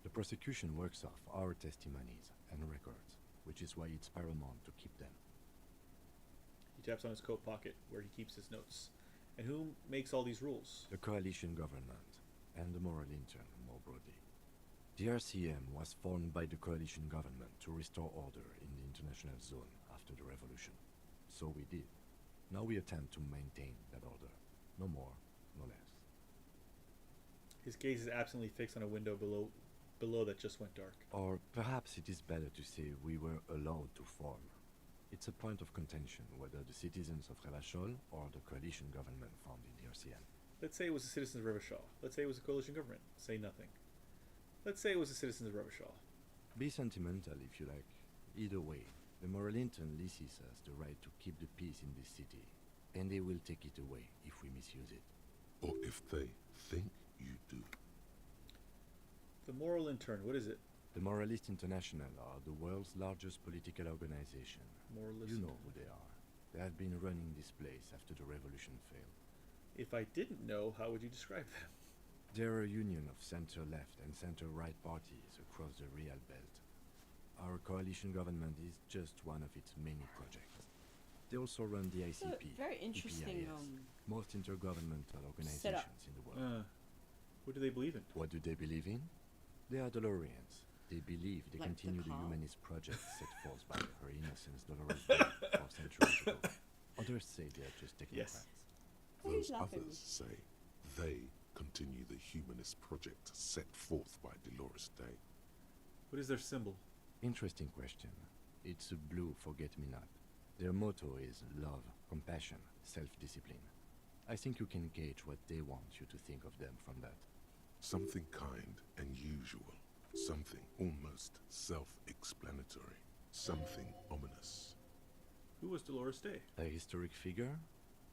The prosecution works off our testimonies and records, which is why it's paramount to keep them. He taps on his coat pocket, where he keeps his notes. And who makes all these rules? The coalition government, and the moral intern, more broadly. The RCM was formed by the coalition government to restore order in the international zone after the revolution. So we did. Now we attempt to maintain that order. No more, no less. His gaze is absently fixed on a window below that just went dark. Or perhaps it is better to say we were allowed to form. It's a point of contention whether the citizens of Ravachol or the coalition government formed in the RCM. Let's say it was the citizens of Ravachol. Let's say it was the coalition government. Say nothing. Let's say it was the citizens of Ravachol. Be sentimental if you like. Either way, the moral intern leases us the right to keep the peace in this city, and they will take it away if we misuse it. Or if they think you do. The moral intern, what is it? The Moralist International are the world's largest political organization. Moralist. You know who they are. They have been running this place after the revolution failed. If I didn't know, how would you describe them? They're a union of center-left and center-right parties across the Real Belt. Our coalition government is just one of its many projects. They also run the ICP, very interesting EPIS, most intergovernmental organizations in the world. What do they believe in? What do they believe in? They are Dolorians. They believe they Like continue the the car? humanist project set forth by Her Innocence Dolores Day 4 centuries ago. Others say they are just technocrats. Those others say they continue the humanist project set forth by Dolores Day. What is their symbol? Interesting question. It's a blue forget-me-not. Their motto is love, compassion, self-discipline. I think you can gauge what they want you to think of them from that. Something kind and usual. Something almost self-explanatory. Something ominous. Who was Dolores Day? A historic figure?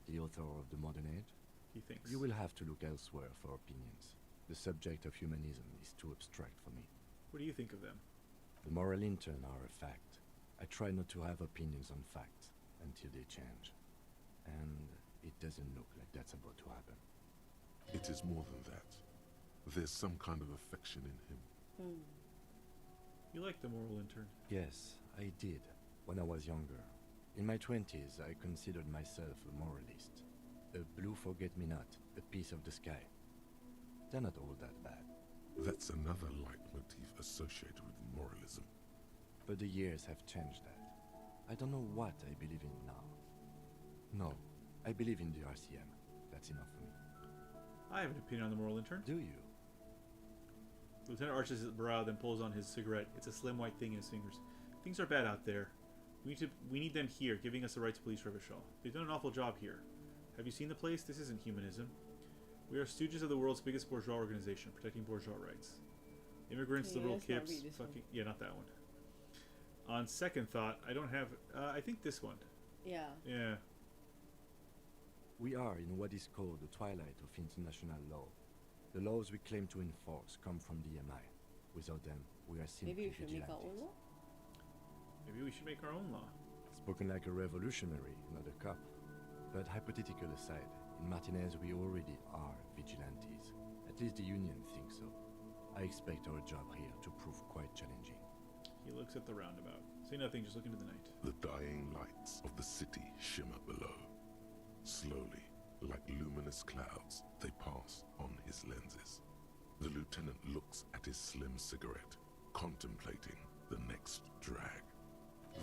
The author of the modern age? He thinks. You will have to look elsewhere for opinions. The subject of humanism is too abstract for me. What do you think of them? The moral intern are a fact. I try not to have opinions on facts until they change. And it doesn't look like that's about to happen. It is more than that. There's some kind of affection in him. You like the moral intern? Yes, I did, when I was younger. In my 20s, I considered myself a moralist. A blue forget-me-not, a piece of the sky. They're not all that bad. That's another leitmotif associated with moralism. But the years have changed that. I don't know what I believe in now. No, I believe in the RCM. That's enough for me. I have an opinion on the moral intern. Do you? The lieutenant arches his brow, then pulls on his cigarette. It's a slim white thing in his fingers. Things are bad out there. We need them here, giving us the right to police Ravachol. They've done an awful job here. Have you seen the place? This isn't humanism. We are stooges of the world's biggest bourgeois organization, protecting bourgeois rights. Immigrants, Okay, liberal let's not kips, read this one. fucking... Yeah, not that one. On second thought, I don't have. I think this one. Yeah. Yeah. We are in what is called the twilight of international law. The laws we claim to enforce come from the MI. Without them, we are simply Maybe we should make our own vigilantes. law? Maybe we should make our own law. Spoken like a revolutionary, not a cop. But hypothetical aside, in Martinez we already are vigilantes. At least the Union thinks so. I expect our job here to prove quite challenging. He looks at the roundabout. Say nothing, just look into the night. The dying lights of the city shimmer below. Slowly, like luminous clouds, they pass on his lenses. The lieutenant looks at his slim cigarette, contemplating the next drag.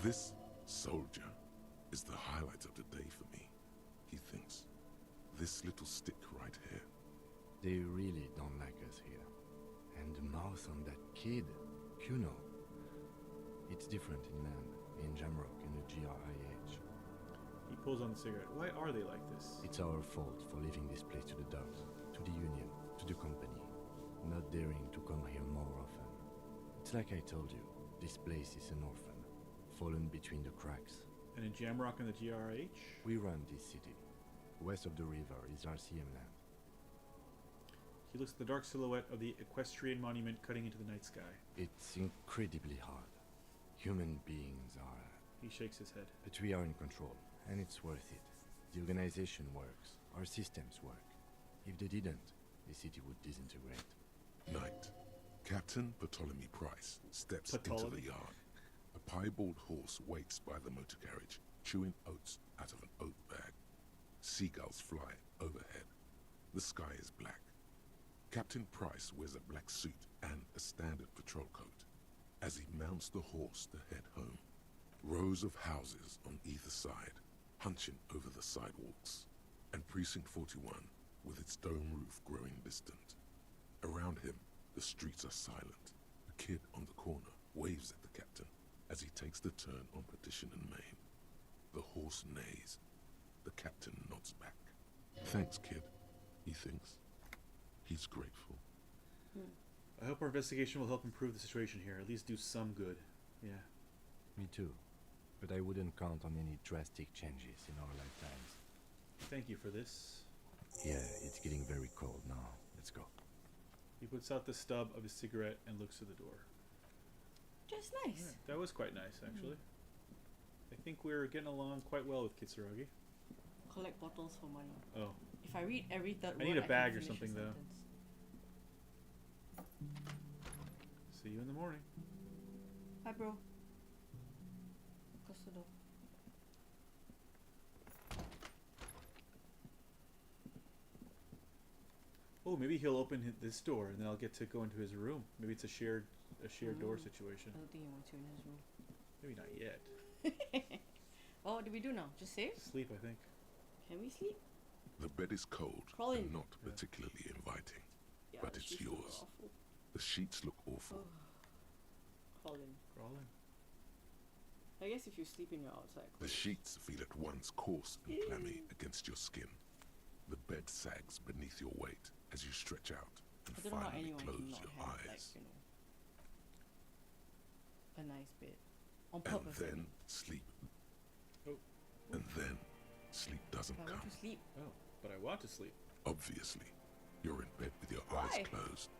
This soldier is the highlight of the day for me, he thinks. This little stick right here. They really don't like us here. And the mouth on that kid, Kuno. It's different inland, in Jamrock and the GRIH. He pulls on the cigarette. Why are they like this? It's our fault for leaving this place to the dogs, to the Union, to the company, not daring to come here more often. It's like I told you, this place is an orphan, fallen between the cracks. And in Jamrock and the GRH? We run this city. West of the river is RCM land. He looks at the dark silhouette of the equestrian monument cutting into the night sky. It's incredibly hard. Human beings are... He shakes his head. But we are in control, and it's worth it. The organization works. Our systems work. If they didn't, the city would disintegrate. Night. Captain Ptolemy Price steps into the yard. A piebald horse waits by the motor carriage, chewing oats out of an oat bag. Seagulls fly overhead. The sky is black. Captain Price wears a black suit and a standard patrol coat. As he mounts the horse to head home, rows of houses on either side, hunching over the sidewalks, and Precinct 41 with its dome roof growing distant. Around him, the streets are silent. A kid on the corner waves at the captain as he takes the turn on Petition and Main. The horse neighs. The captain nods back. Thanks, kid, he thinks. He's grateful. I hope our investigation will help improve the situation here, at least do some good. Yeah. Me too. But I wouldn't count on any drastic changes in our lifetimes. Thank you for this. Yeah, it's getting very cold now. Let's go. He puts out the stub of his cigarette and looks to the door. Just nice. Yeah, that was quite nice, actually. I think we're getting along quite well with Kitsuragi. Collect bottles for money. Oh. If I read every third word, I need a can bag or finish a something, though. sentence. See you in the morning. Hi, bro. Close the door. Oh, maybe he'll open this door and then I'll get to go into his room. Maybe it's a shared door situation. I don't think he wants you in his room. Maybe not yet. Oh, what do we do now? Just save? Sleep, I think. Can we sleep? The bed is cold Crawl in. and not particularly inviting, Yeah, but the it's sheets look yours. awful. The sheets look awful. Crawl in. Crawl in. I guess if you sleep in your outside The clothes. sheets feel at once coarse and clammy against your skin. The bed sags beneath your weight as you stretch out I and don't know how finally anyone can close not your have, like, eyes. you know, a nice bed. On And purpose. I then mean. sleep. Oh. And then sleep doesn't I come. want to sleep. Oh, but I want to sleep. Obviously, you're in bed with your Why? eyes closed,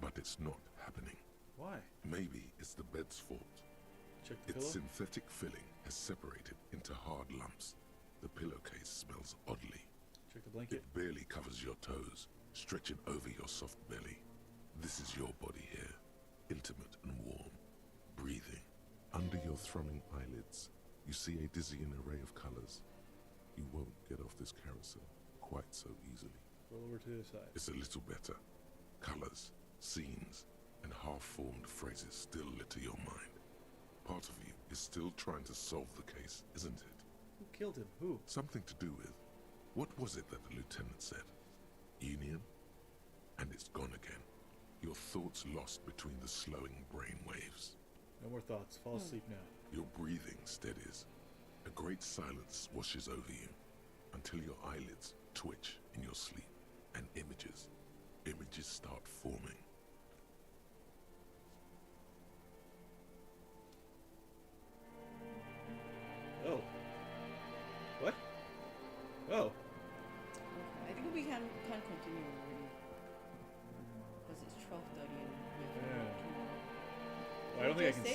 but it's not happening. Why? Maybe it's the bed's fault. Check the Its pillow. synthetic filling has separated into hard lumps. The pillowcase smells oddly. Check the blanket. It barely covers your toes, stretching over your soft belly. This is your body here, intimate and warm, breathing. Under your thrumming eyelids, you see a dizzying array of colors. You won't get off this carousel quite so easily. Roll over to the side. It's a little better. Colors, scenes, and half-formed phrases still litter your mind. Part of you is still trying to solve the case, isn't it? Who killed him? Who? Something to do with... What was it that the lieutenant said? Union? And it's gone again. Your thoughts lost between the slowing brain waves. No more thoughts. Fall asleep now. Your breathing steadies. A great silence washes over you until your eyelids twitch in your sleep and images start forming.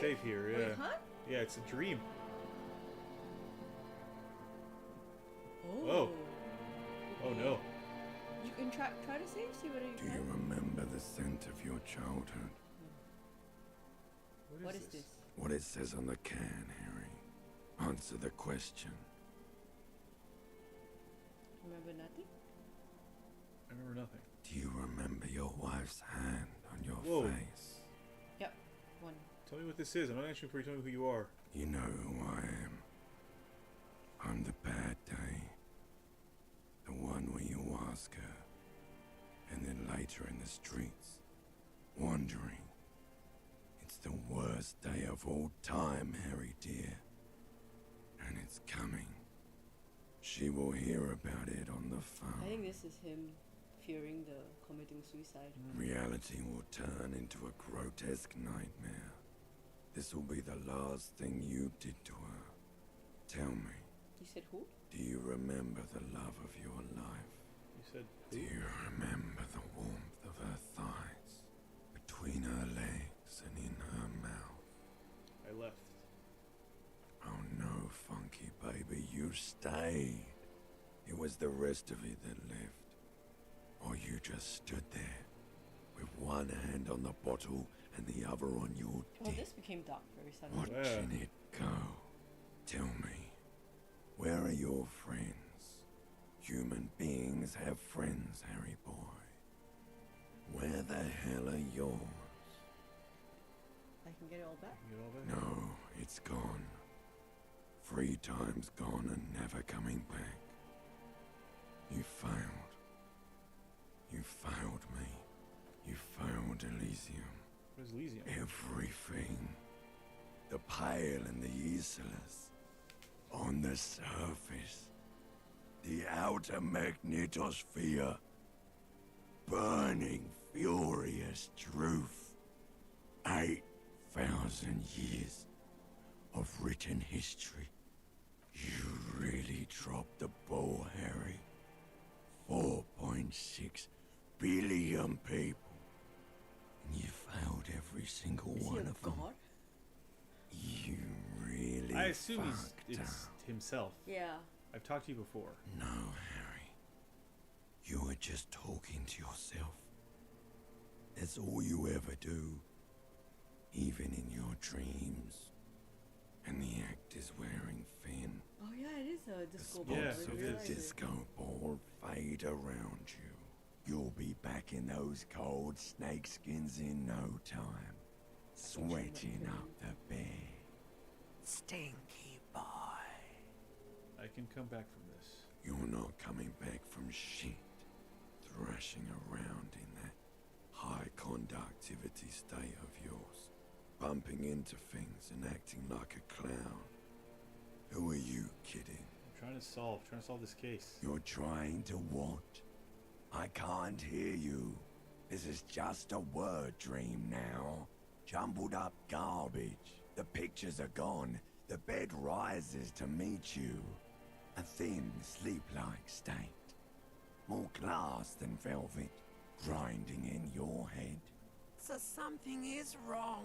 save here. Oh, Yeah. you can't? Yeah, it's a dream. Oh. Oh. Oh no. You can try to save, see whether you Do can. you remember the scent of your childhood? What is this? What it says on the can, Harry. Answer the question. Remember nothing? I remember nothing. Do you remember your wife's hand on your Whoa. face? Yep. One. Tell me what this is. I'm not answering for you. Tell me who you are. You know who I am. I'm the bad day. The one where you ask her, and then later in the streets, wandering. It's the worst day of all time, Harry dear. And it's coming. She will hear about it on the phone. I think this is him fearing the committing suicide. Reality will turn into a grotesque nightmare. This will be the last thing you did to her. Tell me, You said who? do you remember the love of your life? You said Do who? you remember the warmth of her thighs, between her legs and in her mouth? I left. Oh no, funky baby, you stayed. It was the rest of it that left. Or you just stood there, with one hand on the bottle and the other on your Oh, dick, this became dark very suddenly. watching it go. Tell me, where are your friends? Human beings have friends, Harry boy. Where the hell are yours? I can get it all back? You get all back? No, it's gone. 3 times gone and never coming back. You failed. You failed me. You failed Elysium. What is Elysium? Everything. The Pale and the Islas. On the surface. The outer magnetosphere. Burning, furious truth. 8,000 years of written history. You really dropped the ball, Harry. 4.6 billion people. And you failed every single Is he one a of them. god? You really I assume fucked it's up. himself. Yeah. I've talked to you before. No, Harry. You were just talking to yourself. That's all you ever do. Even in your dreams. And the act is wearing thin. Oh yeah, it is a disco Yeah, ball. I Spots didn't of the realize it. disco ball fade around you. You'll be back in those cold snakeskins in no time. Sweating up the bed. Stinky boy. I can come back from this. You're not coming back from shit. Thrashing around in that high conductivity state of yours. Bumping into things and acting like a clown. Who are you kidding? I'm trying to solve this case. You're trying to what? I can't hear you. This is just a word dream now. Jumbled up garbage. The pictures are gone. The bed rises to meet you. A thin, sleep-like state. More glass than velvet, grinding in your head. So something is wrong.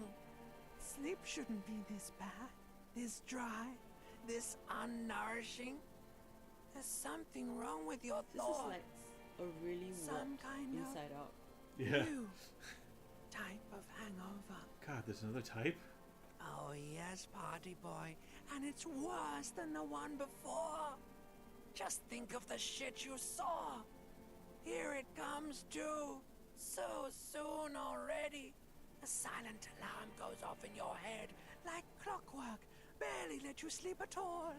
Sleep shouldn't be this bad, this dry, this unnourishing. There's something wrong with your This thoughts. is like a really Some warped kind of inside out. Yeah. new type of hangover. God, there's another type? Oh yes, party boy. And it's worse than the one before. Just think of the shit you saw. Here it comes too. So soon already. A silent alarm goes off in your head like clockwork. Barely let you sleep at all.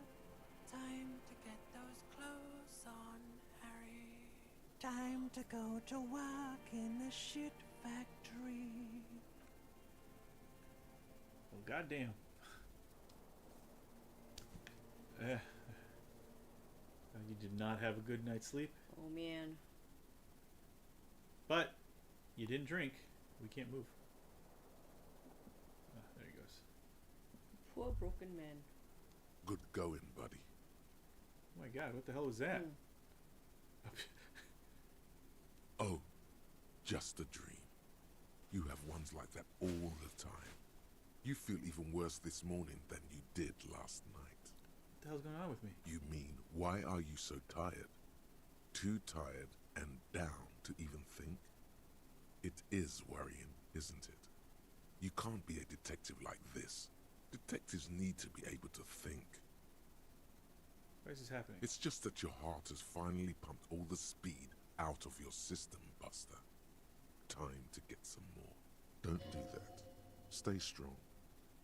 Time to get those clothes on, Harry. Time to go to work in the shit factory. Well, goddamn. You did not have a good night's sleep, Oh man. but you didn't drink. We can't move. There he goes. Poor broken man. Good going, buddy. Oh my god, what the hell was that? Oh, just a dream. You have ones like that all the time. You feel even worse this morning than you did last night. What the hell's going on with me? You mean, why are you so tired? Too tired and down to even think? It is worrying, isn't it? You can't be a detective like this. Detectives need to be able to think. Why is this happening? It's just that your heart has finally pumped all the speed out of your system, Buster. Time to get some more. Don't do that. Stay strong.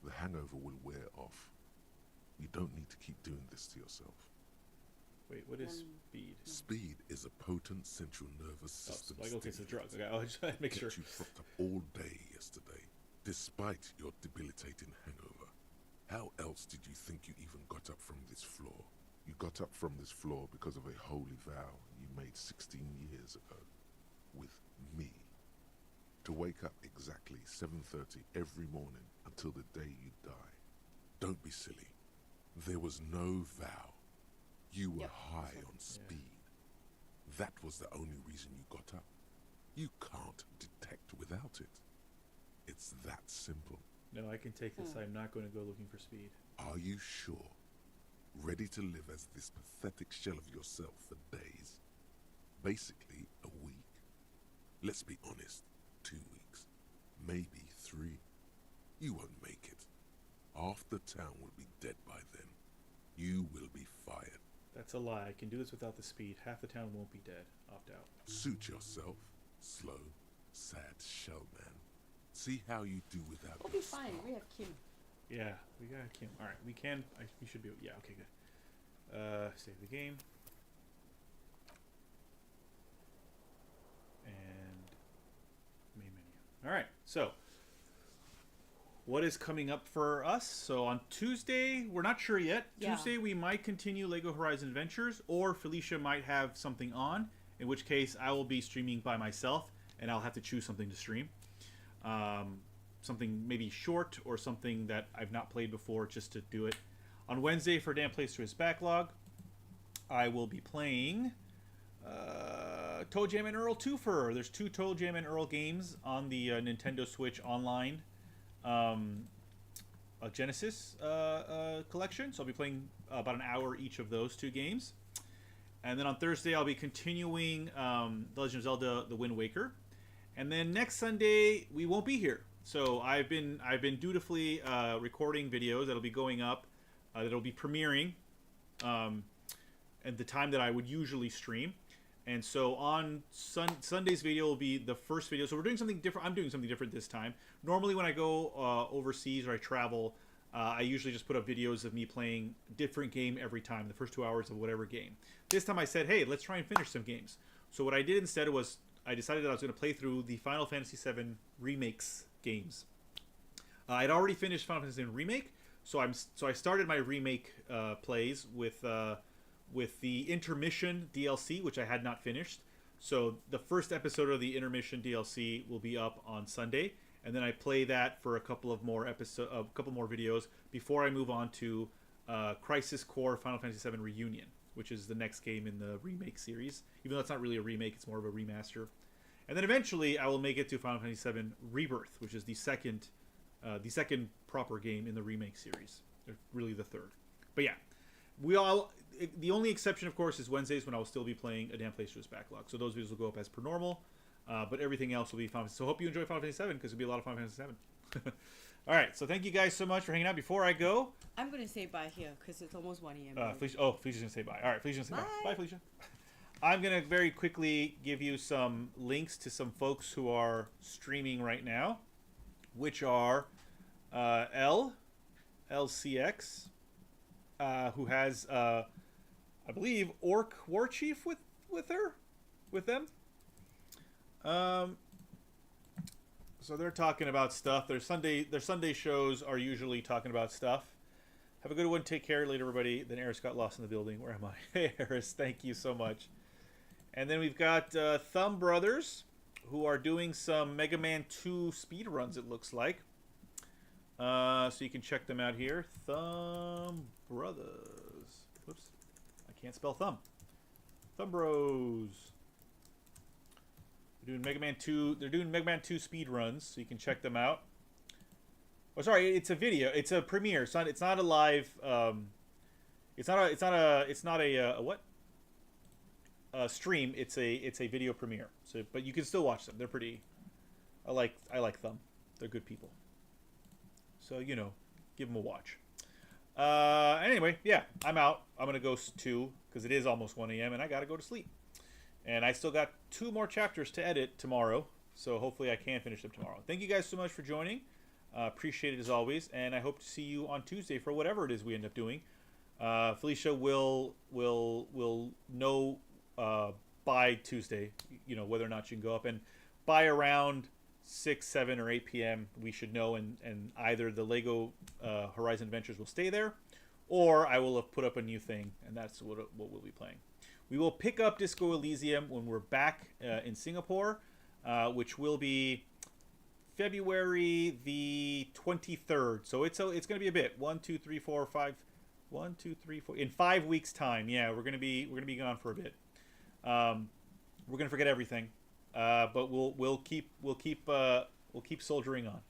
The hangover will wear off. You don't need to keep doing this to yourself. Wait, what is speed? Speed is a potent central nervous system. Like, okay, it's a drug. Okay, I'll just make sure. You fucked up all day yesterday, despite your debilitating hangover. How else did you think you even got up from this floor? You got up from this floor because of a holy vow you made 16 years ago. With me. To wake up exactly 7:30 every morning until the day you die. Don't be silly. There was no vow. You were high on speed. That was the only reason you got up. You can't detect without it. It's that simple. No, I can take this. I'm not going to go looking for speed. Are you sure? Ready to live as this pathetic shell of yourself for days? Basically, a week. Let's be honest, 2 weeks. Maybe 3. You won't make it. Half the town will be dead by then. You will be fired. That's a lie. I can do this without the speed. Half the town won't be dead. Opt out. Suit yourself. Slow, sad shell man. See how you do without We'll your be fine. star. We have Kim. Yeah, we got Kim. All right, we can. We should be. Yeah. Okay. Good. Save the game. And main menu. All right. So, what is coming up for us? So on Tuesday, we're not sure yet. Yeah. Tuesday we might continue Lego Horizon Adventures, or Felicia might have something on. In which case, I will be streaming by myself, and I'll have to choose something to stream. Something maybe short or something that I've not played before, just to do it. On Wednesday, for Dan Plays Through His Backlog, I will be playing Toe Jam and Earl Twofer. There's 2 Toe Jam and Earl games on the Nintendo Switch Online Genesis collection. So I'll be playing about an hour each of those 2 games. And then on Thursday, I'll be continuing The Legend of Zelda: The Wind Waker. And then next Sunday, we won't be here. So I've been dutifully recording videos that'll be going up, that'll be premiering at the time that I would usually stream. And so on Sunday's video will be the first video. So we're doing something different. I'm doing something different this time. Normally when I go overseas or I travel, I usually just put up videos of me playing a different game every time, the first 2 hours of whatever game. This time I said, hey, let's try and finish some games. So what I did instead was I decided that I was going to play through the Final Fantasy VII Remakes games. I'd already finished Final Fantasy VII Remake, so I started my remake plays with the intermission DLC, which I had not finished. So the first episode of the intermission DLC will be up on Sunday, and then I play that for a couple more videos before I move on to Crisis Core Final Fantasy VII Reunion, which is the next game in the remake series. Even though it's not really a remake, it's more of a remaster. And then eventually I will make it to Final Fantasy VII Rebirth, which is the second proper game in the remake series. Really the third. But yeah, the only exception, of course, is Wednesdays when I will still be playing A Dan Plays Through His Backlog. So those videos will go up as per normal, but everything else will be Final Fantasy. So hope you enjoy Final Fantasy VII, because it'll be a lot of Final Fantasy VII. All right, so thank you guys so much for hanging out. Before I go, I'm going to say bye here because it's almost 1 a.m. Felicia's going to say bye. All right, Felicia's going to say bye. Bye, Felicia. I'm going to very quickly give you some links to some folks who are streaming right now, which are LCX, who has, I believe, Orc War Chief with them. So they're talking about stuff. Their Sunday shows are usually talking about stuff. Have a good one. Take care later, everybody. Then Eris got lost in the building. Where am I? Hey, Eris, thank you so much. And then we've got Thumb Brothers, who are doing some Mega Man 2 speed runs, it looks like. So you can check them out here. Thumb Brothers. Whoops. I can't spell thumb. Thumb Bros. They're doing Mega Man 2 speed runs, so you can check them out. Oh, sorry, it's a video. It's a premiere. It's not a live. It's not a what? Stream. It's a video premiere. So, but you can still watch them. They're pretty. I like them. They're good people. So you know, give them a watch. Anyway, yeah, I'm out. I'm gonna go to because it is almost 1 a.m. and I gotta go to sleep. And I still got 2 more chapters to edit tomorrow. So hopefully I can finish them tomorrow. Thank you guys so much for joining. Appreciate it as always, and I hope to see you on Tuesday for whatever it is we end up doing. Felicia will know by Tuesday, you know, whether or not you can go up, and by around 6, 7, or 8 p.m. we should know, and either the Lego Horizon Adventures will stay there, or I will have put up a new thing, and that's what we'll be playing. We will pick up Disco Elysium when we're back in Singapore, which will be February the 23rd. So it's going to be a bit. 1, 2, 3, 4, 5. 1, 2, 3, 4. In 5 weeks' time, yeah, we're gonna be gone for a bit. We're gonna forget everything, but we'll keep soldiering on.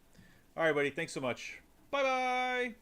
All right, buddy. Thanks so much. Bye bye.